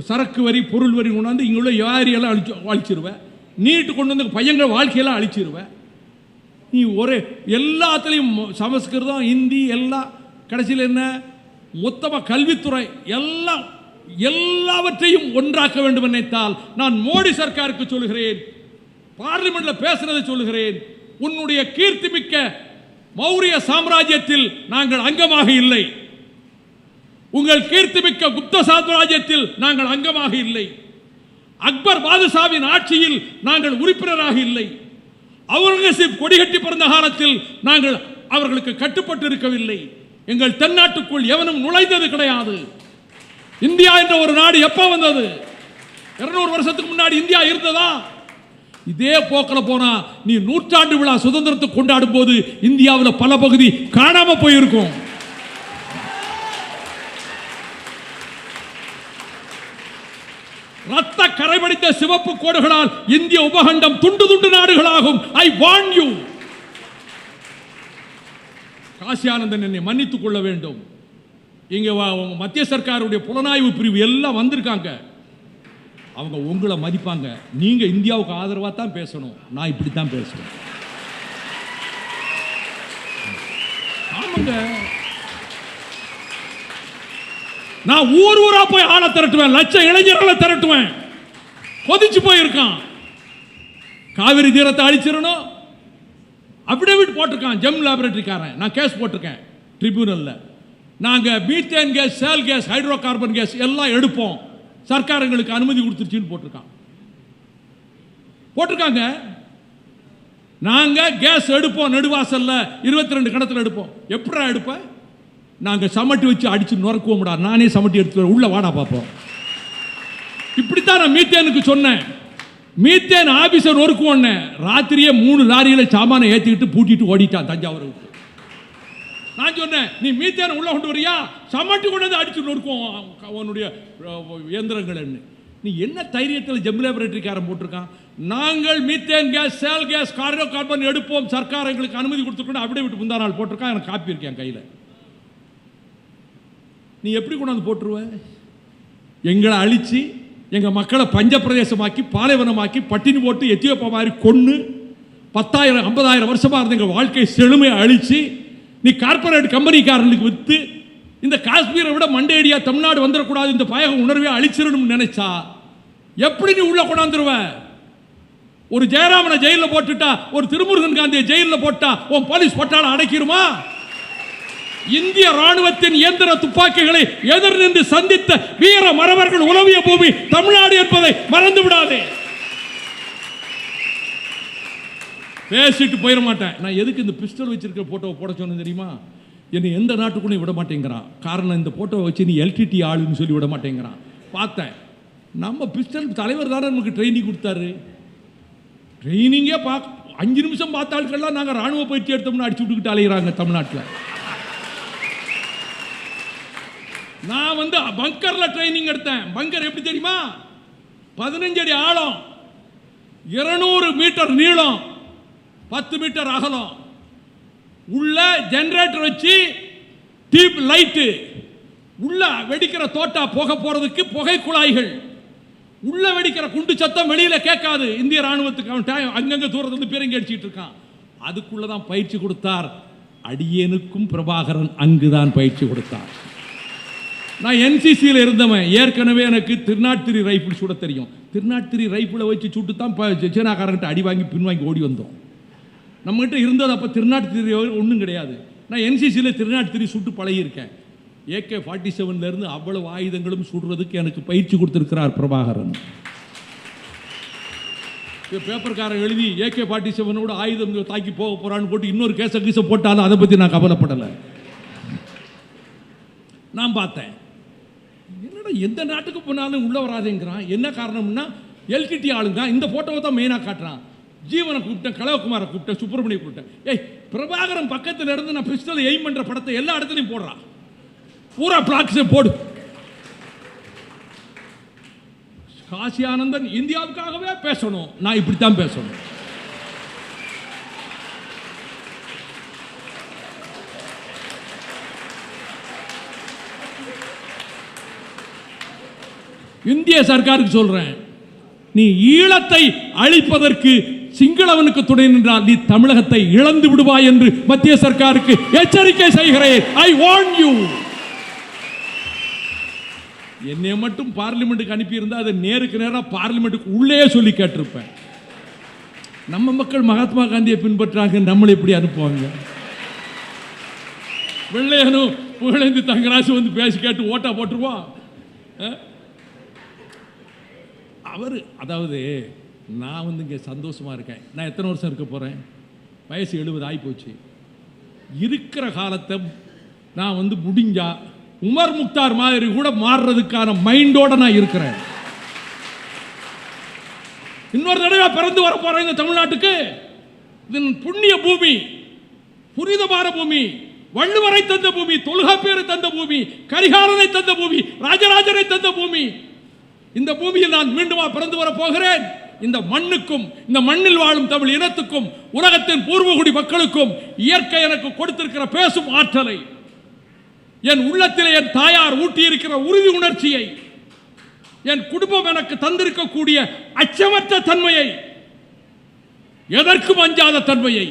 சரக்கு வரி பொருள் வரி கொண்டாந்து இங்கே உள்ள யாரியெல்லாம் அழிச்சிருவேன். நீட்டு கொண்டு வந்து பையங்கள் வாழ்க்கையெல்லாம் அழிச்சிருவேன். நீ ஒரே எல்லாத்துலேயும் சமஸ்கிருதம் ஹிந்தி எல்லாம் கடைசியில் என்ன மொத்தமாக கல்வித்துறை எல்லாவற்றையும் ஒன்றாக்க வேண்டும் நினைத்தால் நான் மோடி சர்க்காருக்கு சொல்லுகிறேன், பார்லிமெண்ட்ல பேசுறதை சொல்லுகிறேன், உன்னுடைய கீர்த்தி மிக்க மௌரிய சாம்ராஜ்யத்தில் நாங்கள் அங்கமாக இல்லை. உங்கள் கீர்த்திமிக்க குப்த சாம்ராஜ்யத்தில் நாங்கள் அங்கமாக இல்லை. அக்பர் பாதுஷாவின் ஆட்சியில் நாங்கள் உறுப்பினராக இல்லை. அவுரங்கசீப் கொடிகட்டி பிறந்த காலத்தில் நாங்கள் அவர்களுக்கு கட்டுப்பட்டு இருக்கவில்லை. எங்கள் தென்னாட்டுக்குள் எவனும் நுழைந்தது கிடையாது. இந்தியா என்ற ஒரு நாடு எப்ப வந்தது? 200 வருஷத்துக்கு முன்னாடி இந்தியா இருந்ததா? இதே போக்கில் போனா நீ 100ஆண்டு விழா சுதந்திரத்தை கொண்டாடும் போது இந்தியாவில் பல பகுதி காணாம போயிருக்கும். கோடுகளால் இந்திய உபகண்டம் துண்டு துண்டு நாடுகளாகும். ஐ வார்ன் யூ. காசி ஆனந்தன் என்னை மன்னித்துக் கொள்ள வேண்டும். இங்க மத்திய சர்க்காருடைய புலனாய்வு பிரிவு எல்லாம் வந்திருக்காங்க. அவங்க உங்களை மதிப்பாங்க. நீங்க இந்தியாவுக்கு ஆதரவா தான் பேசணும். நான் இப்படி தான் பேசுறேன். ஆமாங்க, நான் ஊர் ஊரா போய் ஆளை திரட்டுவேன், லட்சம் இளைஞர்களை திரட்டுவேன். கொதிச்சு போயிருக்கான். காவிரி தீரத்தை அழிச்சிடணும் அபிடேவிட் போட்டிருக்கான் ஜெம் லேபரேட்டரிக்காரன். நான் கேஸ் போட்டிருக்கேன் ட்ரிபியூனல்ல. நாங்கள் methane gas, shale gas, hydrocarbon gas எல்லாம் எடுப்போம், சர்க்கார் எங்களுக்கு அனுமதி கொடுத்துருச்சுன்னு போட்டிருக்காங்க. நாங்கள் கேஸ் எடுப்போம், நெடுவாசல்ல 22 கணத்தில் எடுப்போம். எப்படா எடுப்பேன்? நாங்கள் சமட்டி வச்சு அடிச்சு நுறக்குவோம்டா. நானே சமட்டி எடுத்து உள்ள வாடா பார்ப்போம். இப்படித்தான் நான் மீத்தேனுக்கு சொன்னேன். மீத்தேன் ஆபீஸை நொறுக்குவோன்னு ராத்திரியே 3 லாரியில சாமான ஏற்றிக்கிட்டு பூட்டிட்டு ஓடிட்டான் தஞ்சாவூருக்கு. நான் சொன்னேன், நீ மீத்தேன் உள்ள கொண்டு வரியா, சமட்டி கொண்டு வந்து அடிச்சு நொறுக்குவோம் உன்னுடைய இயந்திரங்கள். நீ என்ன தைரியத்தில் ஜெம் லேபரேட்டரிக்காரன் போட்டிருக்கான்? நாங்கள் methane gas, shale gas, hydro carbon எடுப்போம், சர்க்கார் எங்களுக்கு அனுமதி கொடுத்துருக்கோம் அப்படியே விட்டு முந்தா நாள் போட்டிருக்கான். எனக்கு காப்பி இருக்கேன் கையில். நீ எப்படி கொண்டாந்து போட்டுருவ? எங்களை அழிச்சு எங்கள் மக்களை பஞ்ச பிரதேசமாக்கி, பாலைவனமாக்கி, பட்டினி போட்டு எத்தியோப்பா மாதிரி கொன்று 10,000 50,000 வருஷமாக இருந்த எங்கள் வாழ்க்கை செழுமையை அழிச்சு நீ கார்பரேட் கம்பெனிக்காரர்களுக்கு விற்று இந்த காஷ்மீரை விட மண்டேடியா தமிழ்நாடு வந்துடக்கூடாது, இந்த பயக உணர்வை அழிச்சிடணும்னு நினைச்சா எப்படி நீ உள்ள கொண்டாந்துருவ? ஒரு ஜெயராமனை ஜெயிலில் போட்டுட்டா, ஒரு திருமுருகன் காந்தியை ஜெயிலில் போட்டா உன் போலீஸ் பட்டாளம் அடைக்கிருமா? இந்திய ராணுவத்தின் இயந்திர துப்பாக்கிகளை எதிர் நின்று சந்தித்த வீர மறவர்கள் உலவிய பூமி தமிழ்நாடு என்பதை மறந்து விடாதே. பேசிட்டு போயிட மாட்டேன். நான் எதுக்கு இந்த பிஸ்டல் வச்சிருக்க போட்டோவை போட சொன்னேன் தெரியுமா? என்னை எந்த நாட்டுக்குள்ளே விட மாட்டேங்கிறான். காரணம், இந்த போட்டோவை வச்சு நீ எல்டிடி ஆளுன்னு சொல்லி விட மாட்டேங்கிறான். பார்த்தேன், நம்ம பிஸ்டல் தலைவர் தானே நமக்கு ட்ரைனிங் கொடுத்தாரு. ட்ரைனிங்கே 5 நிமிஷம் பார்த்தாளுக்கெல்லாம் நாங்கள் ராணுவ பயிற்சி எடுத்தோம்னு அடிச்சு விட்டுக்கிட்டு அலைகிறாங்க தமிழ்நாட்டில். நான் பங்கர்ல ட்ரைனிங் எடுத்தேன். பங்கர் எப்படி தெரியுமா? 15 அடி ஆழம், 200 மீட்டர் நீளம், 10 மீட்டர் அகலம், உள்ள ஜெனரேட்டர் வச்சு டியூப் லைட்டு, உள்ள வெடிக்கிற தோட்டா புகை போறதுக்கு புகை குழாய்கள், உள்ள வெடிக்கிற குண்டு சத்தம் வெளியில கேட்காது. இந்திய ராணுவத்துக்கு அங்கங்க தூரத்துல பீரங்கி அடிச்சுட்டு இருக்கான். அதுக்குள்ளதான் பயிற்சி கொடுத்தார். அடியேனுக்கும் பிரபாகரன் அங்குதான் பயிற்சி கொடுத்தார். நான் என்சிசியில் இருந்தவன். ஏற்கனவே எனக்கு திருநாட்திரி ரைபிள் சுட தெரியும். திருநாட்திரி ரைபிளை வச்சு சுட்டு தான் சீனாக்காரங்கிட்ட அடி வாங்கி பின்வாங்கி ஓடி வந்தோம். நம்மகிட்ட இருந்தது அப்போ திருநாட்திரி ஒன்றும் கிடையாது. நான் என்சிசியில் திருநாட்திரி சுட்டு பழகியிருக்கேன். AK-47 அவ்வளவு ஆயுதங்களும் சுடுறதுக்கு எனக்கு பயிற்சி கொடுத்திருக்கிறார் பிரபாகரன். பேப்பர்காரன் எழுதி AK-47 ஆயுதம் தாக்கி போக போறான்னு போட்டு இன்னொரு கேச போட்டாலும் அதை பற்றி நான் கவலைப்படலை. நான் பார்த்தேன், என்னடா எந்த நாட்டுக்கு போனாலும் உள்ள வராதேங்கிறான். என்ன காரணம்னா எல்டிடி ஆளுங்க இந்த போட்டோவை தான் மெயினாக காட்டுறான். ஜீவனை கூப்பிட்டேன், கலவகுமாரை கூப்பிட்டேன், சுப்பிரமணிய கூப்பிட்டேன். ஏய், பிரபாகரன் பக்கத்தில் இருந்து நான் பிஸ்டல் எய்ம் பண்ற படத்தை எல்லா இடத்துலையும் போடுறான். பூரா பிளாக்ஸை போடு. காசி ஆனந்தன் இந்தியாவுக்காகவே பேசணும். நான் இப்படித்தான் பேசணும். இந்திய சர்க்காருக்கு சொல்றேன், நீ ஈழத்தை அழிப்பதற்கு சிங்களவனுக்கு துணை நின்றால் நீ தமிழகத்தை இழந்து விடுவாய் என்று மத்திய சர்க்காருக்கு எச்சரிக்கை செய்கிறேன். ஐ வார்ன் யூ. என்னை மட்டும் பார்லிமெண்ட்டுக்கு அனுப்பியிருந்தா அதை நேருக்கு நேராக பார்லிமெண்ட்டுக்கு உள்ளே சொல்லி கேட்டிருப்பேன். நம்ம மக்கள் மகாத்மா காந்தியை பின்பற்றாங்க, நம்மளை எப்படி அனுப்புவாங்க? வெள்ளையனும் புகழேந்தி தங்கராசு பேசி கேட்டு ஓட்டா போட்டுருவான். அவர் அதாவது நான் இங்கே சந்தோஷமாக இருக்கேன். நான் எத்தனை வருஷம் இருக்க போகிறேன்? வயசு 70 ஆகிப்போச்சு. இருக்கிற காலத்தை நான் முடிஞ்சா உமர் முக்தார் மாதிரி கூட மாறுறதுக்கான மைண்டோட நான் இருக்கிறேன். இன்னொரு தடவை பிறந்து வர போறேன் இந்த தமிழ்நாட்டுக்கு. இது புண்ணிய பூமி, புனிதமான பூமி, வள்ளுவரை தந்த பூமி, தொல்காப்பியரை தந்த பூமி, கரிகாலனை தந்த பூமி, ராஜராஜனை தந்த பூமி. இந்த பூமியில் நான் மீண்டும் பிறந்து வர போகிறேன். இந்த மண்ணுக்கும் இந்த மண்ணில் வாழும் தமிழ் இனத்துக்கும் உலகத்தின் பூர்வகுடி மக்களுக்கும் இயற்கை எனக்கு கொடுத்திருக்கிற பேசும் ஆற்றலை, என் உள்ளத்திலே என் தாயார் ஊட்டியிருக்கிற உறுதி உணர்ச்சியை, என் குடும்பம் எனக்கு தந்திருக்கக்கூடிய அச்சமற்ற தன்மையை, எதற்கும் அஞ்சாத தன்மையை,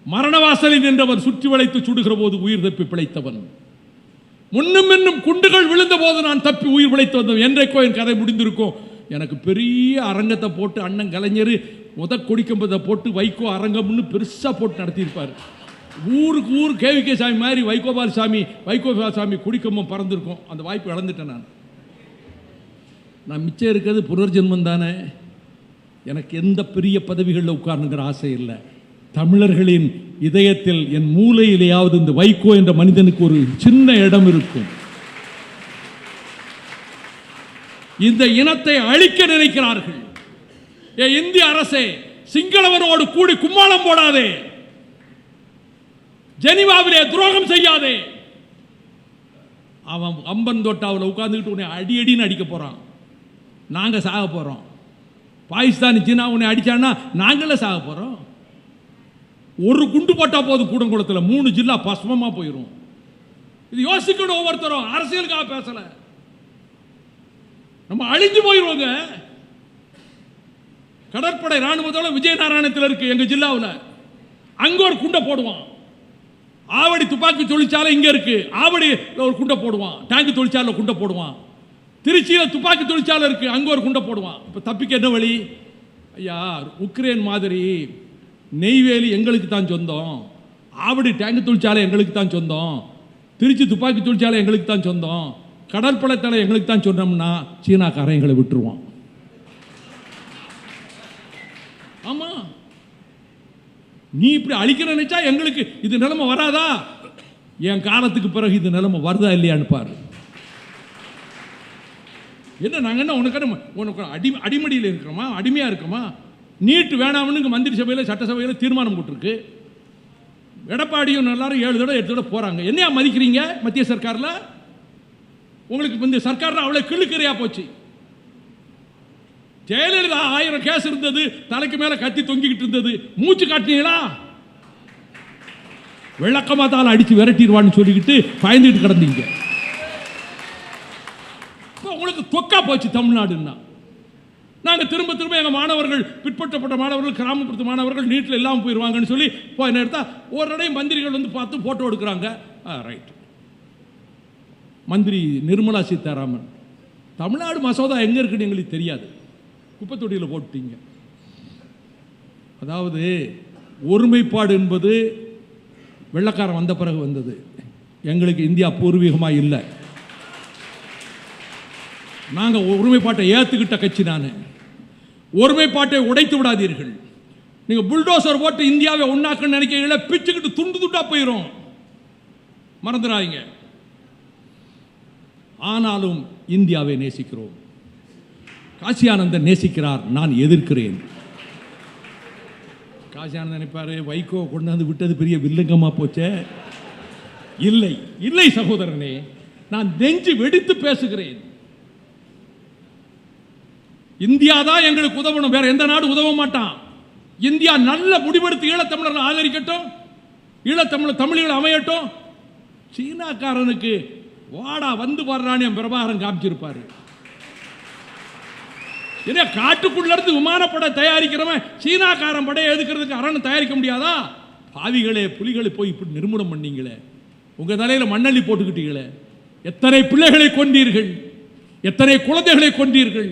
மரணவாசலில் நின்றவன் சுற்றி வளைத்து சுடுகிற போது உயிர் தப்பி பிழைத்தவன், முன்னும் இன்னும் குண்டுகள் விழுந்த போது நான் தப்பி உயிர் பிழைத்து வந்தவன். என்றைக்கோ என் கதை முடிந்திருக்கும். எனக்கு பெரிய அரங்கத்தை போட்டு அண்ணன் கலைஞர் கொடிக்கம்பத்தை போட்டு வைகோ அரங்கம்னு பெருசாக போட்டு நடத்தியிருப்பார். ஊருக்கு ஊர் கேவிகே சாமி மாதிரி வைகோபால் சாமி கொடிக்கம்பம் பறந்துருக்கும். அந்த வாய்ப்பு இழந்துட்டேன். நான் மிச்சம் இருக்கிறது புனர்ஜென்மம் தானே. எனக்கு எந்த பெரிய பதவிகளில் உட்கார்ந்துங்கிற ஆசை இல்லை. தமிழர்களின் இதயத்தில் என் மூலையிலேயாவது இந்த வைகோ என்ற மனிதனுக்கு ஒரு சின்ன இடம் இருக்கும். இந்த இனத்தை அழிக்க நினைக்கிறார்கள். இந்திய அரசே, சிங்களவரோடு கூடி கும்மாளம் போடாதே, ஜெனீவாவிலே துரோகம் செய்யாதே. அவன் அம்பன் தோட்டாவில் உட்கார்ந்துக்கிட்டு உன்னை அடின்னு அடிக்க போறான். நாங்க சாக போறோம். பாகிஸ்தான் சீனா உன்னை அடிச்சான்னா நாங்களே சாக போறோம். ஒரு குண்டு போட்டா போதும், கூடங்குளத்தில் 3 ஜில்லா பஸ்மமா போயிடும். இது யோசிக்கணும். ஒவ்வொருத்தரும் அரசியலுக்காக பேசல. நம்ம அழிஞ்சு போயிடுவோங்க. கடற்படை ராணுவத்தோட விஜயநாராயணத்தில் இருக்கு எங்க ஜில்லாவில். அங்க ஒரு குண்டை போடுவான். ஆவடி துப்பாக்கி தொழிற்சாலை இங்க இருக்கு, ஆவடி ஒரு குண்டை போடுவான். டேங்க் தொழிற்சாலை குண்டை போடுவான். திருச்சியில் துப்பாக்கி தொழிற்சாலை இருக்கு, அங்க ஒரு குண்டை போடுவான். இப்ப தப்பிக்க என்ன வழி? ஐயா, உக்ரைன் மாதிரி நெய்வேலி எங்களுக்கு தான் சொந்தம், ஆவடி டேங்க் தொழிற்சாலை எங்களுக்கு தான் சொந்தம், திருச்சி துப்பாக்கி தொழிற்சாலை எங்களுக்கு தான் சொந்தம், கடற்படை தலை எங்களுக்கு தான் சொன்னோம்னா சீனாக்காரன் எங்களை விட்டுருவான். ஆமா, நீ இப்படி அழிக்க நினைச்சா எங்களுக்கு இது நிலைமை வராதா? என் காலத்துக்கு பிறகு இது நிலைமை வருதா இல்லையான்னு பாரு. என்ன நாங்கள் என்ன உனக்கு அடிமடியில் இருக்கிறோமா, அடிமையா இருக்கோமா? நீட்டு வேணாம்னு மந்திரி சபையில் சட்டசபையில் தீர்மானம் போட்டிருக்கு. எடப்பாடியும் எல்லாரும் 7 தடவை 8 தடவை போறாங்க. என்னையா மதிக்கிறீங்க மத்திய சர்க்காரில்? உங்களுக்கு இந்த சர்க்காரில் அவ்வளோ கிழுக்கிறையா போச்சு. ஜெயலலிதா 1000 கேஸ் இருந்தது, தலைக்கு மேல கத்தி தொங்கிக்கிட்டு இருந்தது. மூச்சு காட்டினீங்களா? வெள்ளக்கமாத்தால் அடிச்சு விரட்டிடுவான்னு சொல்லிக்கிட்டு பயந்துட்டு கிடந்தீங்க. உங்களுக்கு தொக்கா போச்சு தமிழ்நாடுன்னா. நாங்கள் திரும்ப திரும்ப எங்கள் மாணவர்கள், பிற்படுத்தப்பட்ட மாணவர்கள், கிராமப்புறத்து மாணவர்கள் நீட்டில் இல்லாமல் போயிடுவாங்கன்னு சொல்லி போய் எடுத்தா ஒரு நடையும் மந்திரிகள் வந்து பார்த்து போட்டோ எடுக்கிறாங்க. ரைட். மந்திரி நிர்மலா சீதாராமன், தமிழ்நாடு மசோதா எங்கே இருக்குன்னு எங்களுக்கு தெரியாது, குப்பை தொட்டியில் போட்டுட்டீங்க. அதாவது ஒருமைப்பாடு என்பது வெள்ளக்காரன் வந்த பிறகு வந்தது. எங்களுக்கு இந்தியா பூர்வீகமாக இல்லை. நாங்கள் ஒருமைப்பாட்டை ஏற்றுக்கிட்ட கட்சி. நான் ஒருமைப்பாட்டை உடைத்து விடாதீர்கள். நீங்கள் புல்டோசர் போட்டு இந்தியாவை ஒன்னாக்குன்னு நினைக்கிறீங்கள, பிச்சுக்கிட்டு துண்டு துண்டா போயிடும், மறந்துடாதீங்க. ஆனாலும் இந்தியாவை நேசிக்கிறோம். காசி ஆனந்தன் நேசிக்கிறார், நான் எதிர்க்கிறேன். காசி ஆனந்தன் நினைப்பாரு வைகோ கொண்டு வந்து விட்டது பெரிய வில்லங்கமா போச்சே. இல்லை இல்லை சகோதரனே, நான் நெஞ்சு வெடித்து பேசுகிறேன். இந்தியா தான் எங்களுக்கு உதவணும், வேற எந்த நாடு உதவ மாட்டான். இந்தியா நல்ல முடிவெடுத்து ஈழத்தமிழர்கள் ஆதரிக்கட்டும், தமிழர்கள் அமையட்டும். சீனாக்காரனுக்கு வாடா வந்து வர்றான்னு என் பிரபாகரன் காமிச்சிருப்பாரு. ஏன்னா காட்டுக்குள்ள இருந்து விமானப்படை தயாரிக்கிறவன் சீனாக்காரன் படையை எதுக்கிறதுக்கு அரண் தயாரிக்க முடியாதா? பாவிகளே, புலிகளை போய் இப்படி நிர்மூலம் பண்ணீங்களே, உங்க தலையில மண்ணள்ளி போட்டுக்கிட்டீங்களே. எத்தனை பிள்ளைகளை கொண்டீர்கள், எத்தனை குழந்தைகளை கொண்டீர்கள்,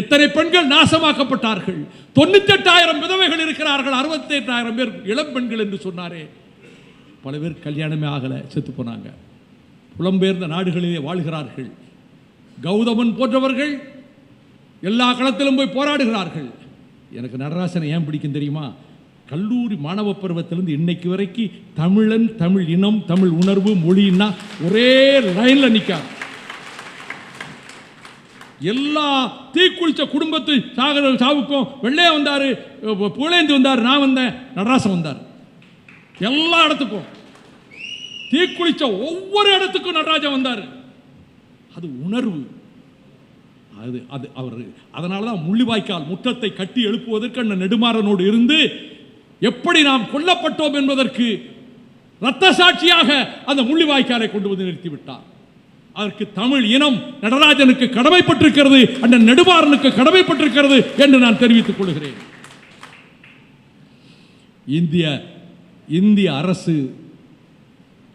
எத்தனை பெண்கள் நாசமாக்கப்பட்டார்கள். 98,000 விதவைகள் இருக்கிறார்கள், 68,000 பேர் இளம் பெண்கள் என்று சொன்னாரே. பல பேர் கல்யாணமே ஆகலை, செத்து போனாங்க. புலம்பெயர்ந்த நாடுகளிலே வாழ்கிறார்கள். கௌதமன் போன்றவர்கள் எல்லா களத்திலும் போய் போராடுகிறார்கள். எனக்கு நடராசனை ஏன் பிடிக்கும் தெரியுமா? கல்லூரி மாணவ பருவத்திலிருந்து இன்னைக்கு வரைக்கும் தமிழன், தமிழ் இனம், தமிழ் உணர்வு, மொழின்னா ஒரே லைன்ல நிற்கார். எல்லா தீக்குளிச்ச குடும்பத்து சாவுக்கும் வெள்ளையா வந்தாரு, புகழேந்தி வந்தார், நான் வந்தேன், நடராசன் வந்தார். எல்லா இடத்துக்கும் தீக்குளிச்ச ஒவ்வொரு இடத்துக்கும் நடராஜன் வந்தார். அது உணர்வு. அது அது அவர் அதனால தான் முள்ளிவாய்க்கால் முற்றத்தை கட்டி எழுப்புவதற்கு அண்ணன் நெடுமாறனோடு இருந்து எப்படி நாம் கொல்லப்பட்டோம் என்பதற்கு இரத்த சாட்சியாக அந்த முள்ளிவாய்க்காலை கொண்டு வந்து நிறுத்திவிட்டார். அதற்கு தமிழ் இனம் நடராஜனுக்கு கடமைப்பட்டிருக்கிறது, அண்ணன் நெடுமாறனுக்கு கடமைப்பட்டிருக்கிறது என்று நான் தெரிவித்துக் கொள்கிறேன். இந்திய அரசு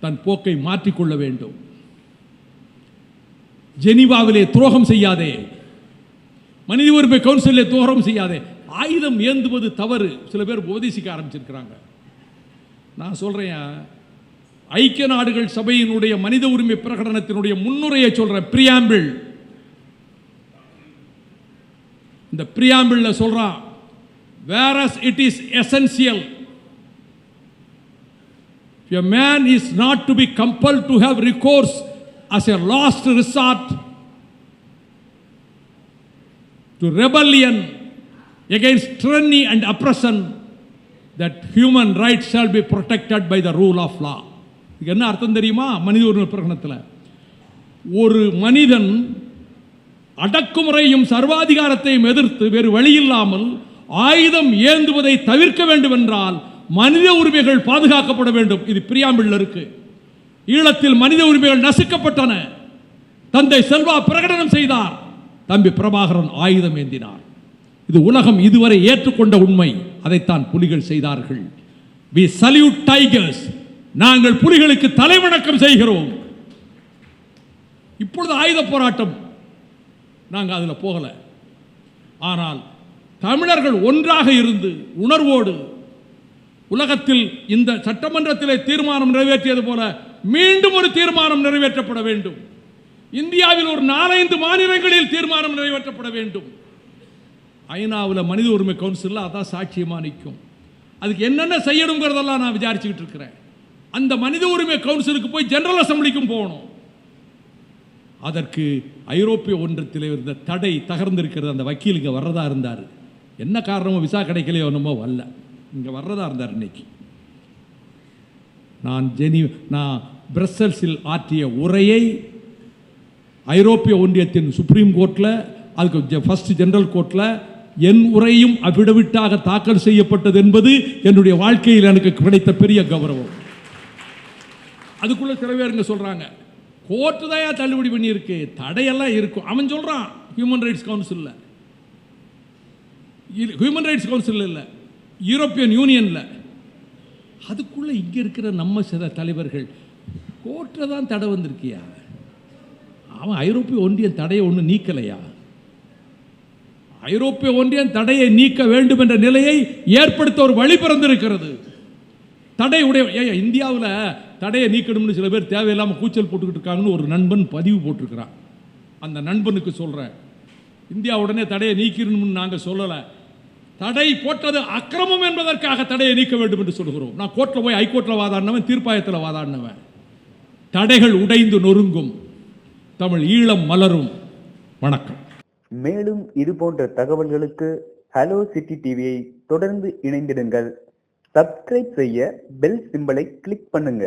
தன் போக்கை மாற்றிக்கொள்ள வேண்டும். ஜெனீவாவிலே துரோகம் செய்யாதே, மனித உரிமை கவுன்சிலே துரோகம் செய்யாதே. ஆயுதம் ஏந்துவது தவறு, சில பேர் உபதேசிக்க ஆரம்பிச்சிருக்கிறாங்க. நான் சொல்றேன், ஐக்கிய நாடுகள் சபையினுடைய மனித உரிமை பிரகடனத்தினுடைய முன்னுரையை சொல்றேன், பிரியாம்பிள். இந்த பிரியாம்பிள்ல சொல்றான், whereas it is essential a man is not to be compelled to have recourse as a last resort to rebellion against tyranny and oppression, that human rights shall be protected by the rule of law. இதுக்கு என்ன அர்த்தம் தெரியுமா? மனித உரிமை பிரகடனத்தில் ஒரு மனிதன் அடக்குமுறையும் சர்வாதிகாரத்தையும் எதிர்த்து வேறு வழியில்லாமல் ஆயுதம் ஏந்துவதை தவிர்க்க வேண்டும் என்றால் மனித உரிமைகள் பாதுகாக்கப்பட வேண்டும். இது பிரியாம்பிள் இருக்கு. ஈழத்தில் மனித உரிமைகள் நசுக்கப்பட்டன. தந்தை செல்வா பிரகடனம் செய்தார், தம்பி பிரபாகரன் ஆயுதம் ஏந்தினார். இது உலகம் இதுவரை ஏற்றுக்கொண்ட உண்மை. அதைத்தான் புலிகள் செய்தார்கள். we salute tigers, நாங்கள் புலிகளுக்கு தலைவணக்கம் செய்கிறோம். இப்பொழுது ஆயுத போராட்டம் நாங்கள் அதில் போகல. ஆனால் தமிழர்கள் ஒன்றாக இருந்து உணர்வோடு உலகத்தில் இந்த சட்டமன்றத்திலே தீர்மானம் நிறைவேற்றியது போல மீண்டும் ஒரு தீர்மானம் நிறைவேற்றப்பட வேண்டும். இந்தியாவில் ஒரு 4-5 மாநிலங்களில் தீர்மானம் நிறைவேற்றப்பட வேண்டும். ஐநாவில் மனித உரிமை கவுன்சிலில் அதான் சாட்சியமா நிற்கும். அதுக்கு என்னென்ன செய்யணுங்கிறதெல்லாம் நான் விசாரிச்சுக்கிட்டு இருக்கிறேன். அந்த மனித உரிமை கவுன்சிலுக்கு போய் ஜெனரல் அசம்பிளிக்கும் போகணும். அதற்கு ஐரோப்பிய ஒன்றியத்தில் இருந்த தடை தகர்ந்திருக்கிறது. அந்த வக்கீல் இங்கே வர்றதா இருந்தார். என்ன காரணமோ விசா கிடைக்கலையோ என்னமோ வரல, இங்கே வர்றதா இருந்தார். இன்னைக்கு நான் பிரசல்ஸில் ஆற்றிய உரையை ஐரோப்பிய ஒன்றியத்தின் சுப்ரீம் கோர்ட்டில், அதுக்கு ஃபர்ஸ்ட் ஜெனரல் கோர்ட்டில் என் உரையும் அபிடவிட்டாக தாக்கல் செய்யப்பட்டது என்பது என்னுடைய வாழ்க்கையில் எனக்கு கிடைத்த பெரிய கௌரவம். அதுக்குள்ள சில பேர் இங்கே சொல்கிறாங்க, கோர்ட்டு தான் தள்ளுபடி பண்ணியிருக்கு, தடையெல்லாம் இருக்கும். அவன் சொல்கிறான் ஹியூமன் ரைட்ஸ் கவுன்சிலில், ஹியூமன் ரைட்ஸ் கவுன்சில் இல்லை, யூரோப்பியன் யூனியனில். அதுக்குள்ளே இங்கே இருக்கிற நம்ம சில தலைவர்கள் கோர்ட்டில் தான் தடை வந்திருக்கியா, அவன் ஐரோப்பிய ஒன்றியம் தடையை ஒன்று நீக்கலையா? ஐரோப்பிய ஒன்றியம் தடையை நீக்க வேண்டும் என்ற நிலையை ஏற்படுத்த ஒரு வழி பிறந்திருக்கிறது. தடை உடைய இந்தியாவில் தடையை நீக்கணும்னு சில பேர் தேவையில்லாமல் கூச்சல் போட்டுக்கிட்டு இருக்காங்கன்னு ஒரு நண்பன் பதிவு போட்டிருக்கிறான். அந்த நண்பனுக்கு சொல்கிறேன், இந்தியா உடனே தடையை நீக்கணும்னு நாங்கள் சொல்லலை. தடை போட்டது அக்கிரமம் என்பதற்காக தடையை நீக்க வேண்டும் என்று சொல்கிறோம். நான் கோர்ட்டில் போய் ஹைகோர்ட்டில் வாதாடினவன், தீர்ப்பாயத்தில் வாதாடினவன். தடைகள் உடைந்து நொறுங்கும், தமிழ் ஈழம் மலரும். வணக்கம். மேலும் இது போன்ற தகவல்களுக்கு ஹலோ சிட்டி டிவியை தொடர்ந்து இணைந்திடுங்கள். சப்ஸ்கிரைப் செய்ய பெல் சிம்பலை கிளிக் பண்ணுங்க.